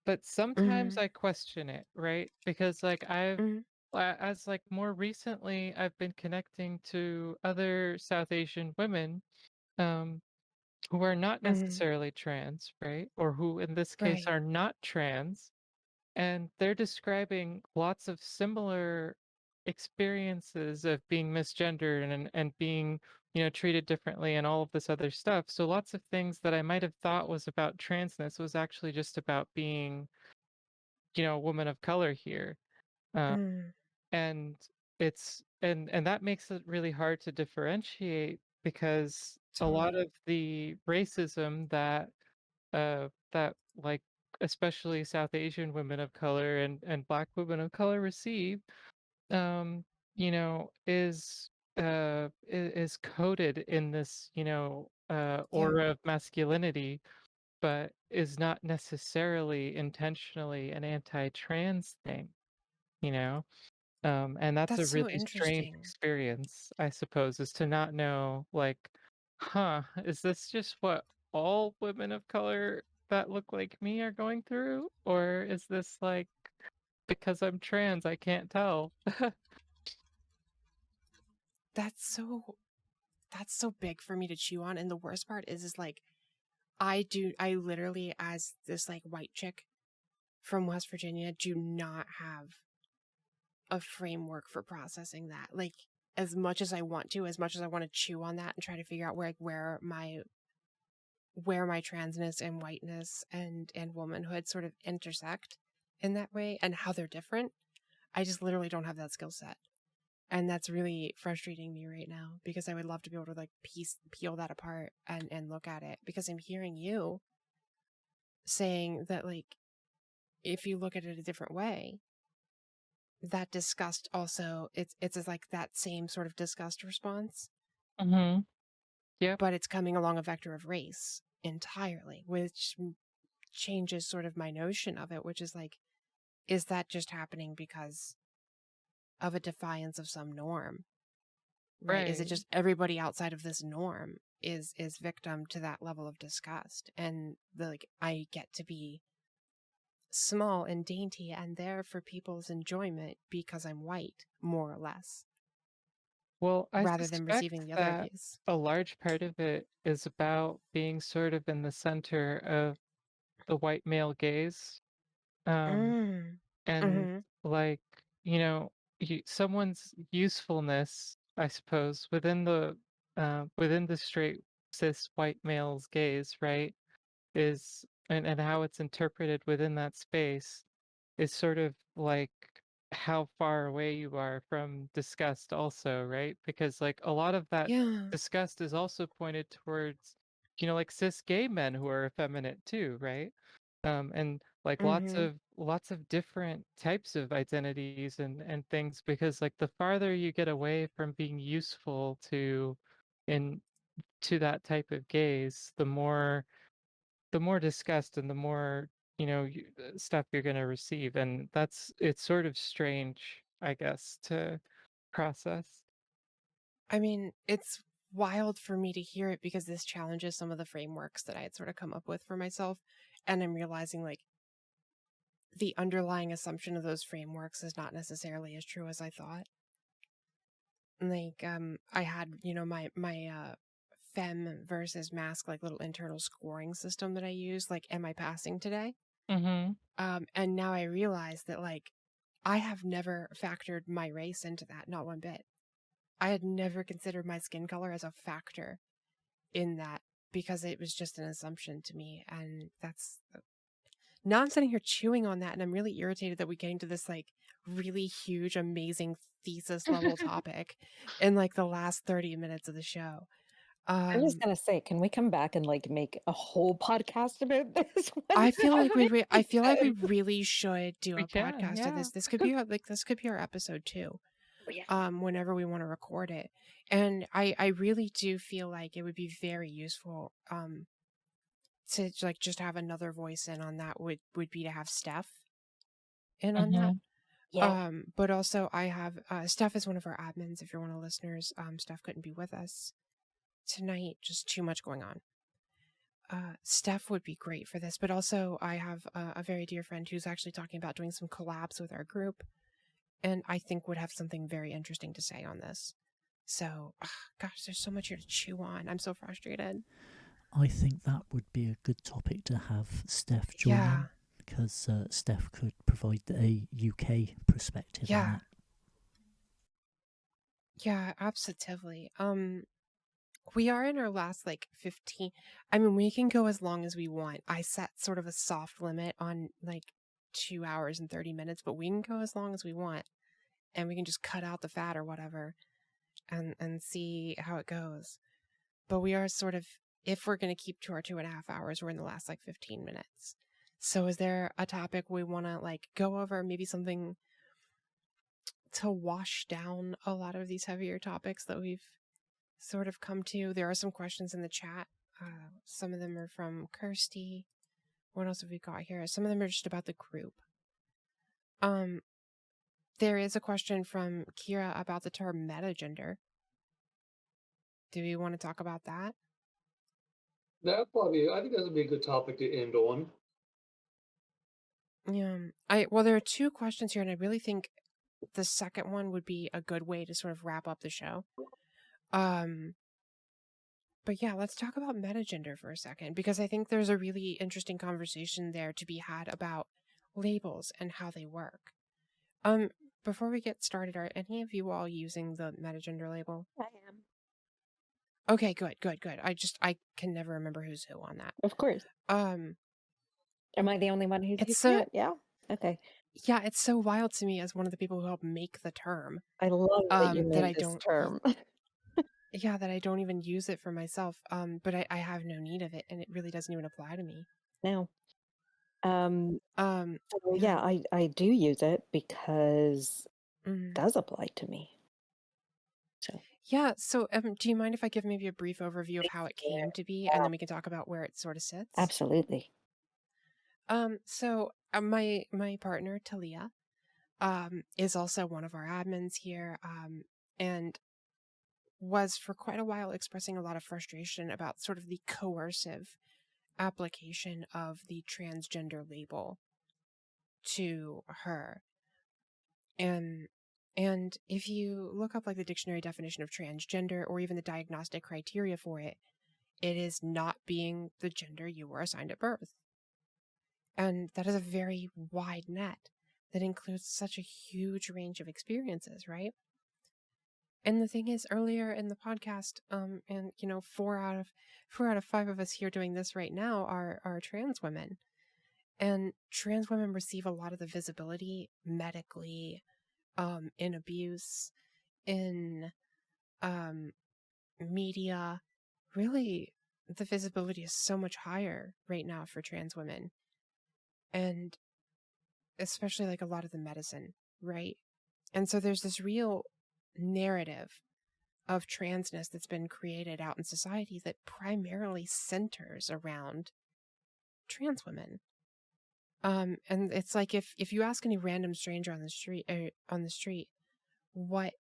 but sometimes Hmm. I question it, right? Because like Hmm. as like more recently, I've been connecting to other South Asian women, um, who are not Hmm. necessarily trans, right? Or who in this case Right. are not trans, and they're describing lots of similar experiences of being misgendered and being, you know, treated differently and all of this other stuff. So lots of things that I might have thought was about transness was actually just about being, you know, a woman of color here. uh, Mm. and it's and that makes it really hard to differentiate, because a lot Totally. of the racism that like especially South Asian women of color and Black women of color receive, um, is coded in this, Yeah. aura of masculinity, but is not necessarily intentionally an anti-trans thing, you know? And that's a That's so really strange interesting. experience, I suppose, is to not know, like, huh, is this just what all women of color that look like me are going through? Or is this like, because I'm trans, I can't tell? That's so big for me to chew on. And the worst part is like, I literally, as this like white chick from West Virginia, do not have a framework for processing that. Like, as much as I want to, as much as I want to chew on that and try to figure out where my transness and whiteness and womanhood sort of intersect in that way and how they're different, I just literally don't have that skill set. And that's really frustrating me right now, because I would love to be able to like peel that apart and look at it, because I'm hearing you saying that, like, if you look at it a different way, that disgust also, it's like that same sort of disgust response, Mm-hmm. Yep. but it's coming along a vector of race entirely, which changes sort of my notion of it, which is like, is that just happening because of a defiance of some norm? Right? Is it Right. just everybody outside of this norm is victim to that level of disgust, and like, I get to be small and dainty and there for people's enjoyment because I'm white, more or less, Well, I rather than suspect receiving the other that abuse. a large part of it is about being sort of in the center of the white male gaze. Um, Mm. and Mm-hmm. like, someone's usefulness, I suppose, within the straight cis white male's gaze, right, is and how it's interpreted within that space is sort of like how far away you are from disgust also, right? Because like a lot of that Yeah. disgust is also pointed towards, like cis gay men who are effeminate too, right? And like Mm-hmm. lots of different types of identities and things, because like the farther you get away from being useful in to that type of gaze, the more disgust and the more stuff you're going to receive, and it's sort of strange, I guess, to process. I mean, it's wild for me to hear it, because this challenges some of the frameworks that I had sort of come up with for myself. And I'm realizing, like, the underlying assumption of those frameworks is not necessarily as true as I thought. Like, I had, my femme versus masc, like, little internal scoring system that I use, like, am I passing today? Mm-hmm. And now I realize that, like, I have never factored my race into that, not one bit. I had never considered my skin color as a factor in that, because it was just an assumption to me. And that's, now I'm sitting here chewing on that, and I'm really irritated that we get into this like really huge, amazing thesis level topic in like the last 30 minutes of the show. I was gonna say, can we come back and like make a whole podcast about this one I feel like I feel like we time? really should do We a can, podcast of yeah. this. This could be this could be our episode 2. Oh, yeah. Whenever we want to record it. And I really do feel like it would be very useful to like just have another voice in on that, would be to have Steph in on that. Mm-hmm. Yeah. But also I have Steph is one of our admins. If you're one of the listeners, Steph couldn't be with us tonight, just too much going on. Steph would be great for this, but also I have a very dear friend who's actually talking about doing some collabs with our group, and I think would have something very interesting to say on this. So, gosh, there's so much here to chew on. I'm so frustrated. I think that would be a good topic to have Steph join Yeah. in, because Steph could provide a UK perspective on Yeah. it. Yeah, absolutely. We are in our last like 15. I mean, we can go as long as we want. I set sort of a soft limit on like 2 hours and 30 minutes, but we can go as long as we want. and we can just cut out the fat or whatever and see how it goes. But we are sort of, if we're going to keep to our 2.5 hours, we're in the last like 15 minutes. So is there a topic we want to like go over, maybe something to wash down a lot of these heavier topics that we've sort of come to? There are some questions in the chat. Some of them are from Kirsty. What else have we got here? Some of them are just about the group. There is a question from Kira about the term metagender. Do we want to talk about that? I think that would be a good topic to end on. Yeah. Well, there are 2 questions here, and I really think the second one would be a good way to sort of wrap up the show. But yeah, let's talk about metagender for a second, because I think there's a really interesting conversation there to be had about labels and how they work. Before we get started, are any of you all using the metagender label? I am. Okay, good. I can never remember who's who on that. Of course. Um, Am I the only one who's It's using so- it? Yeah. Okay. yeah, it's so wild to me as one of the people who helped make the term. I love that you that made I this don't- term. Yeah, that I don't even use it for myself. But I have no need of it, and it really doesn't even apply to me. No. So Yeah. yeah, I do use it because it Mhm. does apply to me. So Yeah, so do you mind if I give maybe a brief overview of how it came to be, and then we can talk about where it sort of sits? absolutely. So my partner Talia is also one of our admins here, and was for quite a while expressing a lot of frustration about sort of the coercive application of the transgender label to her. And if you look up like the dictionary definition of transgender or even the diagnostic criteria for it, it is not being the gender you were assigned at birth. And that is a very wide net that includes such a huge range of experiences, right? And the thing is, earlier in the podcast, and 4 out of 5 of us here doing this right now are trans women. And trans women receive a lot of the visibility medically, in abuse, in media. Really, the visibility is so much higher right now for trans women. And especially like a lot of the medicine, right? And so there's this real narrative of transness that's been created out in society that primarily centers around trans women. And it's like if you ask any random stranger on the street what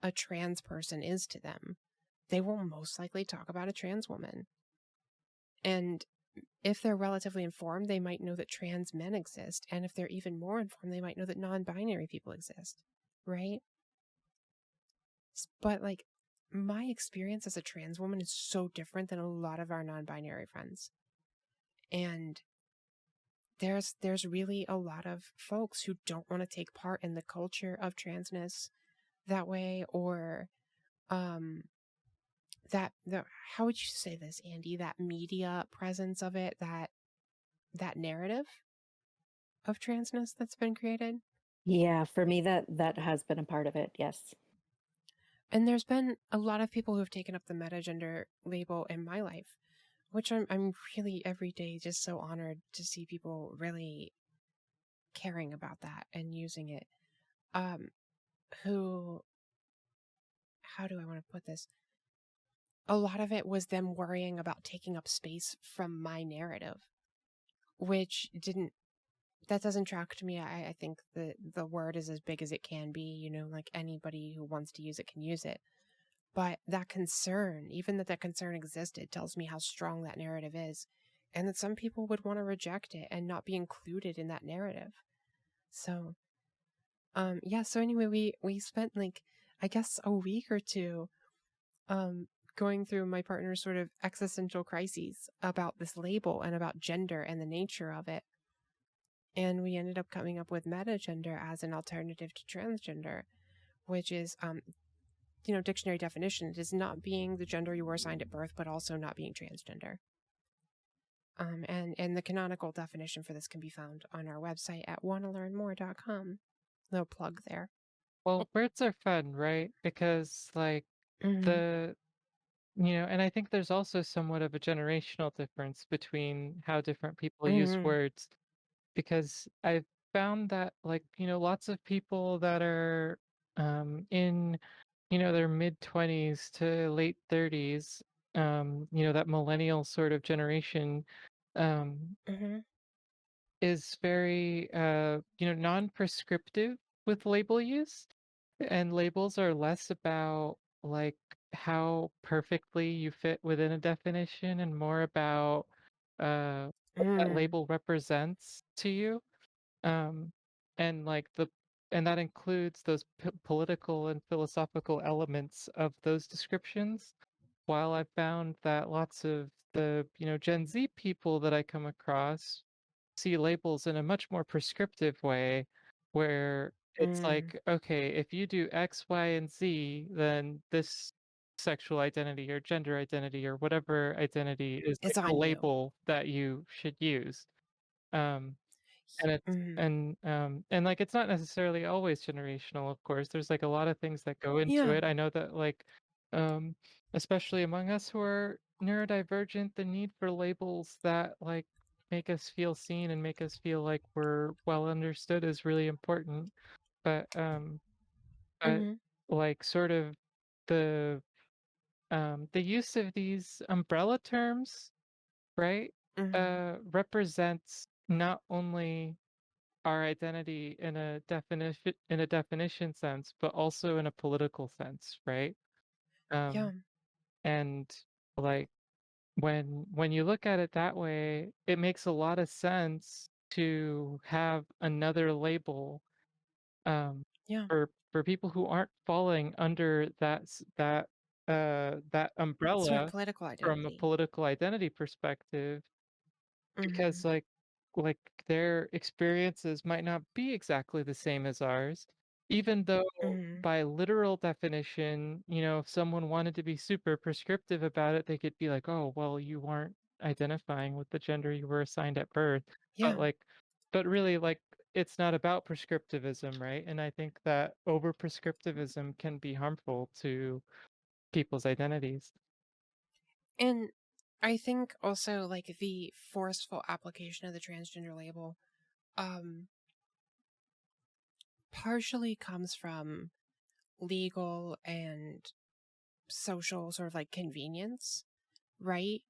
a trans person is to them, they will most likely talk about a trans woman. And if they're relatively informed, they might know that trans men exist. And if they're even more informed, they might know that non-binary people exist, right? But like, my experience as a trans woman is so different than a lot of our non-binary friends. And there's really a lot of folks who don't want to take part in the culture of transness that way, or that how would you say this, Andy, that media presence of it, that narrative of transness that's been created. Yeah, for me that has been a part of it. Yes. And there's been a lot of people who have taken up the metagender label in my life, which I'm really every day just so honored to see people really caring about that and using it. Who, how do I want to put this? A lot of it was them worrying about taking up space from my narrative, which that doesn't track to me. I think the word is as big as it can be, like anybody who wants to use it can use it. But that concern, even that concern existed, tells me how strong that narrative is, and that some people would want to reject it and not be included in that narrative. So, so anyway, we spent like, I guess, a week or two, going through my partner's sort of existential crises about this label and about gender and the nature of it. And we ended up coming up with metagender as an alternative to transgender, which is, dictionary definition. It is not being the gender you were assigned at birth, but also not being transgender. And the canonical definition for this can be found on our website at wantalearnmore.com. Little plug there. Well, words are fun, right? Because like the and I think there's also somewhat of a generational difference between how different people use words, because I've found that like, lots of people that are in, their mid 20s to late 30s, that millennial sort of generation, um, is very non-prescriptive with label use, and labels are less about like how perfectly you fit within a definition and more about what that label represents to you, um and like and that includes those political and philosophical elements of those descriptions. While I've found that lots of the Gen Z people that I come across see labels in a much more prescriptive way, where it's like, okay, if you do X, Y, and Z, then this sexual identity or gender identity or whatever identity is It's like the on you. label that you should use. Um, and it's and like it's not necessarily always generational, of course. There's like a lot of things that go into Yeah. it. I know that like um especially among us who are neurodivergent, the need for labels that like make us feel seen and make us feel like we're well understood is really important. But but like sort of the the use of these umbrella terms, right? Represents not only our identity in a definition sense, but also in a political sense, right? Yeah. And like when you look at it that way, it makes a lot of sense to have another label, Yeah. for people who aren't falling under that Sort of umbrella political from a identity. political identity perspective, because like their experiences might not be exactly the same as ours, even though by literal definition, if someone wanted to be super prescriptive about it, they could be like, oh well, you weren't identifying with the gender you were assigned at birth. Yeah. But really, like, it's not about prescriptivism, right? And I think that over prescriptivism can be harmful to people's identities. And I think also like the forceful application of the transgender label partially comes from legal and social sort of like convenience, right?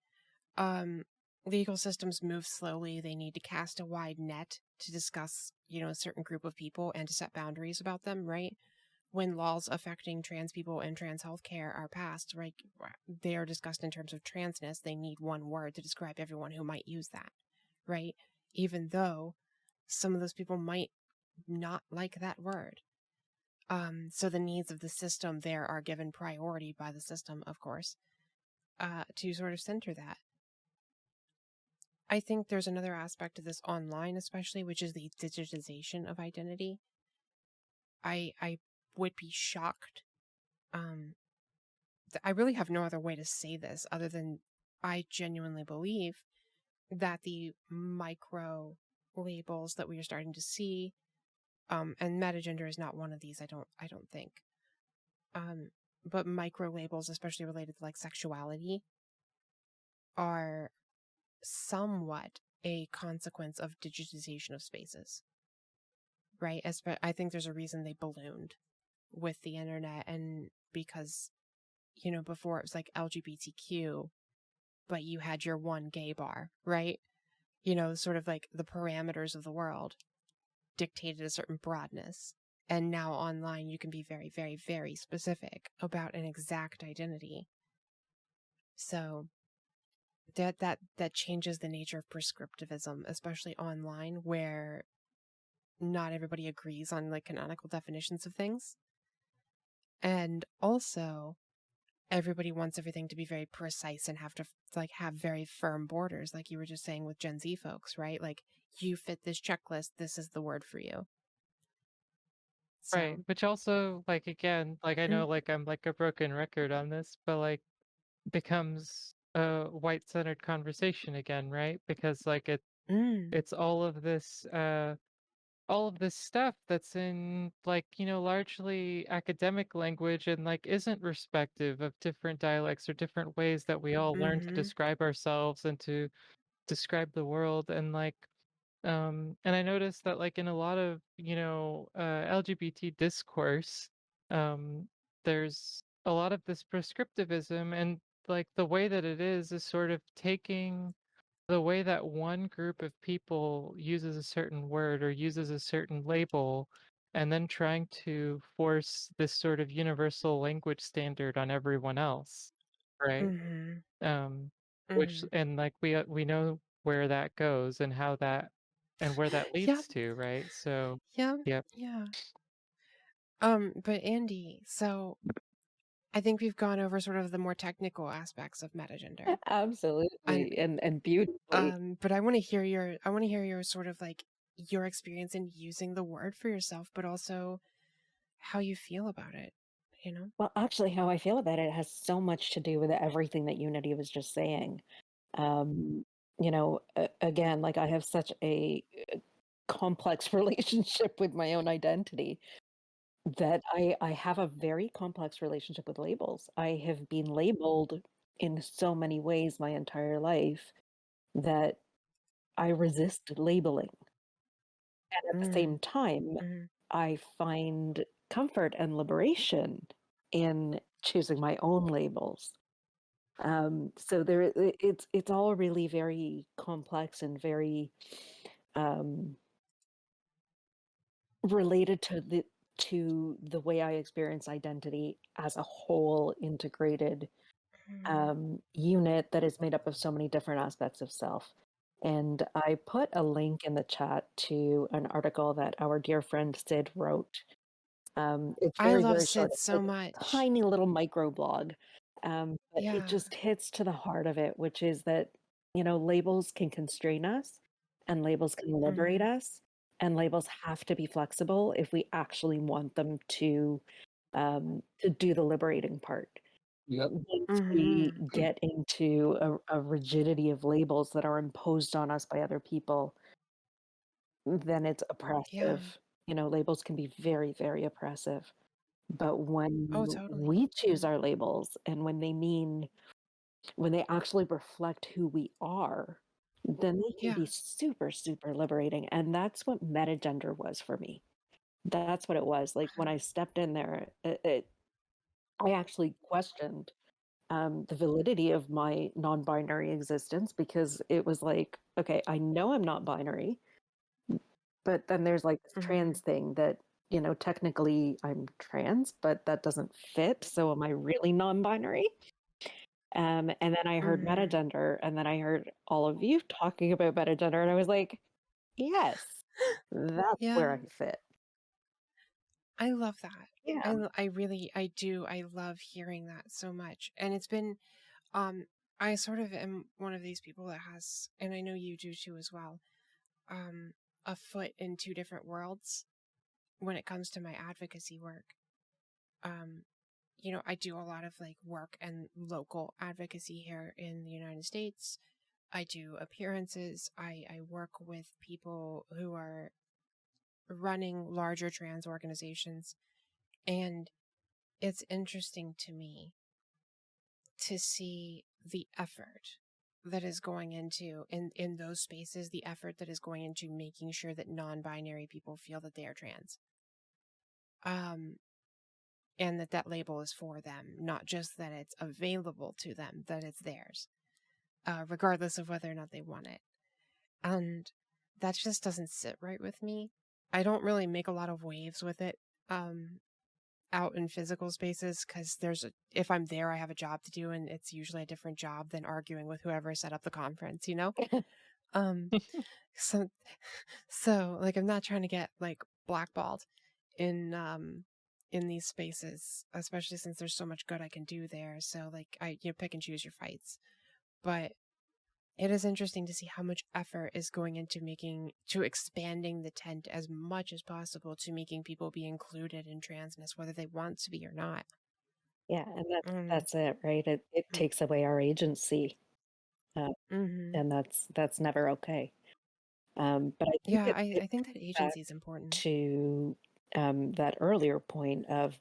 Legal systems move slowly. They need to cast a wide net to discuss, a certain group of people and to set boundaries about them, right? When laws affecting trans people and trans healthcare are passed, right, they are discussed in terms of transness. They need one word to describe everyone who might use that, right? Even though some of those people might not like that word. So the needs of the system there are given priority by the system, of course, to sort of center that. I think there's another aspect of this online, especially, which is the digitization of identity. I would be shocked. I really have no other way to say this other than I genuinely believe that the micro labels that we are starting to see, and metagender is not one of these. I don't think. But micro labels, especially related to like sexuality, are somewhat a consequence of digitization of spaces, right? I think there's a reason they ballooned with the internet, and because, before it was like LGBTQ, but you had your one gay bar, right? Sort of like the parameters of the world dictated a certain broadness. And now online, you can be very, very, very specific about an exact identity. So that changes the nature of prescriptivism, especially online, where not everybody agrees on like canonical definitions of things. And also, everybody wants everything to be very precise and have to like have very firm borders, like you were just saying with Gen Z folks, right? Like, you fit this checklist, this is the word for you. So, Right, which also, like, again, like, I know, like, I'm like a broken record on this, but like becomes a white-centered conversation again, right? Because like it's all of this all of this stuff that's in like, largely academic language and like isn't respective of different dialects or different ways that we all learn to describe ourselves and to describe the world. And like and I noticed that like in a lot of LGBT discourse, there's a lot of this prescriptivism, and like the way that it is sort of taking the way that one group of people uses a certain word or uses a certain label, and then trying to force this sort of universal language standard on everyone else, right? Um, which and like we know where that goes and how that and where that Yeah. leads to, right? So Yeah. yep. Yeah. But Andy, so I think we've gone over sort of the more technical aspects of metagender. Absolutely, and beautifully. But I want to hear your sort of like your experience in using the word for yourself, but also how you feel about it, Well, actually, how I feel about it has so much to do with everything that Unity was just saying. Again, like I have such a complex relationship with my own identity that I have a very complex relationship with labels. I have been labeled in so many ways my entire life that I resist labeling. And at the same time, I find comfort and liberation in choosing my own labels. So it's all really very complex and very related to the way I experience identity as a whole integrated unit that is made up of so many different aspects of self. And I put a link in the chat to an article that our dear friend Sid wrote. It's I very, love very short. Sid It's so like much. a tiny little micro blog. But Yeah. it just hits to the heart of it, which is that, labels can constrain us and labels can liberate us, and labels have to be flexible if we actually want them to do the liberating part. Yep. Once we get into a rigidity of labels that are imposed on us by other people, then it's oppressive. Labels can be very, very oppressive. But when Oh, totally. we choose our labels and when they actually reflect who we are, then they can be super, super liberating. And that's what metagender was for me. That's what it was. Like when I stepped in there, I actually questioned the validity of my non-binary existence, because it was like, okay, I know I'm not binary, but then there's like this trans thing that, technically I'm trans, but that doesn't fit. So am I really non-binary? And then I heard metagender, and then I heard all of you talking about metagender, and I was like, yes, that's where I fit. I love that. Yeah. I do. I love hearing that so much. And it's been, I sort of am one of these people that has, and I know you do too as well, a foot in two different worlds when it comes to my advocacy work. I do a lot of like work and local advocacy here in the United States. I do appearances. I work with people who are running larger trans organizations. And it's interesting to me to see the effort that is going into in those spaces, the effort that is going into making sure that non-binary people feel that they are trans. And that label is for them, not just that it's available to them, that it's theirs, regardless of whether or not they want it. And that just doesn't sit right with me. I don't really make a lot of waves with it out in physical spaces, because if I'm there, I have a job to do, and it's usually a different job than arguing with whoever set up the conference, so like I'm not trying to get like blackballed in these spaces, especially since there's so much good I can do there. So like I pick and choose your fights. But it is interesting to see how much effort is going into expanding the tent as much as possible to making people be included in transness, whether they want to be or not. Yeah, and that's it, right? It takes away our agency, and that's never okay. But I think Yeah, it I think that back agency is important. to that earlier point of,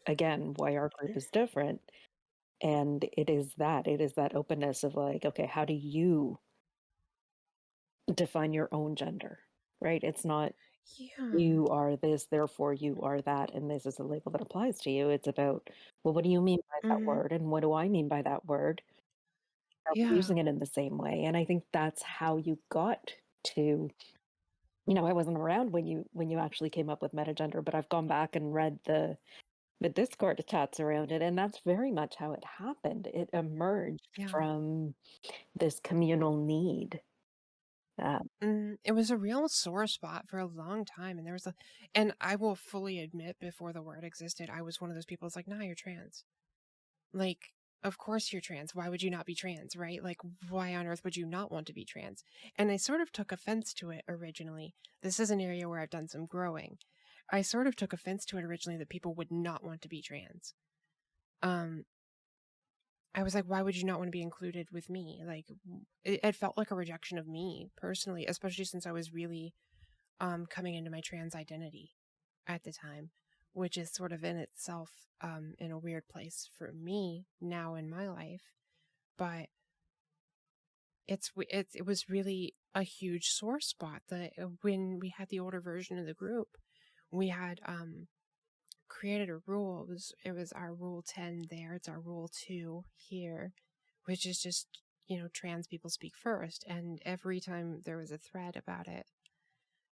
again, why our group is different. And it is that openness of like, okay, how do you define your own gender, right? It's not Yeah. you are this, therefore you are that, and this is a label that applies to you. It's about, well, what do you mean by that Mhm. word? And what do I mean by that word? Are we Yeah. using it in the same way? And I think that's how you got to, I wasn't around when you actually came up with metagender, but I've gone back and read the Discord chats around it, and that's very much how it happened. It emerged Yeah. from this communal need. It was a real sore spot for a long time, and and I will fully admit, before the word existed, I was one of those people that's like, nah, you're trans. Like, of course you're trans. Why would you not be trans, right? Like, why on earth would you not want to be trans? And I sort of took offense to it originally. This is an area where I've done some growing. I sort of took offense to it originally that people would not want to be trans. I was like, why would you not want to be included with me? Like, it felt like a rejection of me personally, especially since I was really coming into my trans identity at the time, which is sort of in itself in a weird place for me now in my life. But it was really a huge sore spot that when we had the older version of the group, we had created a rule. It was our rule 10 there. It's our rule 2 here, which is just, trans people speak first. And every time there was a thread about it,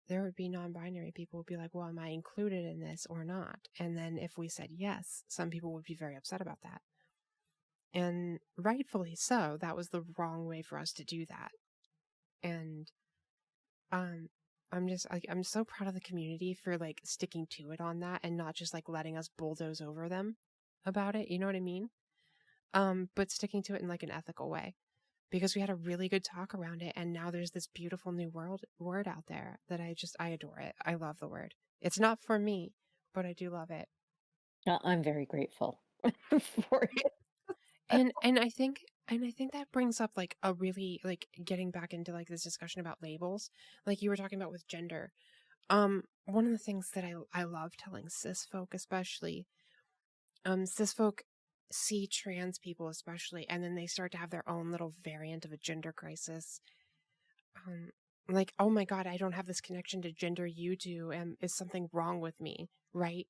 there would be non-binary people would be like, well, am I included in this or not? And then if we said yes, some people would be very upset about that. And rightfully so, that was the wrong way for us to do that. And I'm so proud of the community for like sticking to it on that and not just like letting us bulldoze over them about it. You know what I mean? But sticking to it in like an ethical way, because we had a really good talk around it. And now there's this beautiful new word out there that I adore it. I love the word. It's not for me, but I do love it. I'm very grateful for it. And I think that brings up like a really like getting back into like this discussion about labels, like you were talking about with gender. One of the things that I love telling cis folk, especially, cis folk see trans people especially, and then they start to have their own little variant of a gender crisis. Like, oh my God, I don't have this connection to gender you do, and is something wrong with me, right?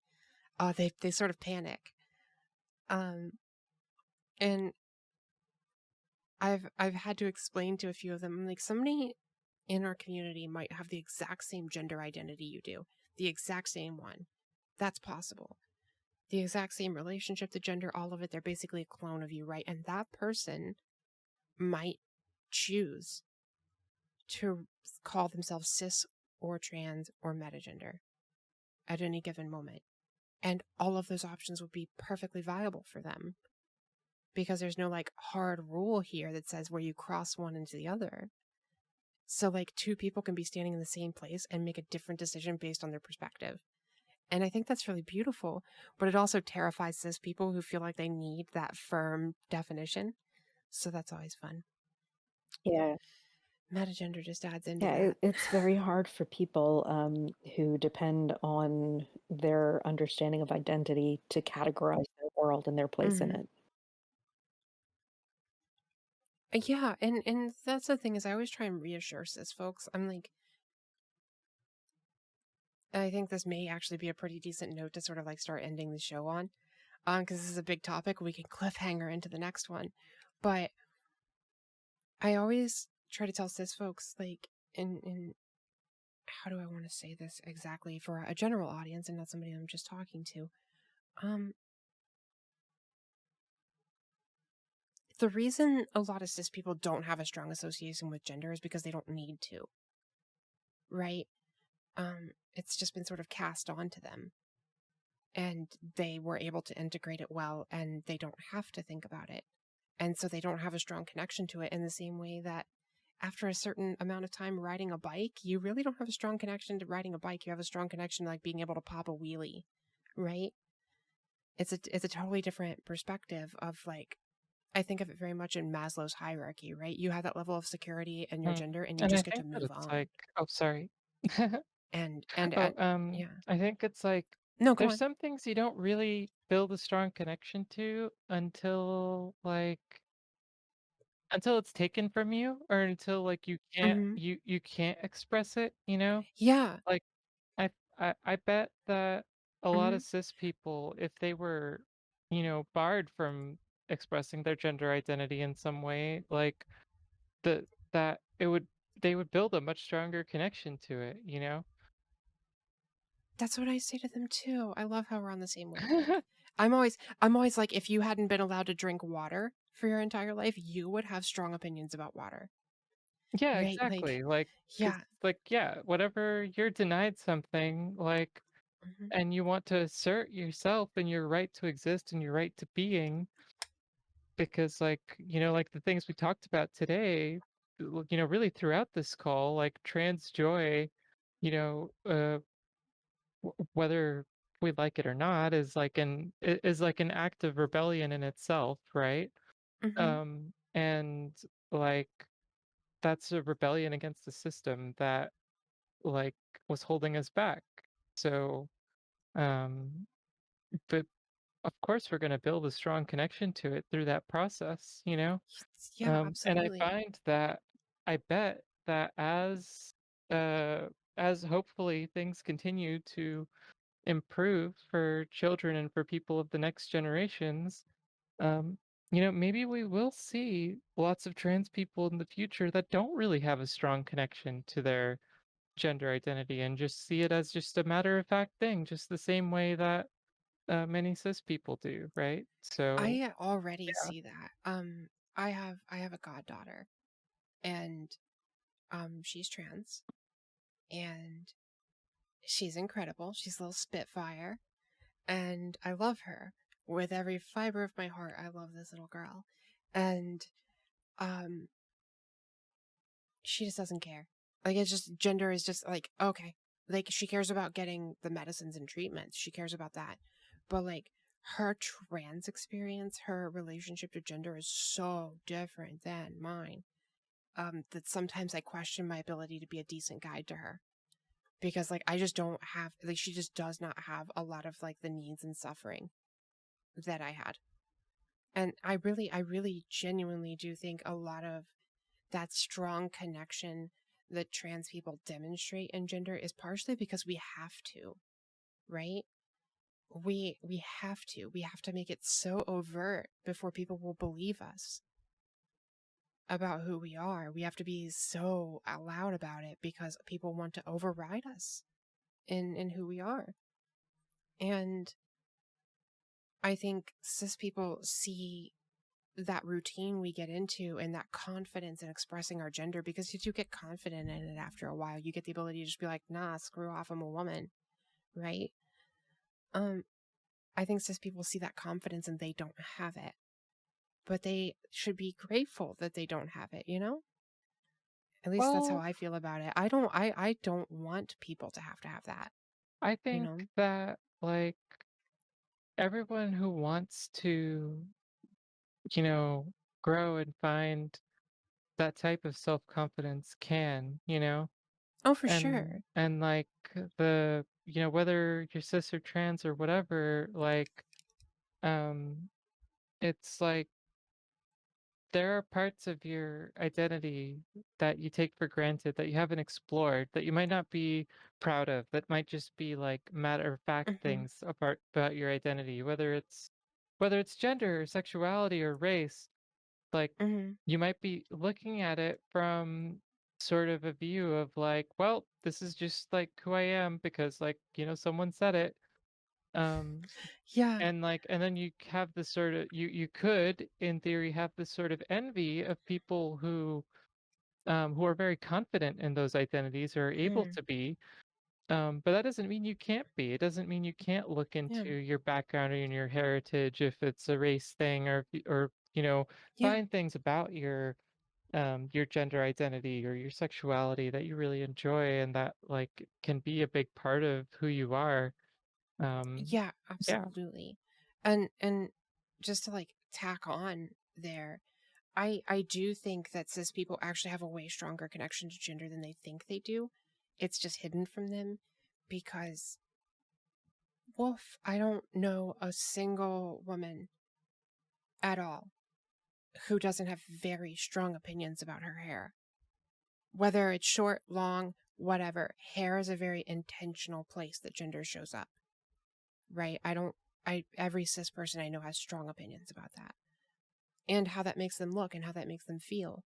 They sort of panic. And I've had to explain to a few of them, like, somebody in our community might have the exact same gender identity you do, the exact same one. That's possible. The exact same relationship to gender, all of it, they're basically a clone of you, right? And that person might choose to call themselves cis or trans or metagender at any given moment. And all of those options would be perfectly viable for them, because there's no like hard rule here that says where you cross one into the other. So like two people can be standing in the same place and make a different decision based on their perspective. And I think that's really beautiful, but it also terrifies cis people who feel like they need that firm definition. So that's always fun. Yeah. Metagender just adds into Yeah, that. it's very hard for people who depend on their understanding of identity to categorize their world and their place in it. Yeah, and that's the thing, is I always try and reassure cis folks. I'm like, I think this may actually be a pretty decent note to sort of like start ending the show on, because this is a big topic. We can cliffhanger into the next one. But I always try to tell cis folks, like, in how do I want to say this exactly for a general audience and not somebody I'm just talking to? The reason a lot of cis people don't have a strong association with gender is because they don't need to, right? It's just been sort of cast onto them, and they were able to integrate it well, and they don't have to think about it. And so they don't have a strong connection to it, in the same way that after a certain amount of time riding a bike, you really don't have a strong connection to riding a bike. You have a strong connection to like being able to pop a wheelie, right? It's a totally different perspective of like I think of it very much in Maslow's hierarchy, right? You have that level of security in your Mm. gender, and you And I just get to think that move it's on. like, oh, sorry. And Oh, yeah. I think it's like No, go there's on. some things you don't really build a strong connection to until it's taken from you, or until like Hmm. you can't express it, you know? Yeah. Like I bet that a lot Hmm. of cis people, if they were, barred from expressing their gender identity in some way, like the that it would they would build a much stronger connection to it, you know? That's what I say to them too. I love how we're on the same wavelength. I'm always like, if you hadn't been allowed to drink water for your entire life, you would have strong opinions about water, Yeah, right? Like, exactly. Like, 'cause yeah. like, yeah, whatever you're denied something, like, Hmm. and you want to assert yourself and your right to exist and your right to being, because like, like the things we talked about today, really throughout this call, like trans joy, you know, uh, whether we like it or not, is like an act of rebellion in itself, right? Hmm. And like that's a rebellion against the system that like was holding us back. So, um, but of course we're going to build a strong connection to it through that process, you know? Yeah, And I absolutely. find that I bet that as hopefully things continue to improve for children and for people of the next generations, um, maybe we will see lots of trans people in the future that don't really have a strong connection to their gender identity and just see it as just a matter of fact thing, just the same way that many cis people do, right? So, I already yeah. see that. I have a goddaughter, and she's trans, and she's incredible. She's a little spitfire, and I love her with every fiber of my heart. I love this little girl, and um, she just doesn't care. Like, it's just, gender is just like, okay, like, she cares about getting the medicines and treatments. She cares about that, but like, her trans experience, her relationship to gender is so different than mine. That sometimes I question my ability to be a decent guide to her, because like, I just don't have, like, she just does not have a lot of like the needs and suffering that I had. And I really genuinely do think a lot of that strong connection that trans people demonstrate in gender is partially because we have to, right? We have to. We have to make it so overt before people will believe us about who we are. We have to be so loud about it because people want to override us in who we are. And I think cis people see that routine we get into and that confidence in expressing our gender, because you do get confident in it after a while. You get the ability to just be like, nah, screw off, I'm a woman, right? I think cis people see that confidence and they don't have it, but they should be grateful that they don't have it, you know? At least that's how Well, I feel about it. I don't want people to have that, I you think know? that like everyone who wants to, you know, grow and find that type of self-confidence can, Oh, for and sure. like whether you're cis or trans or whatever, like um it's like there are parts of your identity that you take for granted that you haven't explored, that you might not be proud of, that might just be like matter of fact Hmm. things about your identity, whether it's gender or sexuality or race. Like Hmm. you might be looking at it from sort of a view of like, well, this is just like who I am because like, someone said it. Um Yeah. and then you have this sort of you could in theory have this sort of envy of people who are very confident in those identities or are able Hmm. to be, but that doesn't mean you can't be. It doesn't mean you can't look Yeah. into your background and your heritage if it's a race thing, or Yeah. find things about your gender identity or your sexuality that you really enjoy and that like can be a big part of who you are. um Yeah, yeah. absolutely. And just to like tack on there. I do think that cis people actually have a way stronger connection to gender than they think they do. It's just hidden from them because, woof, I don't know a single woman at all who doesn't have very strong opinions about her hair. Whether it's short, long, whatever, hair is a very intentional place that gender shows up, right? Every cis person I know has strong opinions about that and how that makes them look and how that makes them feel.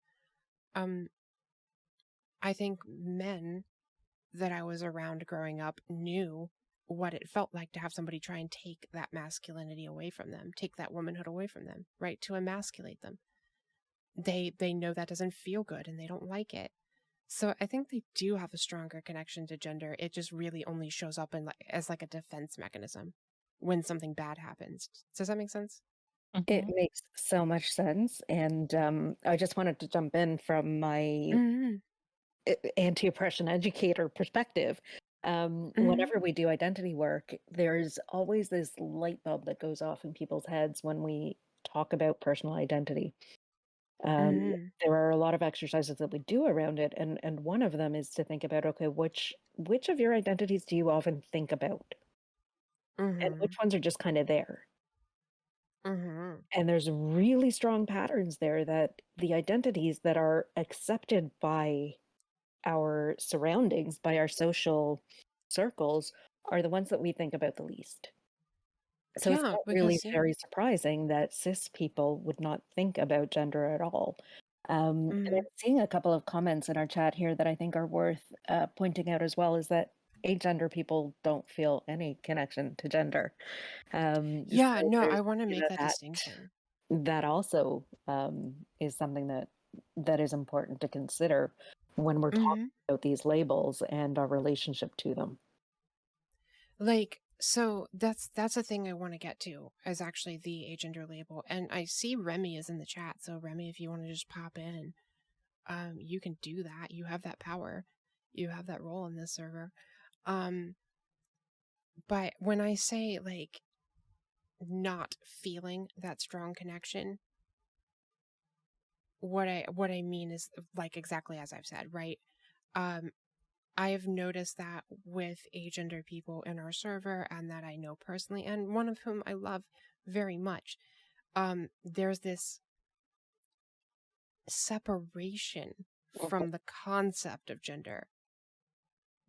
I think men that I was around growing up knew what it felt like to have somebody try and take that masculinity away from them, take that womanhood away from them, right? To emasculate them. They know that doesn't feel good and they don't like it. So I think they do have a stronger connection to gender. It just really only shows up as like a defense mechanism when something bad happens. Does that make sense? It makes so much sense. And I just wanted to jump in from my anti-oppression educator perspective. Whenever we do identity work, there's always this light bulb that goes off in people's heads when we talk about personal identity. There are a lot of exercises that we do around it, and one of them is to think about, okay, which of your identities do you often think about, and which ones are just kind of there. And there's really strong patterns there that the identities that are accepted by our surroundings, by our social circles, are the ones that we think about the least. So it's not really very surprising that cis people would not think about gender at all. And I'm seeing a couple of comments in our chat here that I think are worth pointing out as well, is that agender people don't feel any connection to gender. I want to make that distinction. That also is something that is important to consider when we're talking about these labels and our relationship to them. So that's a thing I want to get to, is actually the agender label. And I see Remy is in the chat. So Remy, if you want to just pop in, you can do that. You have that power. You have that role in this server. But when I say not feeling that strong connection, what I mean is exactly as I've said, right? I have noticed that with agender people in our server and that I know personally, and one of whom I love very much, there's this separation from the concept of gender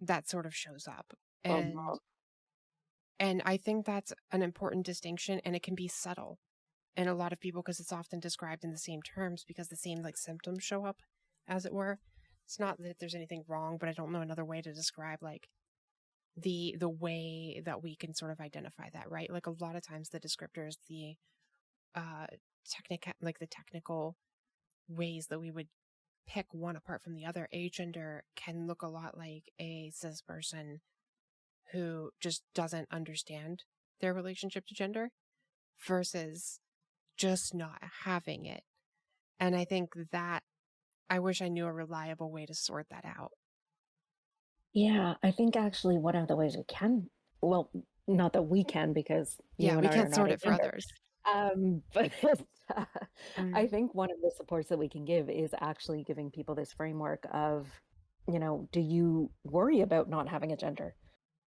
that sort of shows up. And I think that's an important distinction, and it can be subtle in a lot of people because it's often described in the same terms because the same symptoms show up, as it were. It's not that there's anything wrong, but I don't know another way to describe the way that we can sort of identify that, right? A lot of times the descriptors, the technical ways that we would pick one apart from the other. Agender can look a lot like a cis person who just doesn't understand their relationship to gender versus just not having it. And I think that I wish I knew a reliable way to sort that out. Yeah, I think actually one of the ways we can, well, not that we can, because we can't sort it for others. But I think one of the supports that we can give is actually giving people this framework of, do you worry about not having a gender?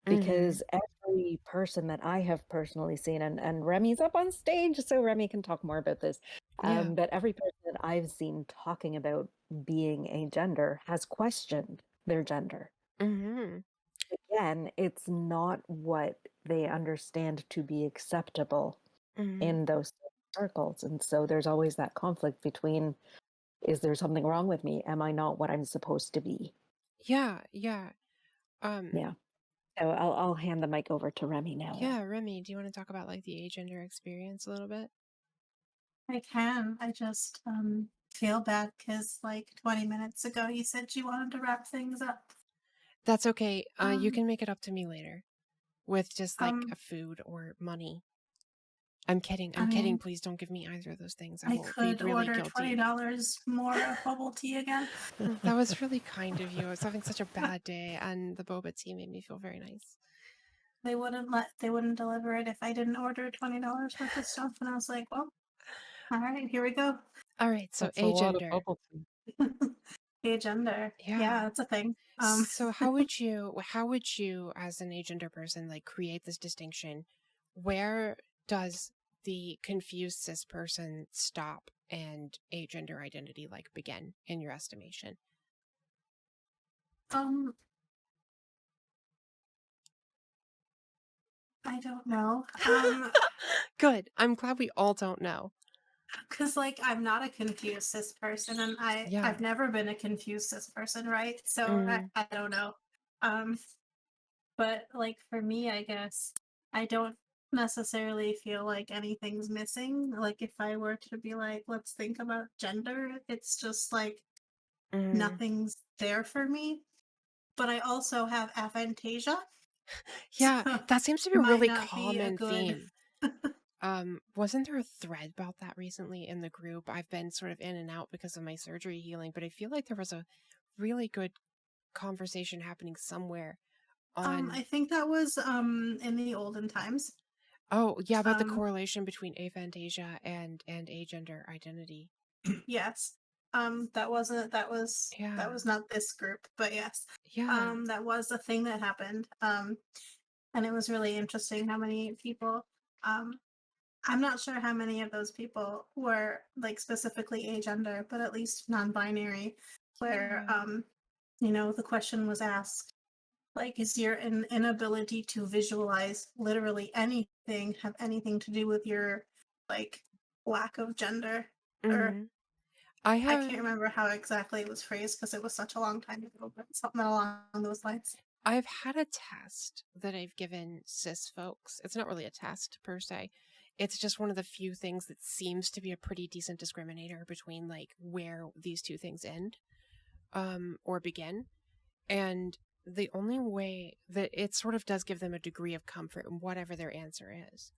Because every person that I have personally seen, and Remy's up on stage, so Remy can talk more about this. But every person that I've seen talking about being agender has questioned their gender. Again, it's not what they understand to be acceptable in those circles. And so there's always that conflict between, is there something wrong with me? Am I not what I'm supposed to be? Yeah. So I'll hand the mic over to Remy now. Yeah, Remy, do you want to talk about the agender experience a little bit? I can. I just feel bad because 20 minutes ago you said you wanted to wrap things up. That's okay. You can make it up to me later with just a food or money. I'm kidding. I'm kidding. Please don't give me either of those things. I could really order $20 more of bubble tea again. That was really kind of you. I was having such a bad day, and the boba tea made me feel very nice. They wouldn't deliver it if I didn't order $20 worth of stuff, and I was like, well. All right, here we go. All right, so That's a lot of agender. bubble tea. Agender. Yeah. Yeah, that's a thing. So how would you, as an agender person, like create this distinction? Where does the confused cis person stop and agender identity like begin in your estimation? I don't know. Good. I'm glad we all don't know. Because like I'm not a confused cis person, and Yeah. I've never been a confused cis person, right? So I don't know. But like for me, I guess I don't necessarily feel like anything's missing. Like if I were to be like, let's think about gender, it's just like nothing's there for me. But I also have aphantasia. Yeah, so that seems to be a might really not be a common good. theme. Wasn't there a thread about that recently in the group? I've been sort of in and out because of my surgery healing, but I feel like there was a really good conversation happening somewhere on I think that was in the olden times. oh yeah, about the correlation between aphantasia and agender identity. Yes. That was not this group, but yes. Yeah. That was a thing that happened. And it was really interesting how many people I'm not sure how many of those people were like specifically agender, but at least non-binary, where the question was asked, like, is your inability to visualize literally anything have anything to do with your like lack of gender? Or I can't remember how exactly it was phrased because it was such a long time ago, but something along those lines. I've had a test that I've given cis folks. It's not really a test per se. It's just one of the few things that seems to be a pretty decent discriminator between like where these two things end or begin. And the only way that it sort of does give them a degree of comfort in whatever their answer is.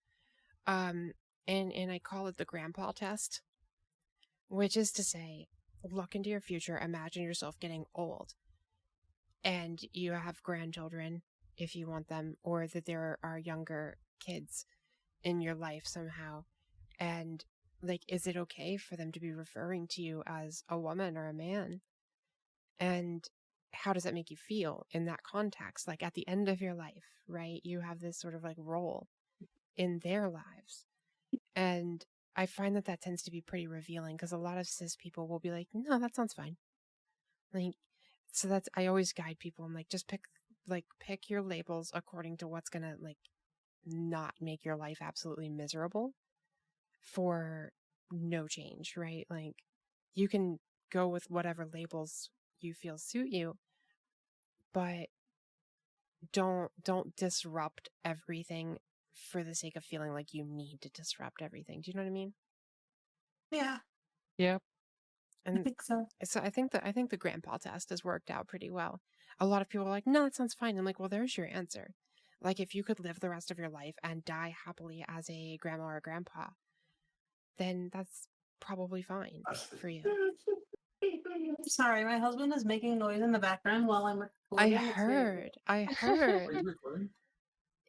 And I call it the grandpa test, which is to say, look into your future, imagine yourself getting old, and you have grandchildren if you want them, or that there are younger kids in your life somehow. And like, is it okay for them to be referring to you as a woman or a man? And how does that make you feel in that context? Like at the end of your life, right? You have this sort of like role in their lives. And I find that that tends to be pretty revealing because a lot of cis people will be like, no, that sounds fine. Like, so that's, I always guide people. I'm like, just pick your labels according to what's going to like not make your life absolutely miserable for no change, right? Like you can go with whatever labels you feel suit you, but don't disrupt everything for the sake of feeling like you need to disrupt everything. Do you know what I mean? Yeah. Yep. And I think so. So I think the grandpa test has worked out pretty well. A lot of people are like, no, that sounds fine. I'm like, well, there's your answer. Like if you could live the rest of your life and die happily as a grandma or a grandpa, then that's probably fine for you. Sorry, my husband is making noise in the background while I'm recording. I heard. Are you recording?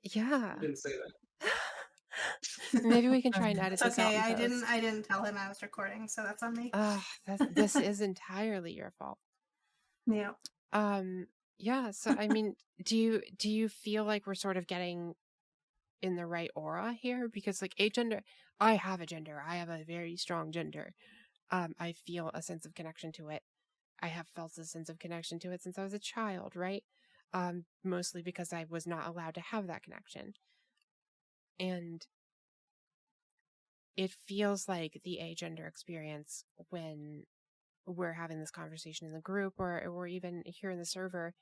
Yeah. I didn't say that. Maybe we can try and edit It's this out. okay. in post. I didn't tell him I was recording, so that's on me. This is entirely your fault. Yeah. Yeah. So I mean, do you feel like we're sort of getting in the right aura here? Because like agender, I have a gender. I have a very strong gender. I feel a sense of connection to it. I have felt a sense of connection to it since I was a child, right? Mostly because I was not allowed to have that connection. And it feels like the agender experience when we're having this conversation in the group or even here in the server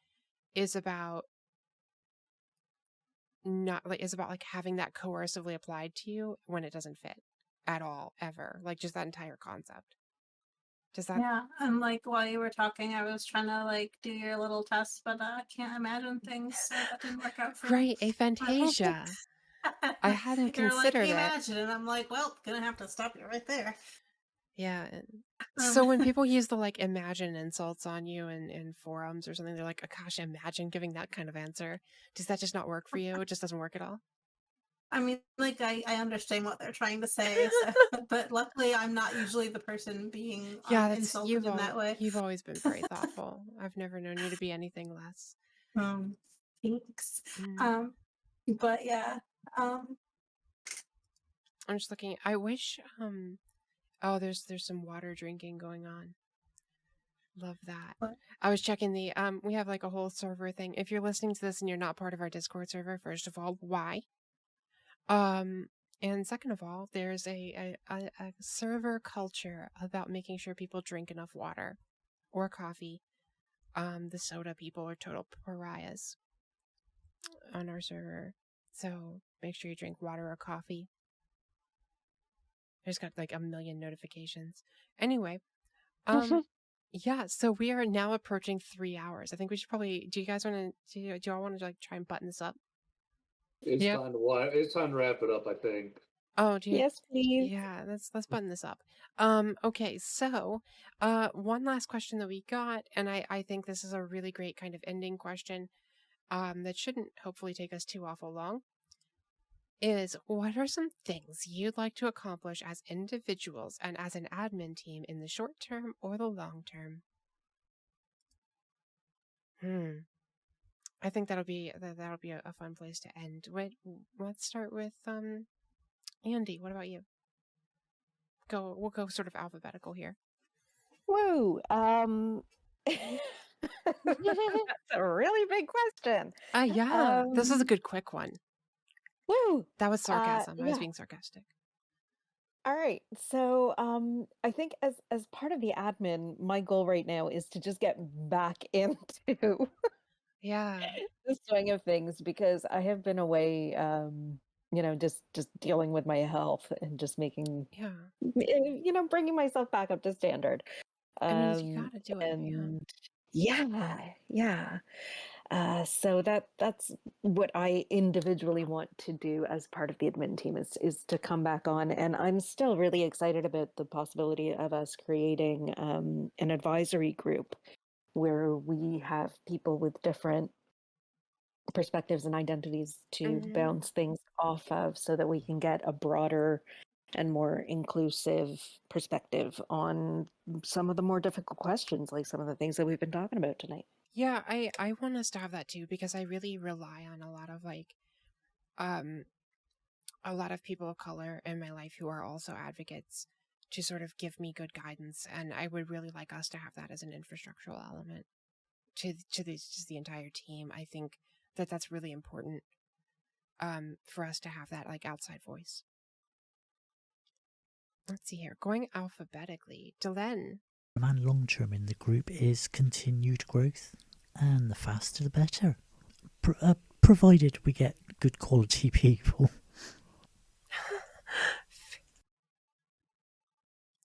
is about having that coercively applied to you when it doesn't fit at all, ever. Like just that entire concept. Does that? Yeah, and like while you were talking, I was trying to like do your little test, but I can't imagine things, so that didn't work out for me. Right, aphantasia. I hadn't You're considered like, it. imagine, and I'm like, well, gonna have to stop you right there. Yeah. So when people use the like imagine insults on you in forums or something, they're like, oh, gosh, imagine giving that kind of answer. Does that just not work for you? It just doesn't work at all? I mean, like, I understand what they're trying to say, so, but luckily I'm not usually the person being Yeah, insulted in that way. you've always been very thoughtful. I've never known you to be anything less. Thanks. Mm. But yeah, I'm just looking. I wish. Oh, there's some water drinking going on. Love that. What? I was checking the. We have like a whole server thing. If you're listening to this and you're not part of our Discord server, first of all, why? And second of all, there's a server culture about making sure people drink enough water or coffee. The soda people are total pariahs on our server. So make sure you drink water or coffee. I just got like a million notifications. Anyway, yeah, so we are now approaching 3 hours. I think we should probably, do you guys want to, do y'all want to like try and button this up? It's Yep. time to it's time to wrap it up, I think. Oh, do you? Yes, please. Yeah, let's button this up. Okay, so one last question that we got, and I think this is a really great kind of ending question, that shouldn't hopefully take us too awful long, is what are some things you'd like to accomplish as individuals and as an admin team in the short term or the long term? I think that'll be a fun place to end. Let's start with Andy. What about you? We'll go sort of alphabetical here. Woo. That's a really big question. Yeah. This is a good quick one. Woo. That was sarcasm. I was Yeah. being sarcastic. All right. So I think as part of the admin, my goal right now is to just get back into Yeah. the swing of things, because I have been away just dealing with my health and just making Yeah. bringing myself back up to standard. I mean, you gotta do it. And yeah. So that's what I individually want to do as part of the admin team is to come back on. And I'm still really excited about the possibility of us creating an advisory group where we have people with different perspectives and identities to bounce things off of, so that we can get a broader and more inclusive perspective on some of the more difficult questions, like some of the things that we've been talking about tonight. Yeah, I want us to have that too, because I really rely on a lot of a lot of people of color in my life who are also advocates to sort of give me good guidance, and I would really like us to have that as an infrastructural element to the entire team. I think that's really important for us to have that like outside voice. Let's see here, going alphabetically. Delenn. And long term in the group is continued growth, and the faster the better, provided we get good quality people.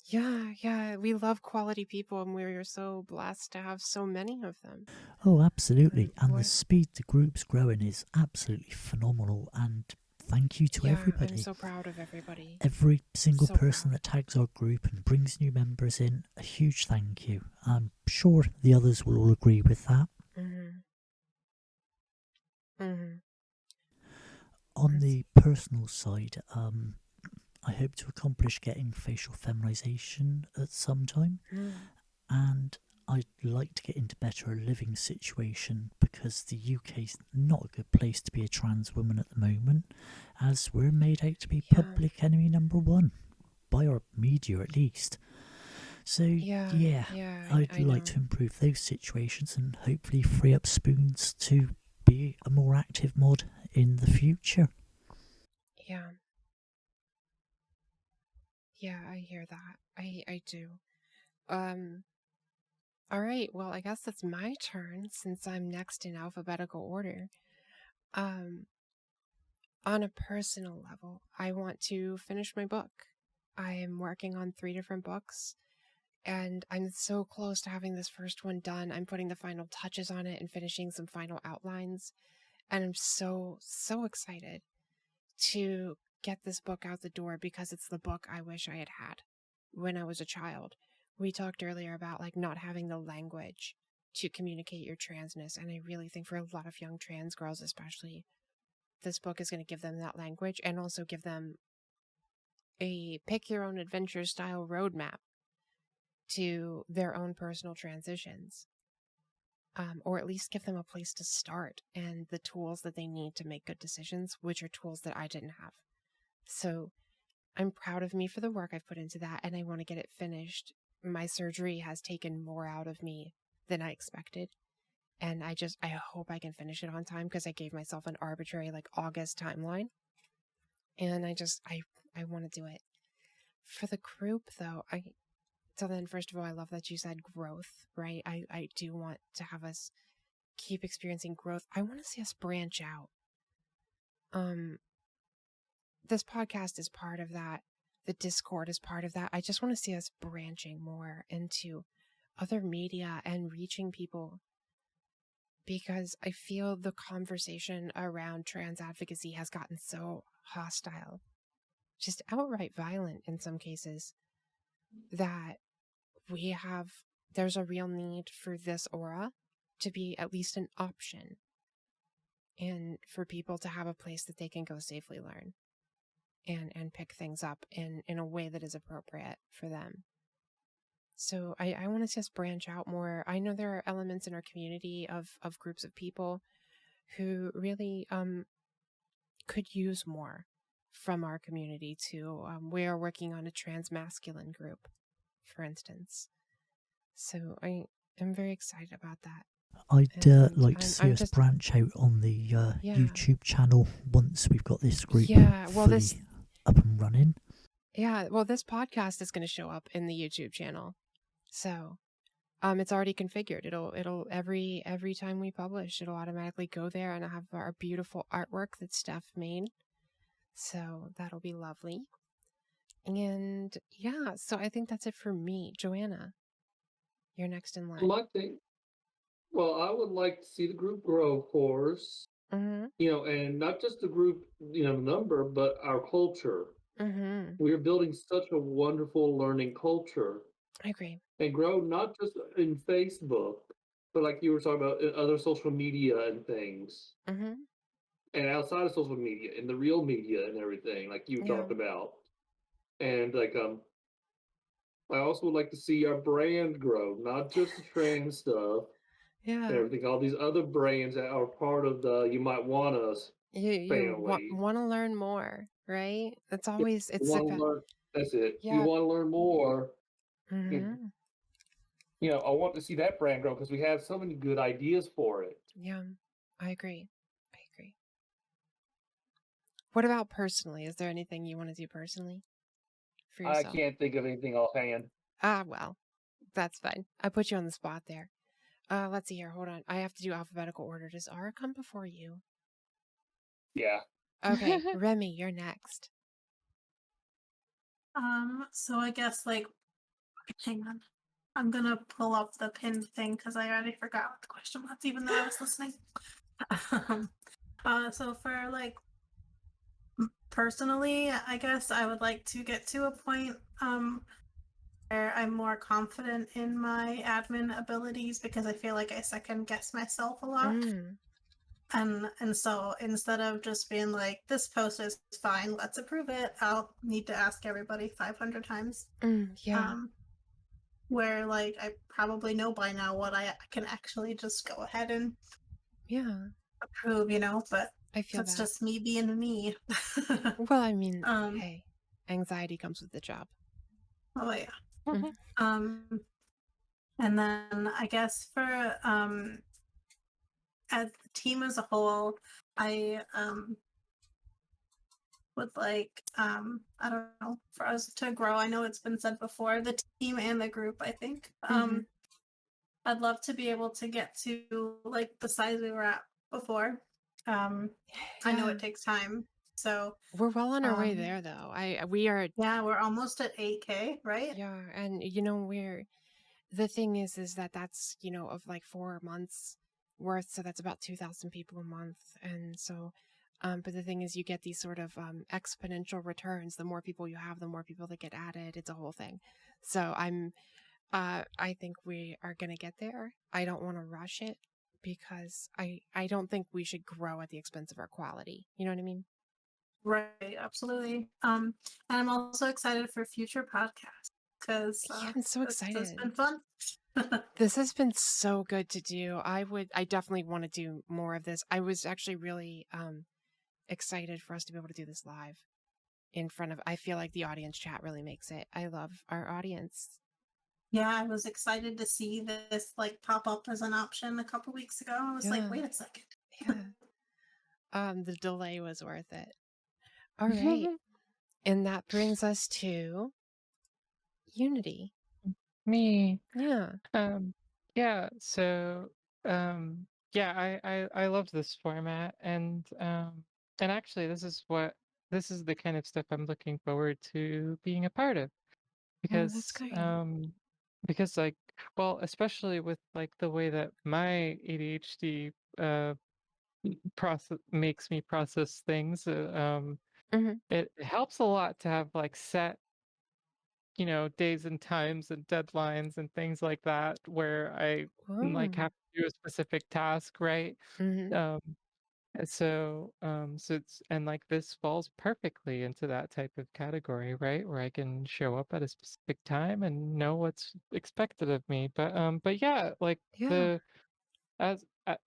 Yeah, we love quality people, and we're so blessed to have so many of them. Oh, absolutely. And the speed the group's growing is absolutely phenomenal, and thank you to everybody. I'm so proud of everybody. Every single person that tags our group and brings new members in, a huge thank you. I'm sure the others will all agree with that. On the personal side, I hope to accomplish getting facial feminization at some time, and I'd like to get into better living situation, because the UK's not a good place to be a trans woman at the moment, as we're made out to be public enemy number one, by our media at least. So I'd like to improve those situations and hopefully free up Spoons to be a more active mod in the future. Yeah, I hear that. I do. All right, well, I guess it's my turn since I'm next in alphabetical order. On a personal level, I want to finish my book. I am working on 3 different books, and I'm so close to having this first one done. I'm putting the final touches on it and finishing some final outlines, and I'm so excited to get this book out the door, because it's the book I wish I had had when I was a child. We talked earlier about like not having the language to communicate your transness, and I really think for a lot of young trans girls especially, this book is going to give them that language and also give them a pick your own adventure style roadmap to their own personal transitions. Or at least give them a place to start and the tools that they need to make good decisions, which are tools that I didn't have. So I'm proud of me for the work I've put into that, and I want to get it finished. My surgery has taken more out of me than I expected. And I hope I can finish it on time, because I gave myself an arbitrary August timeline. And I want to do it. For the group though, so then, first of all, I love that you said growth, right? I do want to have us keep experiencing growth. I want to see us branch out. This podcast is part of that. The Discord is part of that. I just want to see us branching more into other media and reaching people, because I feel the conversation around trans advocacy has gotten so hostile, just outright violent in some cases, that there's a real need for this aura to be at least an option, and for people to have a place that they can go safely learn and pick things up in a way that is appropriate for them. So I want to see us branch out more. I know there are elements in our community of groups of people who really could use more from our community too. We are working on a trans masculine group, for instance. So I am very excited about that. I'd like to see us branch out on the YouTube channel once we've got this group fully up and running. Yeah, well, this podcast is going to show up in the YouTube channel. So it's already configured. It'll every time we publish, it'll automatically go there, and I'll have our beautiful artwork that Steph made. So that'll be lovely. And yeah, so I think that's it for me. Joanna, you're next in line. I would like to see the group grow, of course. Mm-hmm. And not just the group, number, but our culture. Mm-hmm. We are building such a wonderful learning culture. I agree. And grow not just in Facebook, but like you were talking about, in other social media and things. Mm-hmm. And outside of social media, in the real media and everything, like you talked about. And I also would like to see our brand grow, not just the trans stuff. Yeah. And everything, all these other brands that are part of the You Might Want Us you family. Want to learn more, right? It's always, that's it. Yeah. You want to learn more. Mm-hmm. I want to see that brand grow, because we have so many good ideas for it. Yeah, I agree. What about personally? Is there anything you want to do personally for yourself? I can't think of anything offhand. Well, that's fine. I put you on the spot there. Let's see here. Hold on. I have to do alphabetical order. Does Ara come before you? Yeah. Okay, Remy, you're next. So I guess hang on. I'm gonna pull up the pinned thing because I already forgot what the question was, even though I was listening. So for personally, I guess I would like to get to a point where I'm more confident in my admin abilities, because I feel like I second guess myself a lot. And so instead of just being like, this post is fine, let's approve it, I'll need to ask everybody 500 times. Where I probably know by now what I can actually just go ahead and approve, but I feel that's just me being me. Well, I mean, hey, anxiety comes with the job. Oh yeah. And then I guess for as the team as a whole, I would like I don't know, for us to grow. I know it's been said before, the team and the group, I think. I'd love to be able to get to the size we were at before. I know it takes time, so we're well on our way there though. We are we're almost at 8K, right? Yeah, and the thing is that's of 4 months worth, so that's about 2,000 people a month. And so but the thing is, you get these sort of exponential returns. The more people you have, the more people that get added. It's a whole thing. So I think we are gonna get there. I don't want to rush it, because I don't think we should grow at the expense of our quality. You know what I mean? Right, absolutely. And I'm also excited for future podcasts because Yeah, I'm so it's excited. been fun. This has been so good to do. I definitely want to do more of this. I was actually really excited for us to be able to do this live in front of, I feel like the audience chat really makes it. I love our audience. Yeah, I was excited to see this like pop up as an option a couple weeks ago. I was like, Yeah. wait a second. Yeah. The delay was worth it. All right. And that brings us to Unity. Me. Yeah. Yeah, so yeah, I love this format, and actually this is the kind of stuff I'm looking forward to being a part of, Oh, that's because great. like, well, especially with like the way that my ADHD process makes me process things, it helps a lot to have like set, days and times and deadlines and things like that, where I like Oh. have to do a specific task, right? Um, so it's, and like this falls perfectly into that type of category, right? Where I can show up at a specific time and know what's expected of me. But yeah, like Yeah.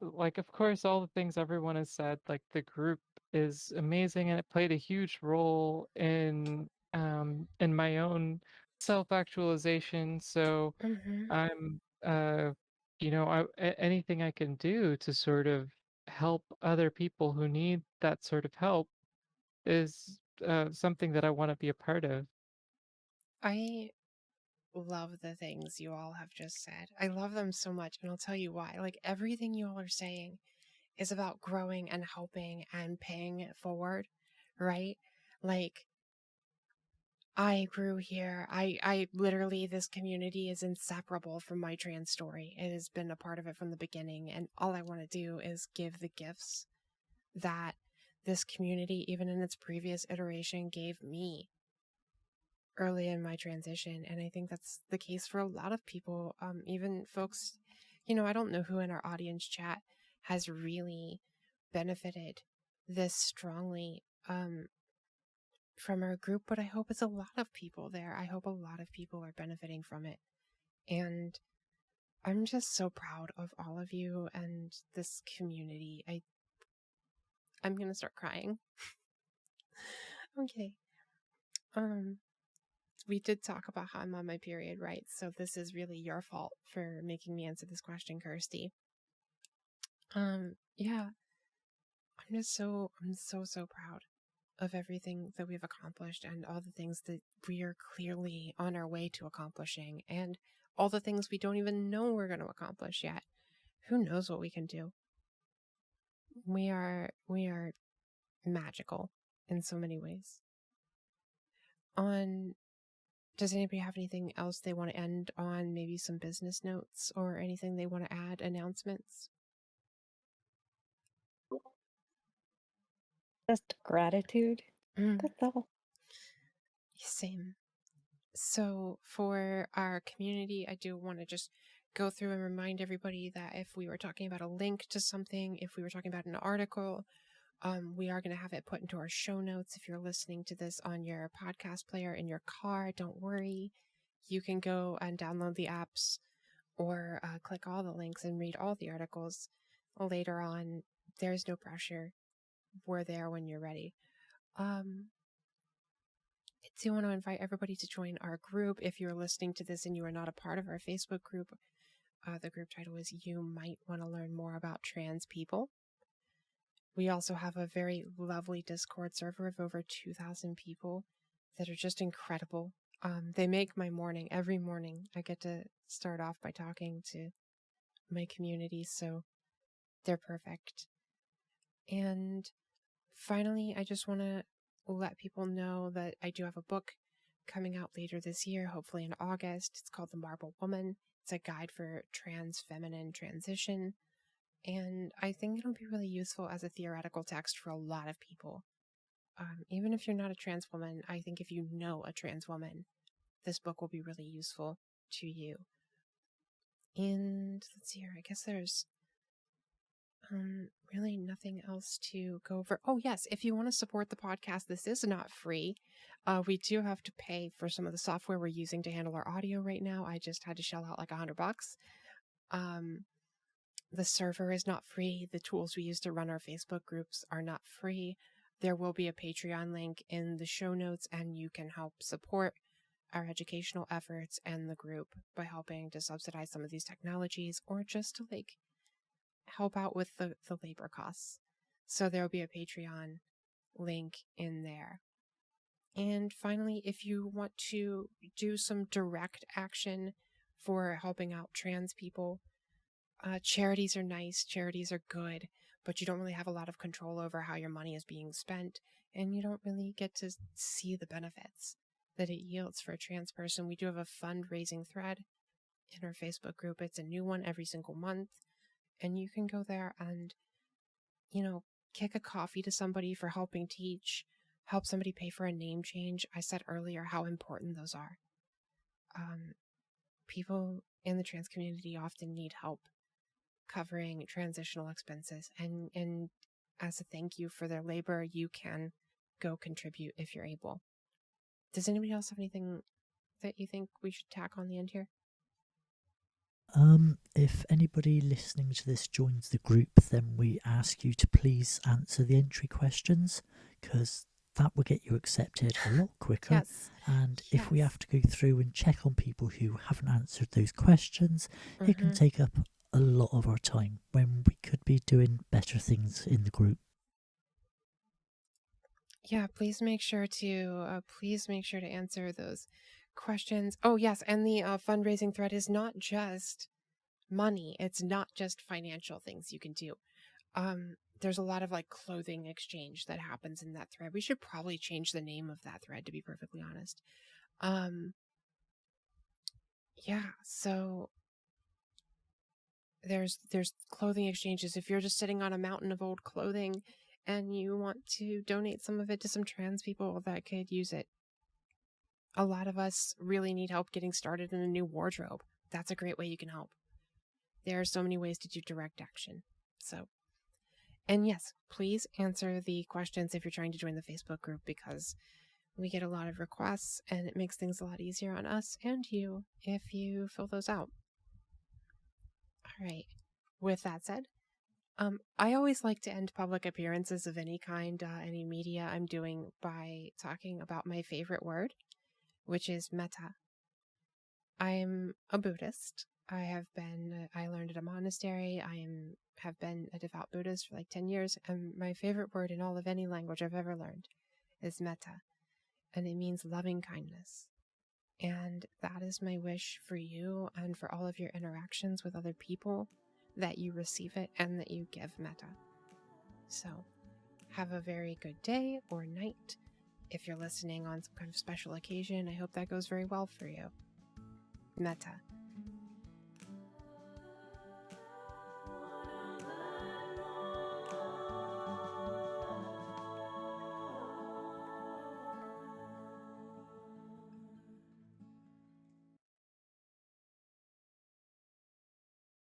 like, of course, all the things everyone has said, like the group is amazing, and it played a huge role in my own self-actualization. So I'm anything I can do to sort of help other people who need that sort of help is something that I want to be a part of. I love the things you all have just said. I love them so much, and I'll tell you why. Like, everything you all are saying is about growing and helping and paying it forward, right? Like, I grew here. I literally, this community is inseparable from my trans story. It has been a part of it from the beginning, and all I want to do is give the gifts that this community, even in its previous iteration, gave me early in my transition. And I think that's the case for a lot of people, even folks, I don't know who in our audience chat has really benefited this strongly from our group, but I hope it's a lot of people there. I hope a lot of people are benefiting from it. And I'm just so proud of all of you and this community. I'm going to start crying. Okay. We did talk about how I'm on my period, right? So this is really your fault for making me answer this question, Kirsty. Yeah. I'm so proud of everything that we've accomplished and all the things that we are clearly on our way to accomplishing, and all the things we don't even know we're going to accomplish yet. Who knows what we can do? We are magical in so many ways. Does anybody have anything else they want to end on? Maybe some business notes or anything they want to add? Announcements? Just gratitude. That's all. Same. So for our community, I do want to just go through and remind everybody that if we were talking about a link to something, if we were talking about an article, we are going to have it put into our show notes. If you're listening to this on your podcast player in your car, don't worry. You can go and download the apps or click all the links and read all the articles later on. There's no pressure. We're there when you're ready. I do want to invite everybody to join our group. If you're listening to this and you are not a part of our Facebook group, the group title is You Might Want to Learn More About Trans People. We also have a very lovely Discord server of over 2,000 people that are just incredible. They make my morning. Every morning I get to start off by talking to my community, so they're perfect. And finally, I just want to let people know that I do have a book coming out later this year, hopefully in August. It's called The Marble Woman. It's a guide for trans feminine transition. And I think it'll be really useful as a theoretical text for a lot of people. Even if you're not a trans woman, I think if you know a trans woman, this book will be really useful to you. And let's see here, I guess there's Really nothing else to go over. Oh, yes. If you want to support the podcast, this is not free. We do have to pay for some of the software we're using to handle our audio right now. I just had to shell out like $100. The server is not free. The tools we use to run our Facebook groups are not free. There will be a Patreon link in the show notes, and you can help support our educational efforts and the group by helping to subsidize some of these technologies, or just to like help out with the labor costs. So there will be a Patreon link in there. And finally, if you want to do some direct action for helping out trans people, charities are nice, charities are good, but you don't really have a lot of control over how your money is being spent, and you don't really get to see the benefits that it yields for a trans person. We do have a fundraising thread in our Facebook group. It's a new one every single month, and you can go there and, kick a coffee to somebody for helping teach, help somebody pay for a name change. I said earlier how important those are. People in the trans community often need help covering transitional expenses, and as a thank you for their labor, you can go contribute if you're able. Does anybody else have anything that you think we should tack on the end here? If anybody listening to this joins the group, then we ask you to please answer the entry questions, because that will get you accepted a lot quicker. Yes. And if we have to go through and check on people who haven't answered those questions, it can take up a lot of our time when we could be doing better things in the group. Yeah, please make sure to answer those questions. Oh yes, and the fundraising thread is not just money. It's not just financial things you can do. There's a lot of like clothing exchange that happens in that thread. We should probably change the name of that thread, to be perfectly honest. Yeah, so there's clothing exchanges. If you're just sitting on a mountain of old clothing and you want to donate some of it to some trans people that could use it. A lot of us really need help getting started in a new wardrobe. That's a great way you can help. There are so many ways to do direct action. So, and yes, please answer the questions if you're trying to join the Facebook group, because we get a lot of requests and it makes things a lot easier on us and you if you fill those out. All right. With that said, I always like to end public appearances of any kind, any media I'm doing, by talking about my favorite word, which is meta. I'm a Buddhist. I learned at a monastery. have been a devout Buddhist for like 10 years, and my favorite word in all of any language I've ever learned is metta, and it means loving kindness. And that is my wish for you and for all of your interactions with other people, that you receive it and that you give metta. So have a very good day or night. If you're listening on some kind of special occasion, I hope that goes very well for you. Metta.